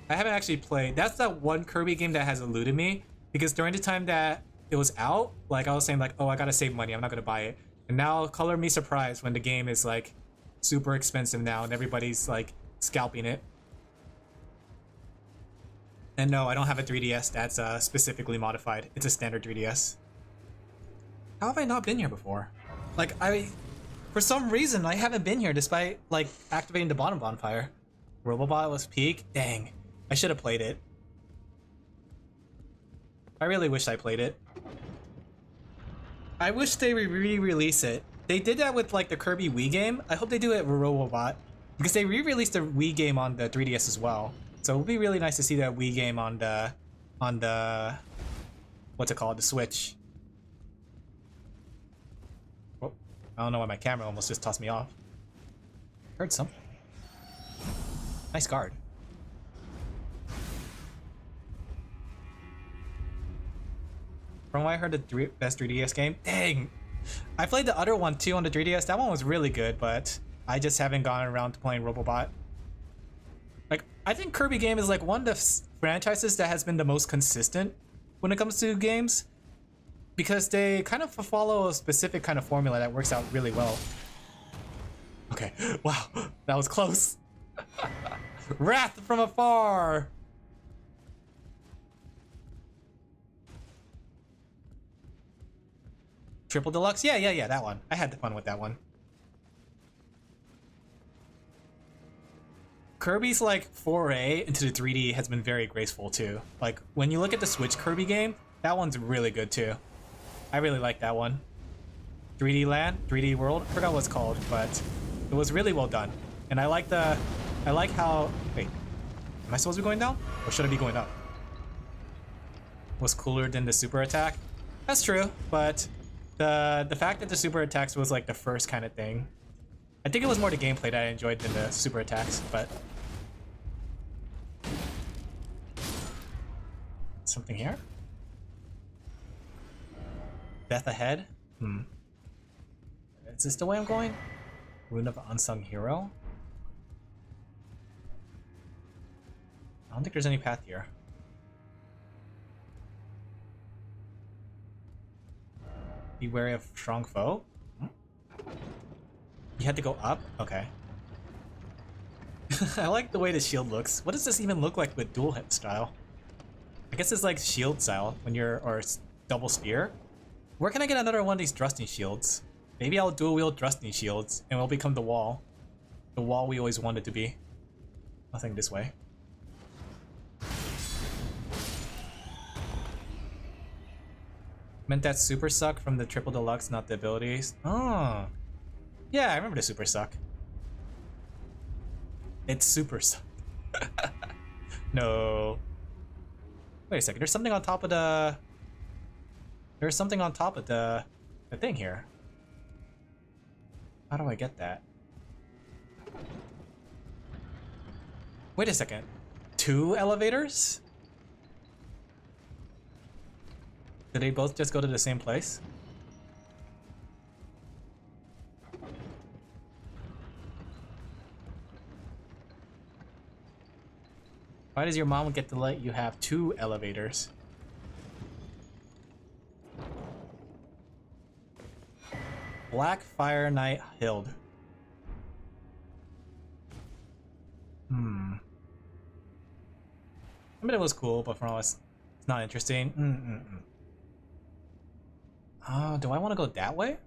I haven't actually played. That's that one Kirby game that has eluded me, because during the time that it was out, like I was saying like, oh, I gotta save money, I'm not gonna buy it. And now color me surprised when the game is like super expensive now and everybody's like scalping it. And no, I don't have a 3DS that's specifically modified. It's a standard 3DS. How have I not been here before? Like, for some reason, I haven't been here despite, like, activating the bottom bonfire. Robobot was peak? Dang. I should have played it. I really wish I played it. I wish they re-release it. They did that with, like, the Kirby Wii game. I hope they do it with Robobot. Because they re-released the Wii game on the 3DS as well. So it would be really nice to see that Wii game on the... What's it called? The Switch. I don't know why my camera almost just tossed me off. Heard something. Nice guard. From what I heard, the best 3DS game. Dang! I played the other one too on the 3DS. That one was really good, but I just haven't gotten around to playing Robobot. Like, I think Kirby game is like one of the franchises that has been the most consistent when it comes to games, because they kind of follow a specific kind of formula that works out really well. Okay, wow, that was close. Wrath from afar. Triple Deluxe? Yeah, that one. I had fun with that one. Kirby's like foray into the 3D has been very graceful too. Like when you look at the Switch Kirby game, that one's really good too. I really like that one. 3D Land, 3D World, I forgot what it's called, but it was really well done. And I like how, wait, am I supposed to be going down? Or should I be going up? Was cooler than the super attack? That's true, but the fact that the super attacks was like the first kind of thing. I think it was more the gameplay that I enjoyed than the super attacks, but... Something here? Death ahead? Is this the way I'm going? Rune of Unsung Hero? I don't think there's any path here. Be wary of strong foe? You had to go up? Okay. I like the way the shield looks. What does this even look like with dual hit style? I guess it's like shield style when you're, or double spear. Where can I get another one of these thrusting shields? Maybe I'll dual wield thrusting shields and we'll become the wall. The wall we always wanted to be. Nothing this way. Meant that super suck from the Triple Deluxe, not the abilities. Oh. Yeah, I remember the super suck. It's super suck. No. Wait a second, there's something on top of the... There's something on top of the thing here. How do I get that? Wait a second. 2 elevators? Did they both just go to the same place? Why does your mom get to let you have 2 elevators? Black Fire Knight Hild. I mean, it was cool, but for all it's not interesting. Oh, do I want to go that way?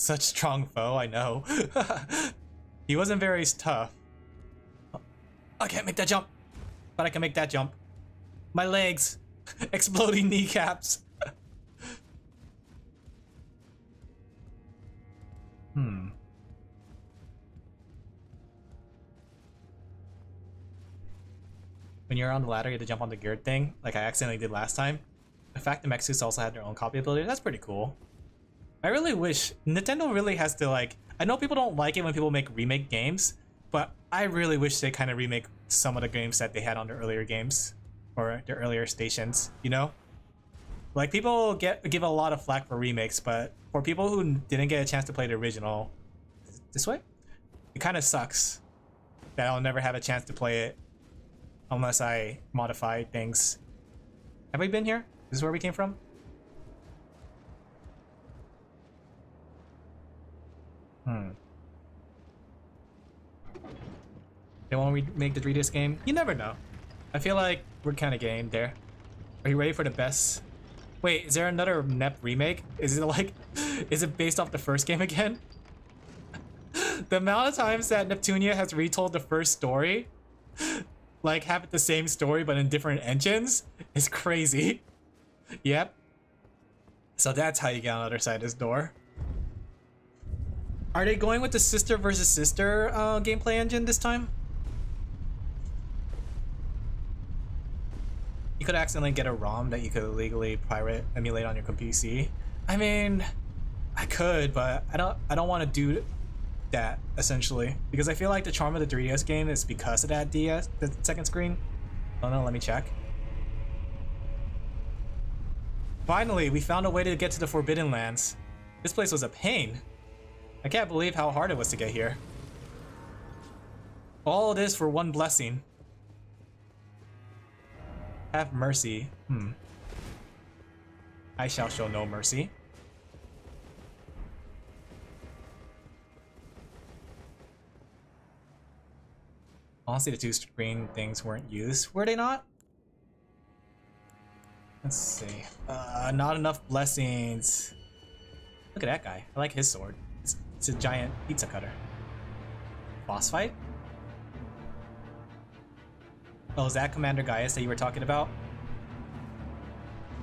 Such strong foe, I know. He wasn't very tough. I can't make that jump, but I can make that jump. My legs, exploding kneecaps. When you're on the ladder, you have to jump on the geared thing, like I accidentally did last time. The fact that mech suits also had their own copy ability, that's pretty cool. I really wish Nintendo really has to, like, I know people don't like it when people make remake games, but I really wish they kind of remake some of the games that they had on their earlier games or their earlier stations, you know? Like, people give a lot of flack for remakes, but for people who didn't get a chance to play the original, this way, it kind of sucks that I'll never have a chance to play it unless I modify things. Have we been here? This is where we came from? They won't remake the 3DS game? You never know. I feel like we're kind of getting there. Are you ready for the best? Wait, is there another NEP remake? Is it like, is it based off the first game again? The amount of times that Neptunia has retold the first story, like have it the same story but in different engines, is crazy. Yep. So that's how you get on the other side of this door. Are they going with the sister versus sister gameplay engine this time? You could accidentally get a ROM that you could illegally pirate, emulate on your PC. I mean, I could, but I don't want to do that essentially because I feel like the charm of the 3DS game is because of that DS, the second screen. Oh no, let me check. Finally, we found a way to get to the Forbidden Lands. This place was a pain. I can't believe how hard it was to get here. All this for one blessing. Have mercy. I shall show no mercy. Honestly, the two screen things weren't used. Were they not? Let's see. Not enough blessings. Look at that guy. I like his sword. It's a giant pizza cutter. Boss fight? Oh, is that Commander Gaius that you were talking about?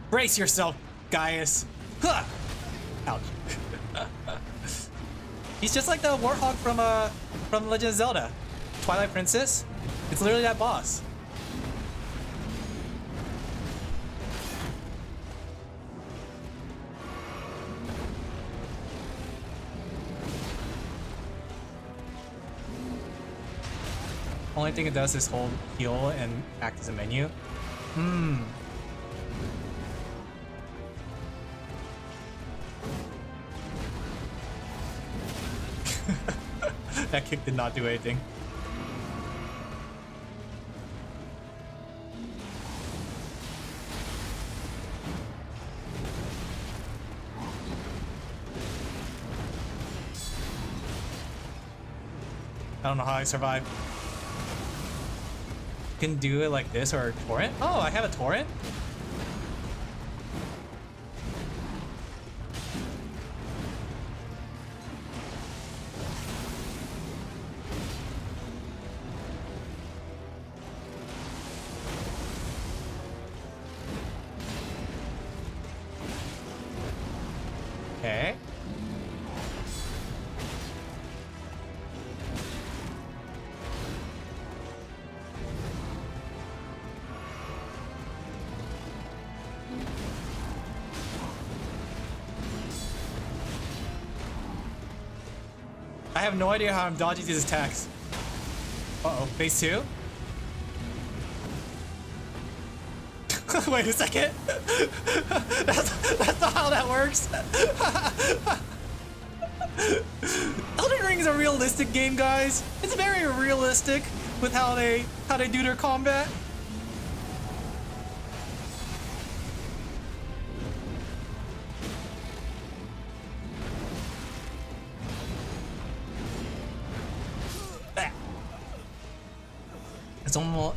Brace yourself, Gaius! Huh! Ouch. He's just like the Warthog from Legend of Zelda. Twilight Princess. It's literally that boss. Only thing it does is hold heal and act as a menu. That kick did not do anything. I don't know how I survived. Can do it like this or a torrent? Oh, I have a torrent? Okay. I have no idea how I'm dodging these attacks. Uh-oh, phase 2? Wait a second. That's not how that works. Elden Ring is a realistic game, guys. It's very realistic with how they do their combat.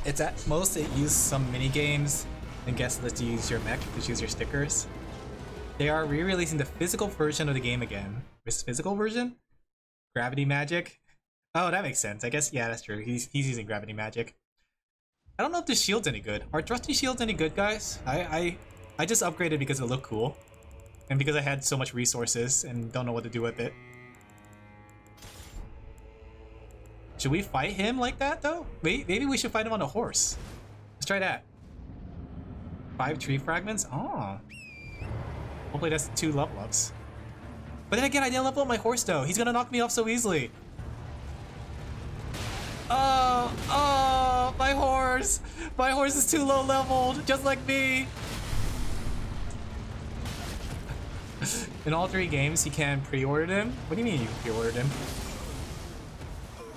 It's at most it used some mini games and guess lets you use your mech to choose your stickers. They are re-releasing the physical version of the game again. This physical version? Gravity magic? Oh, that makes sense. I guess, yeah, that's true. He's using gravity magic. I don't know if this shield's any good. Are trusty shields any good, guys? I just upgraded because it looked cool. And because I had so much resources and don't know what to do with it. Should we fight him like that, though? Wait, maybe we should fight him on a horse. Let's try that. 5 tree fragments? Oh. Hopefully that's 2 level ups. But then again, I didn't level up my horse, though. He's gonna knock me off so easily. Oh, my horse! My horse is too low leveled, just like me. In all 3 games, you can pre-order them. What do you mean you pre-ordered them?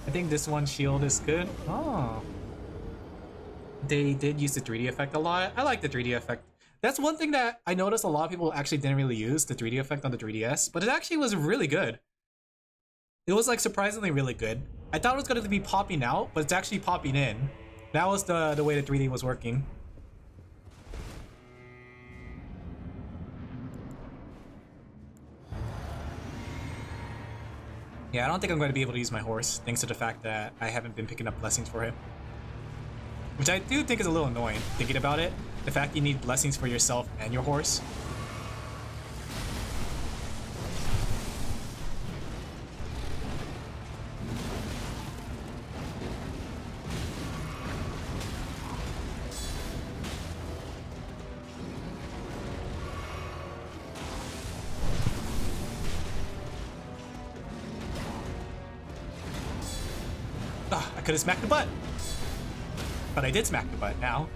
I think this one shield is good. Oh. They did use the 3D effect a lot. I like the 3D effect. That's one thing that I noticed a lot of people actually didn't really use, the 3D effect on the 3DS, but it actually was really good. It was like surprisingly really good. I thought it was going to be popping out, but it's actually popping in. That was the way the 3D was working. Yeah, I don't think I'm going to be able to use my horse, thanks to the fact that I haven't been picking up blessings for him. Which I do think is a little annoying, thinking about it. The fact you need blessings for yourself and your horse. I could have smacked the butt. But I did smack the butt now.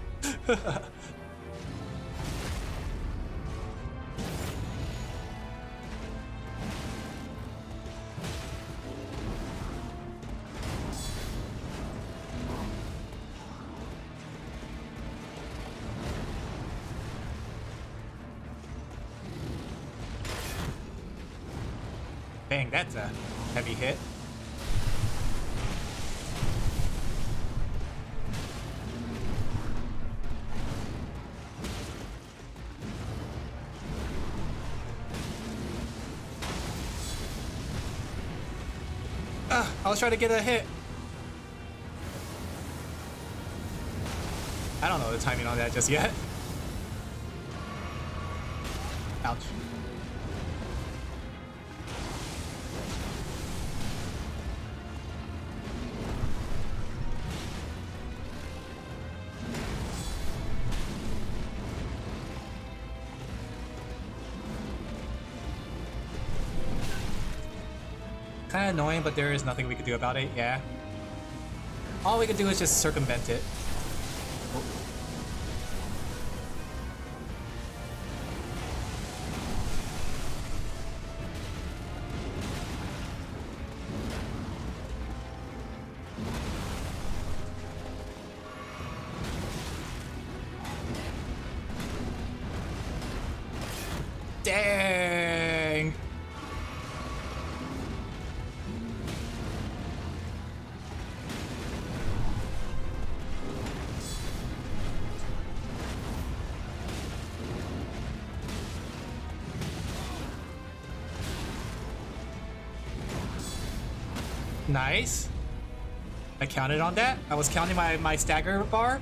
Bang, that's a heavy hit. I was trying to get a hit. I don't know the timing on that just yet. Ouch. Kind of annoying, but there is nothing we could do about it, yeah. All we could do is just circumvent it. Oh. Dang! Nice. I counted on that. I was counting my stagger bar.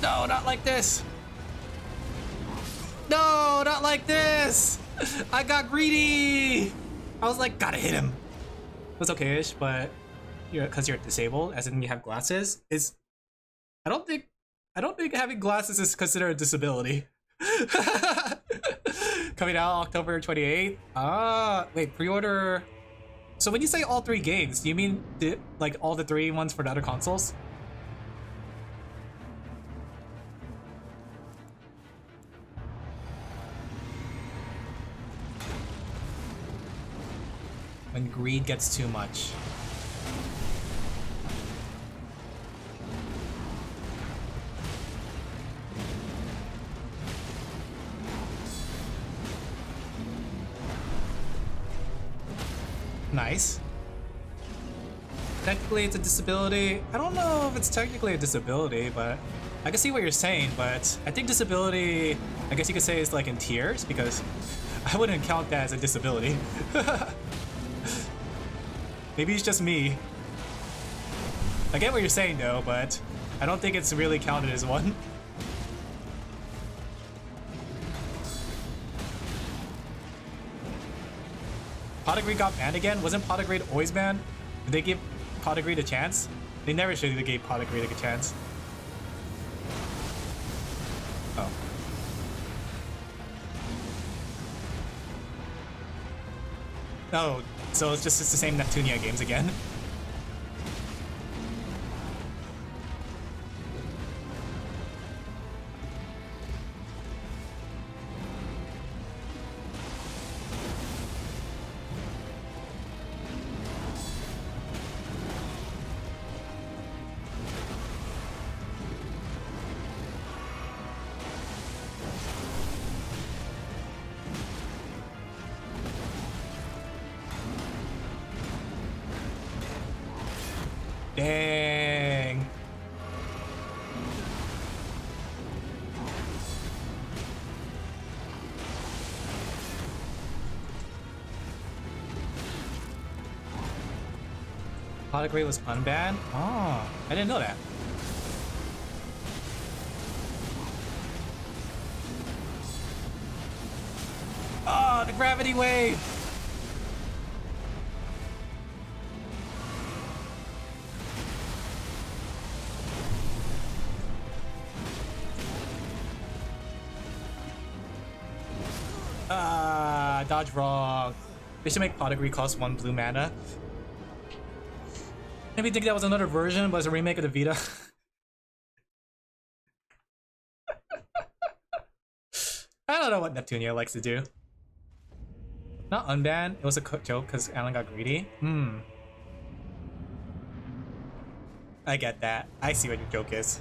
No, not like this. No, not like this. I got greedy. I was like, gotta hit him. It was okay-ish, but because you're disabled, as in you have glasses, I don't think having glasses is considered a disability. Coming out October 28th. Wait, pre-order. So when you say all 3 games, do you mean like all the 3 ones for the other consoles? greed gets too much. Nice. Technically it's a disability. I don't know if it's technically a disability, but I can see what you're saying, but I think disability, I guess you could say, is like in tiers, because I wouldn't count that as a disability. Maybe it's just me. I get what you're saying though, but I don't think it's really counted as one. Pot of Greed got banned again? Wasn't Pot of Greed always banned? Did they give Pot of Greed a chance? They never should have gave Pot of Greed a chance. Oh. Oh, so it's the same Neptunia games again. Dang. Pot of Greed was unbanned? Oh, I didn't know that. Oh, the gravity wave! Dodge wrong. They should make Pot of Greed cost 1 blue mana. Maybe think that was another version, but it's a remake of the Vita. I don't know what Neptunia likes to do. Not unbanned. It was a joke because Alin got greedy. I get that. I see what your joke is.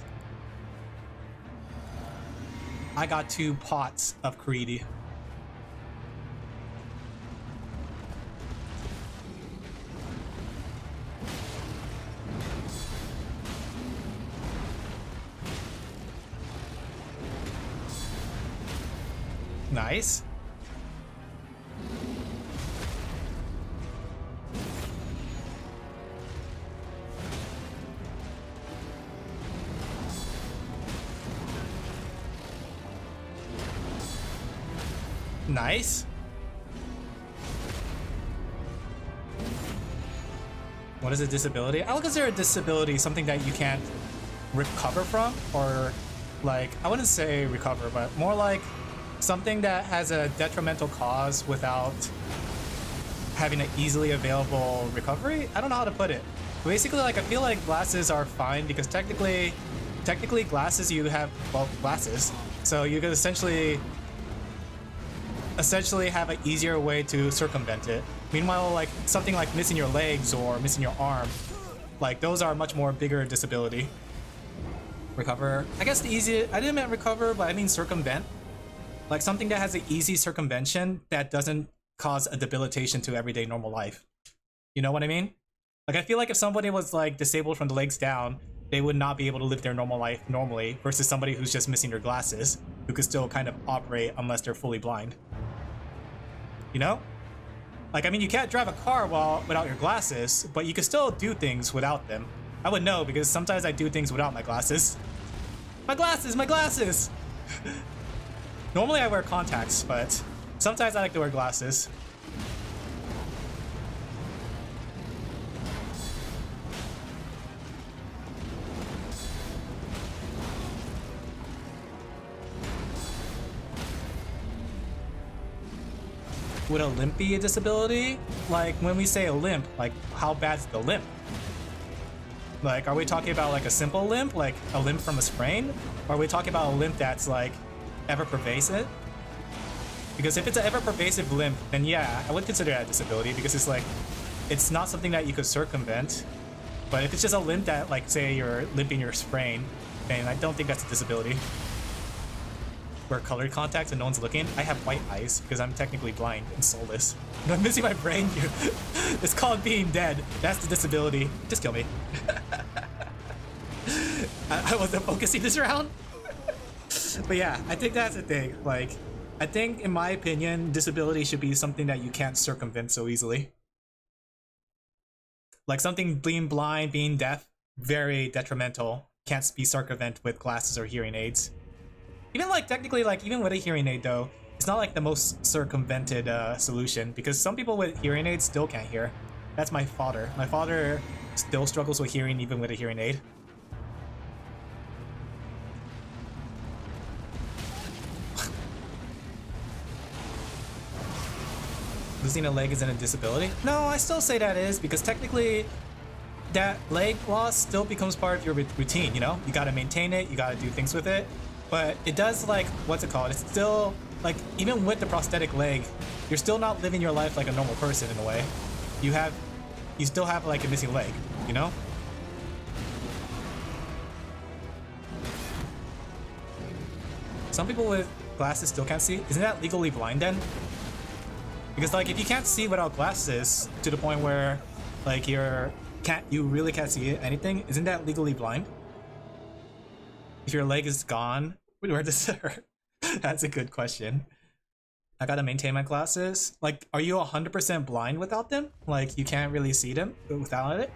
I got 2 pots of greedy. Nice. Nice. What is a disability? I would consider a disability something that you can't recover from, or like, I wouldn't say recover, but more like something that has a detrimental cause without having an easily available recovery. I don't know how to put it. Basically, like, I feel like glasses are fine because technically glasses, you have, well, glasses, so you could essentially have an easier way to circumvent it. Meanwhile, like something like missing your legs or missing your arm, like those are much more bigger disability. Recover, I guess the easy, I didn't mean recover, but I mean circumvent. Like something that has an easy circumvention that doesn't cause a debilitation to everyday normal life. You know what I mean? Like I feel like if somebody was like disabled from the legs down, they would not be able to live their normal life normally, versus somebody who's just missing their glasses, who could still kind of operate unless they're fully blind. You know? Like, I mean, you can't drive a car without your glasses, but you can still do things without them. I would know because sometimes I do things without my glasses. My glasses, my glasses! Normally I wear contacts, but sometimes I like to wear glasses. Would a limp be a disability? Like, when we say a limp, like, how bad's the limp? Like, are we talking about like a simple limp, like a limp from a sprain? Or are we talking about a limp that's like ever pervasive? Because if it's an ever pervasive limp, then yeah, I would consider that a disability because it's like it's not something that you could circumvent. But if it's just a limp that, like, say you're limping your sprain, then I don't think that's a disability. Wear colored contacts and no one's looking. I have white eyes because I'm technically blind and soulless. I'm missing my brain. It's called being dead. That's the disability. Just kill me. I wasn't focusing this round. But yeah, I think that's the thing. Like, I think, in my opinion, disability should be something that you can't circumvent so easily. Like something being blind, being deaf, very detrimental. Can't be circumvented with glasses or hearing aids. Even like technically, like even with a hearing aid though, it's not like the most circumvented solution because some people with hearing aids still can't hear. That's my father. My father still struggles with hearing even with a hearing aid. Losing a leg isn't a disability? No, I still say that is because technically that leg loss still becomes part of your routine, you know? You gotta maintain it, you gotta do things with it. But it does, like, what's it called? It's still, like, even with the prosthetic leg, you're still not living your life like a normal person in a way. You still have, like, a missing leg, you know? Some people with glasses still can't see. Isn't that legally blind then? Because, like, if you can't see without glasses to the point where, like, you really can't see anything, isn't that legally blind? If your leg is gone, where does it hurt? That's a good question. I gotta maintain my glasses. Like, are you 100% blind without them? Like, you can't really see them without it?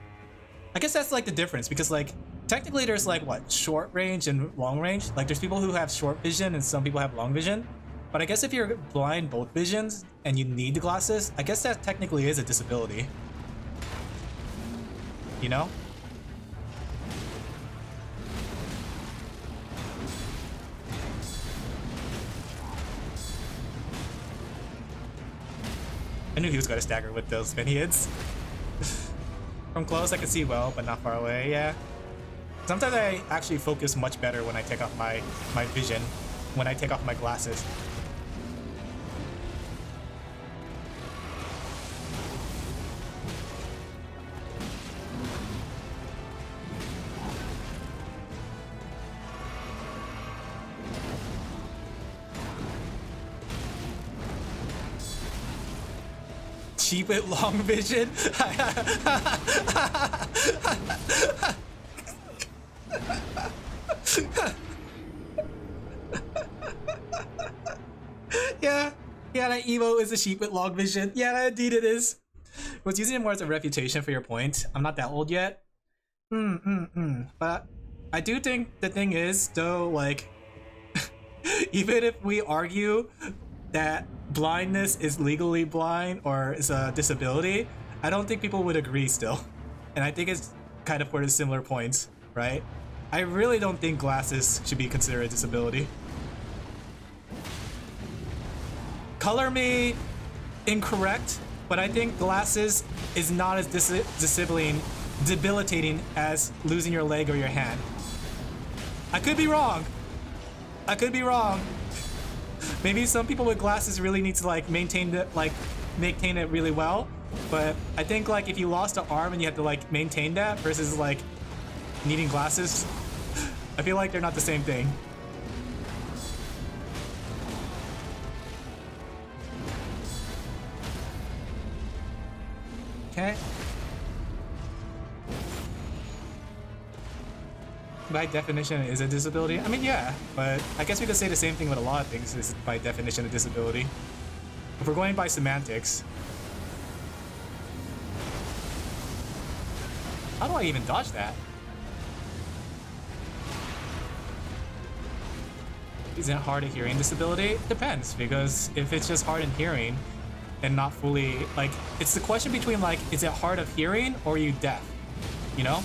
I guess that's, like, the difference, because, like, technically there's, like, what, short range and long range? Like, there's people who have short vision and some people have long vision. But I guess if you're blind both visions and you need the glasses, I guess that technically is a disability. You know? I knew he was going to stagger with those mini hits. From close I can see well, but not far away, yeah. Sometimes I actually focus much better when I take off my vision, when I take off my glasses. Cheap with long vision. Yeah, that emo is a sheep with long vision. Yeah, indeed it is. Was using it more as a reputation for your point. I'm not that old yet. But I do think the thing is, though, like, even if we argue that blindness is legally blind or is a disability, I don't think people would agree still. And I think it's kind of for the similar points, right? I really don't think glasses should be considered a disability. Color me incorrect, but I think glasses is not as debilitating as losing your leg or your hand. I could be wrong. I could be wrong. Maybe some people with glasses really need to like maintain it really well, but I think like if you lost an arm and you have to like maintain that versus like needing glasses, I feel like they're not the same thing. Okay. By definition, is a disability? I mean, yeah, but I guess we could say the same thing with a lot of things is by definition a disability. If we're going by semantics. How do I even dodge that? Is it hard of hearing disability? Depends, because if it's just hard in hearing and not fully, like, it's the question between like, is it hard of hearing or are you deaf? You know?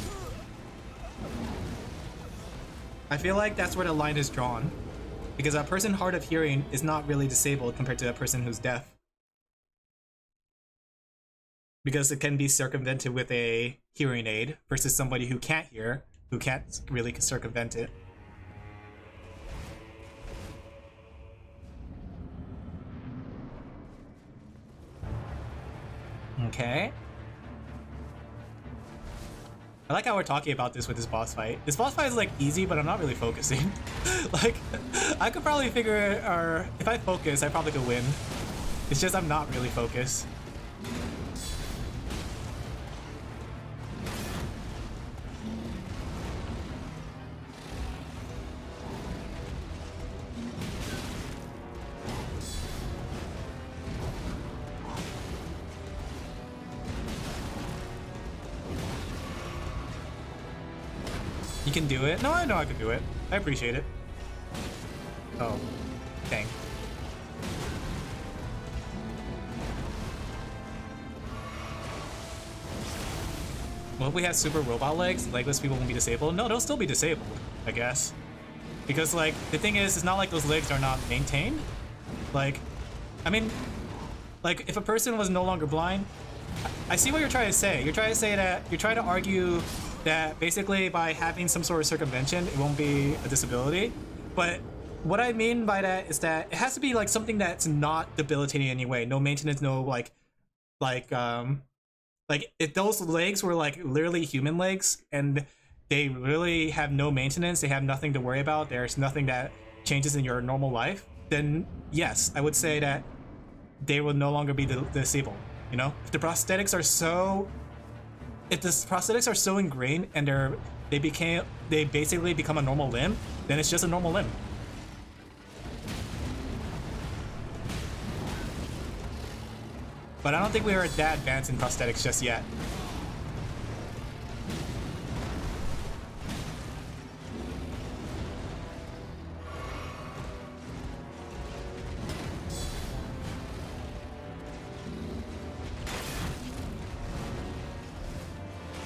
I feel like that's where the line is drawn, because a person hard of hearing is not really disabled compared to a person who's deaf, because it can be circumvented with a hearing aid versus somebody who can't hear, who can't really circumvent it. Okay. I like how we're talking about this with this boss fight. This boss fight is like easy, but I'm not really focusing. Like, I could probably figure it, or if I focus, I probably could win. It's just I'm not really focused. You can do it? No, I know I can do it. I appreciate it. Oh, dang. Well, if we have super robot legs, legless people won't be disabled. No, they'll still be disabled, I guess. Because, like, the thing is, it's not like those legs are not maintained. Like, I mean, like, if a person was no longer blind, I see what you're trying to say. You're trying to say that, you're trying to argue that basically by having some sort of circumvention, it won't be a disability. But what I mean by that is that it has to be like something that's not debilitating in any way. No maintenance, no like if those legs were like literally human legs and they really have no maintenance, they have nothing to worry about, there's nothing that changes in your normal life, then yes, I would say that they will no longer be disabled. You know, if the prosthetics are so, if the prosthetics are so ingrained and they basically become a normal limb, then it's just a normal limb. But I don't think we are that advanced in prosthetics just yet.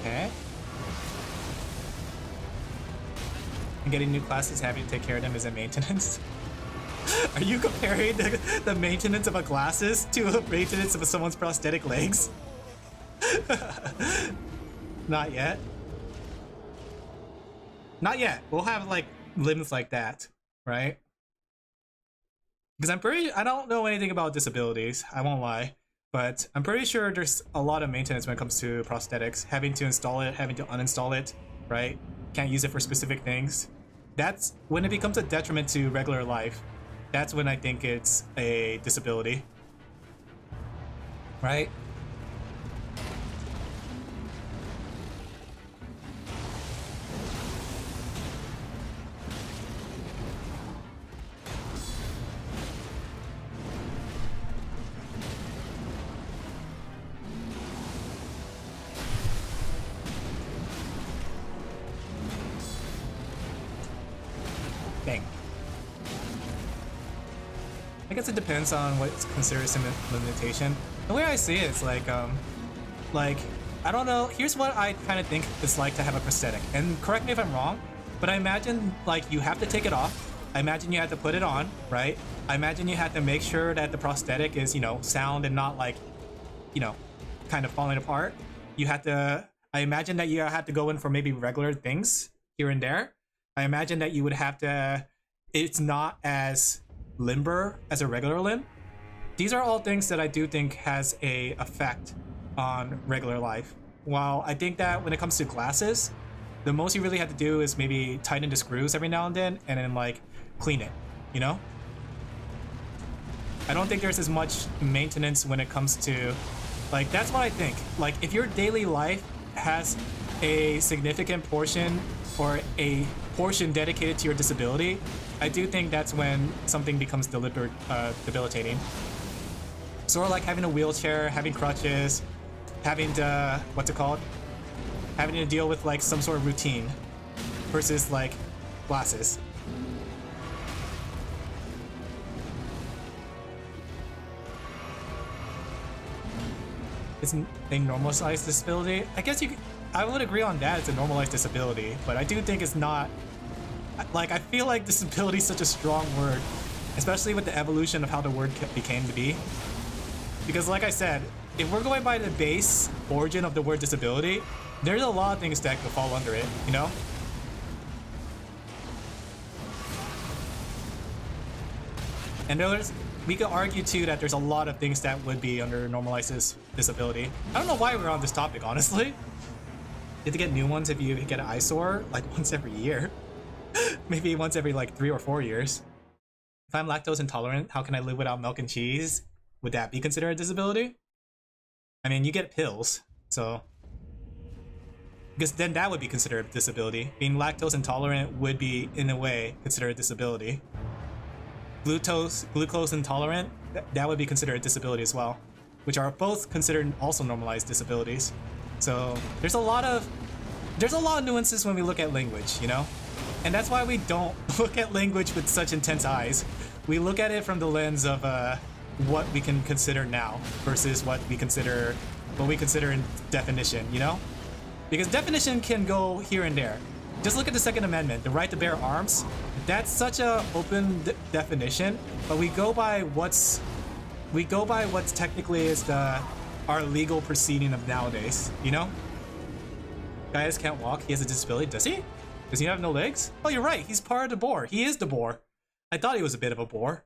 Okay. And getting new classes, having to take care of them isn't maintenance. Are you comparing the maintenance of a glasses to a maintenance of someone's prosthetic legs? Not yet. Not yet. We'll have like limbs like that, right? Because I don't know anything about disabilities, I won't lie. But I'm pretty sure there's a lot of maintenance when it comes to prosthetics. Having to install it, having to uninstall it, right? Can't use it for specific things. That's when it becomes a detriment to regular life. That's when I think it's a disability. Right? Dang. I guess it depends on what's considered some limitation. The way I see it is like I don't know. Here's what I kind of think it's like to have a prosthetic. And correct me if I'm wrong, but I imagine like you have to take it off. I imagine you have to put it on, right? I imagine you have to make sure that the prosthetic is, you know, sound and not like, you know, kind of falling apart. You have to. I imagine that you have to go in for maybe regular things here and there. I imagine that you would have to. It's not as limber as a regular limb. These are all things that I do think has a effect on regular life. While I think that when it comes to glasses, the most you really have to do is maybe tighten the screws every now and then like clean it, you know? I don't think there's as much maintenance when it comes to, like, that's what I think. Like, if your daily life has a significant portion or a portion dedicated to your disability, I do think that's when something becomes debilitating. Sort of like having a wheelchair, having crutches, having to, what's it called? Having to deal with like some sort of routine versus like glasses. It's a normalized disability. I guess I would agree on that. It's a normalized disability, but I do think it's not. Like, I feel like disability is such a strong word, especially with the evolution of how the word became to be. Because like I said, if we're going by the base origin of the word disability, there's a lot of things that could fall under it, you know? And we could argue too that there's a lot of things that would be under normalized disability. I don't know why we're on this topic, honestly. You have to get new ones if you get an eyesore, like once every year. Maybe once every like 3 or 4 years. If I'm lactose intolerant, how can I live without milk and cheese? Would that be considered a disability? I mean, you get pills, so... Because then that would be considered a disability. Being lactose intolerant would be, in a way, considered a disability. Glucose intolerant, that would be considered a disability as well. Which are both considered also normalized disabilities. So there's a lot of nuances when we look at language, you know? And that's why we don't look at language with such intense eyes. We look at it from the lens of what we can consider now versus what we consider in definition, you know? Because definition can go here and there. Just look at the Second Amendment, the right to bear arms. That's such a open definition, but we go by what's technically is our legal proceeding of nowadays, you know? Gaius can't walk, he has a disability, does he? Does he have no legs? Oh, you're right, he's part of the boar. He is the boar. I thought he was a bit of a boar.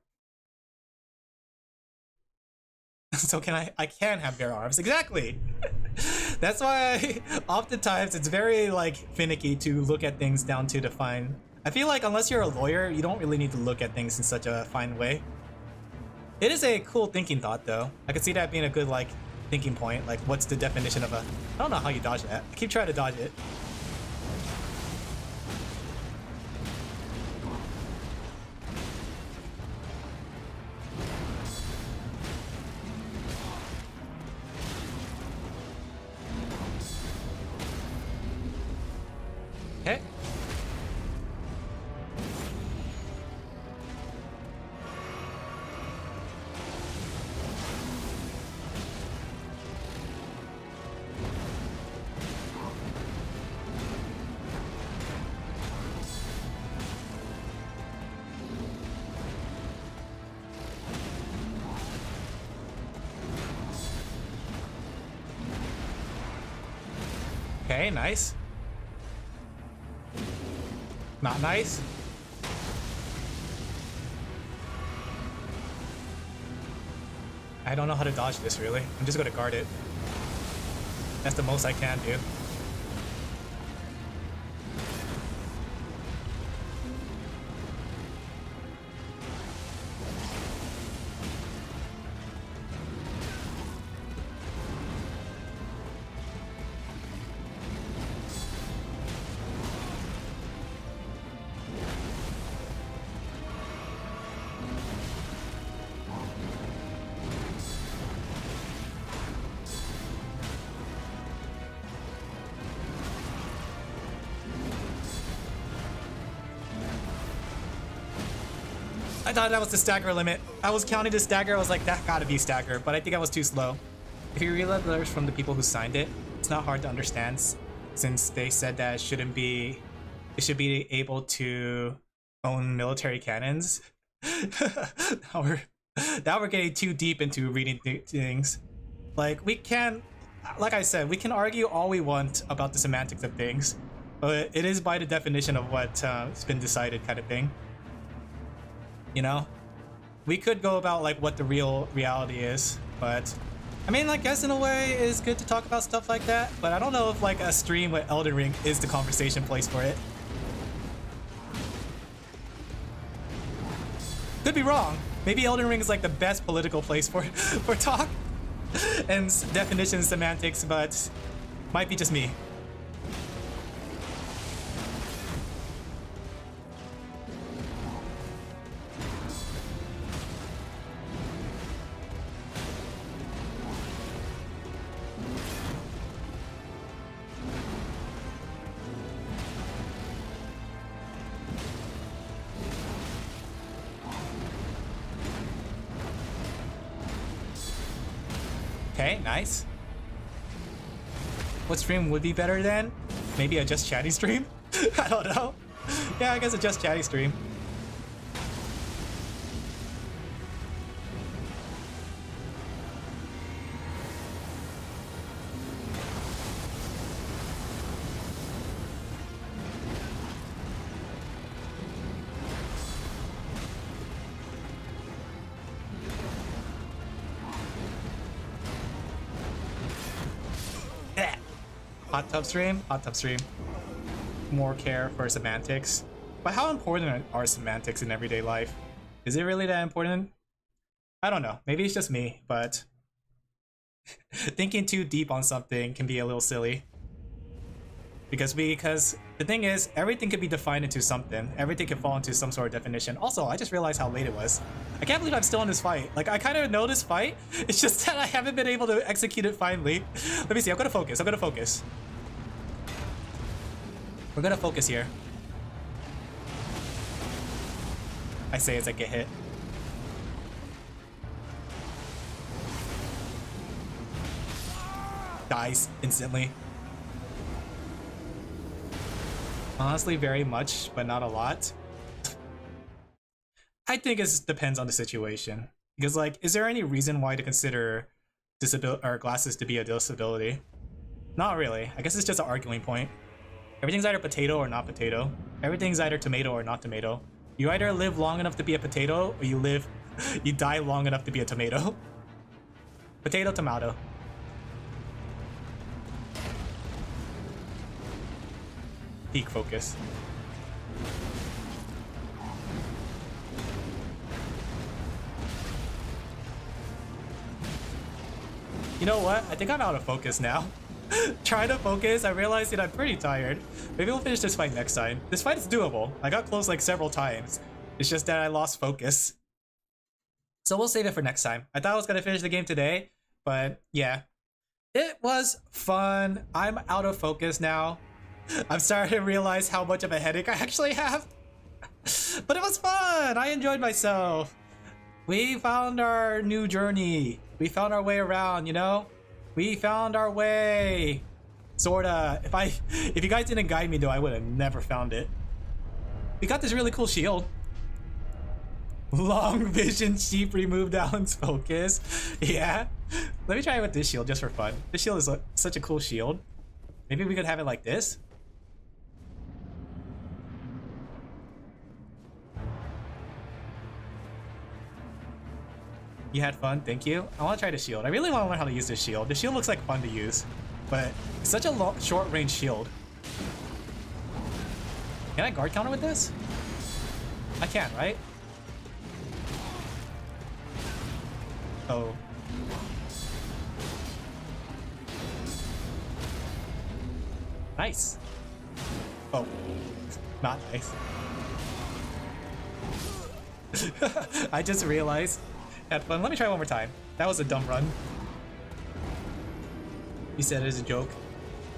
So I can have bare arms, exactly. That's why oftentimes it's very like finicky to look at things down to the fine. I feel like unless you're a lawyer, you don't really need to look at things in such a fine way. It is a cool thinking thought though. I could see that being a good like thinking point. Like what's the definition of a... I don't know how you dodge that. I keep trying to dodge it. Okay. Okay, nice. Not nice. I don't know how to dodge this really. I'm just gonna guard it. That's the most I can do. I thought that was the stagger limit. I was counting the stagger, I was like, that gotta be stagger, but I think I was too slow. If you read the letters from the people who signed it, it's not hard to understand since they said that it should be able to own military cannons. now we're getting too deep into reading things. Like like I said, we can argue all we want about the semantics of things, but it is by the definition of what's been decided kind of thing. You know, we could go about like what the real reality is, but I mean, I guess in a way it's good to talk about stuff like that, but I don't know if like a stream with Elden Ring is the conversation place for it. Could be wrong. Maybe Elden Ring is like the best political place for talk and definition semantics, but might be just me. Okay, nice. What stream would be better then? Maybe a Just Chatty stream? I don't know. Yeah, I guess a Just Chatty stream. Hot tub stream? Hot tub stream. More care for semantics. But how important are semantics in everyday life? Is it really that important? I don't know. Maybe it's just me, but thinking too deep on something can be a little silly. Because the thing is, everything could be defined into something. Everything can fall into some sort of definition. Also, I just realized how late it was. I can't believe I'm still in this fight. Like, I kind of know this fight. It's just that I haven't been able to execute it finally. Let me see. I'm gonna focus. I'm gonna focus. We're gonna focus here. I say as I get hit. Dies instantly. Honestly, very much, but not a lot. I think it depends on the situation. Because, like, is there any reason why to consider disability or glasses to be a disability? Not really. I guess it's just an arguing point. Everything's either potato or not potato. Everything's either tomato or not tomato. You either live long enough to be a potato, or you die long enough to be a tomato. Potato, tomato. Peak focus. You know what? I think I'm out of focus now. Trying to focus, I realized that I'm pretty tired. Maybe we'll finish this fight next time. This fight is doable. I got close like several times. It's just that I lost focus. So we'll save it for next time. I thought I was gonna finish the game today, but yeah. It was fun. I'm out of focus now. I'm starting to realize how much of a headache I actually have. But it was fun. I enjoyed myself. We found our new journey. We found our way around, you know? We found our way. Sorta. If you guys didn't guide me though, I would have never found it. We got this really cool shield. Long vision sheep removed Alan's focus. Yeah. Let me try it with this shield just for fun. This shield is such a cool shield. Maybe we could have it like this. You had fun, thank you. I want to try the shield. I really want to learn how to use this shield. The shield looks like fun to use, but it's such a short range shield. Can I guard counter with this? I can, right? Oh. Nice. Oh, not nice. I just realized. Had fun. Let me try one more time. That was a dumb run. You said it as a joke.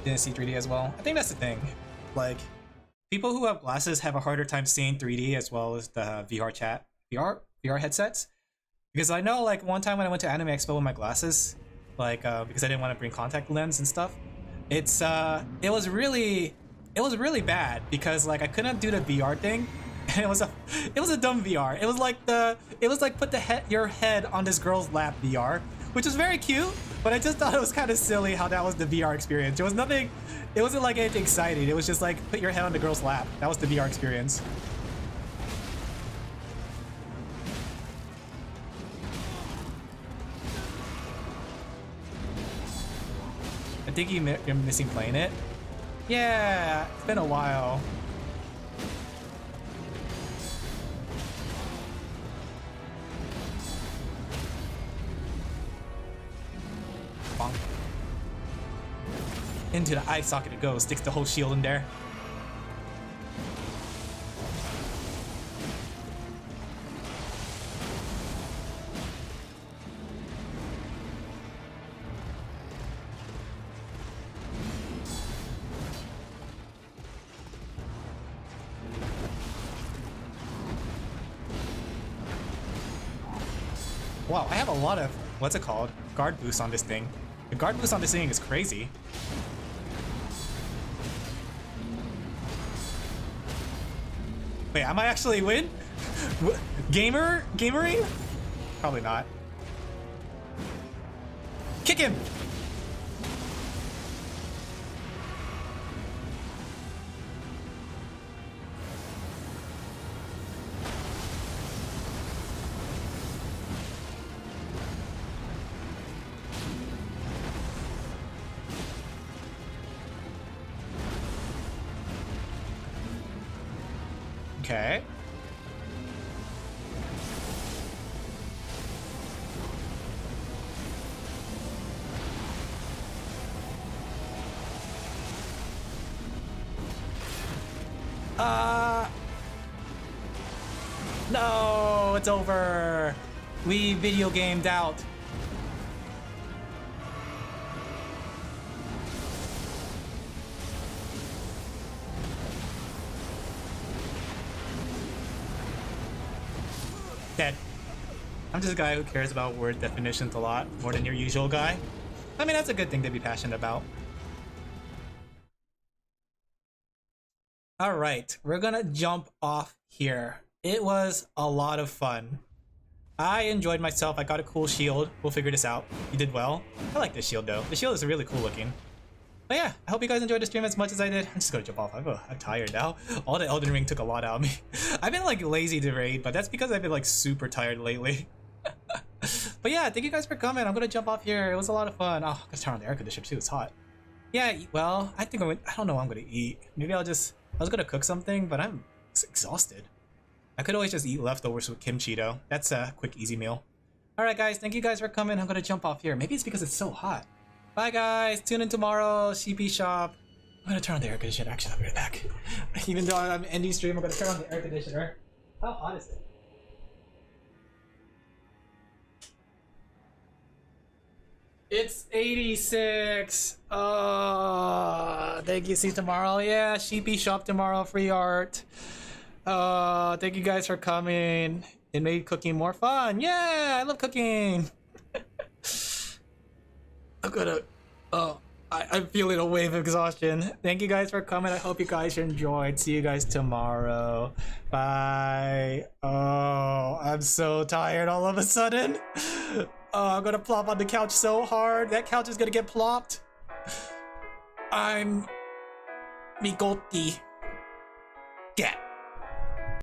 Didn't see 3D as well. I think that's the thing. Like, people who have glasses have a harder time seeing 3D as well as the VR headsets. Because I know, like, one time when I went to Anime Expo with my glasses, like, because I didn't want to bring contact lens and stuff, it was really bad because, like, I couldn't do the VR thing. And it was a dumb VR. It was like put your head on this girl's lap VR, which is very cute, but I just thought it was kind of silly how that was the VR experience. It wasn't like anything exciting. It was just like put your head on the girl's lap. That was the VR experience. I think you're missing playing it. Yeah, it's been a while. Bonk. Into the eye socket it goes, sticks the whole shield in there. Wow, I have a lot of, what's it called? Guard boost on this thing. The guard boost on this thing is crazy. Wait, I might actually win? Gamering? Probably not. Kick him! Okay. No, it's over. We video gamed out. Dead. I'm just a guy who cares about word definitions a lot more than your usual guy. I mean, that's a good thing to be passionate about. All right, we're gonna jump off here. It was a lot of fun. I enjoyed myself. I got a cool shield. We'll figure this out. You did well. I like this shield though. The shield is really cool looking. But yeah, I hope you guys enjoyed the stream as much as I did. I'm just gonna jump off. I'm tired now. All the Elden Ring took a lot out of me. I've been like lazy to raid, but that's because I've been like super tired lately. But yeah, thank you guys for coming. I'm gonna jump off here. It was a lot of fun. Oh, I'm gonna turn on the air conditioner too. It's hot. Yeah, well, I think I don't know what I'm gonna eat. Maybe I was gonna cook something, but I'm exhausted. I could always just eat leftovers with kimchi though. That's a quick, easy meal. Alright guys, thank you guys for coming. I'm gonna jump off here. Maybe it's because it's so hot. Bye guys, tune in tomorrow, CP shop. I'm gonna turn on the air conditioner. Actually, I'll be right back. Even though I'm ending stream, I'm gonna turn on the air conditioner. How hot is it? It's 86. Oh, thank you. See you tomorrow. Yeah, CP shop tomorrow, free art. Thank you guys for coming. It made cooking more fun. Yeah, I love cooking. I'm gonna, I'm feeling a wave of exhaustion. Thank you guys for coming. I hope you guys enjoyed. See you guys tomorrow. Bye. Oh, I'm so tired all of a sudden. Oh, I'm gonna plop on the couch so hard. That couch is gonna get plopped. I'm Migoti. Get.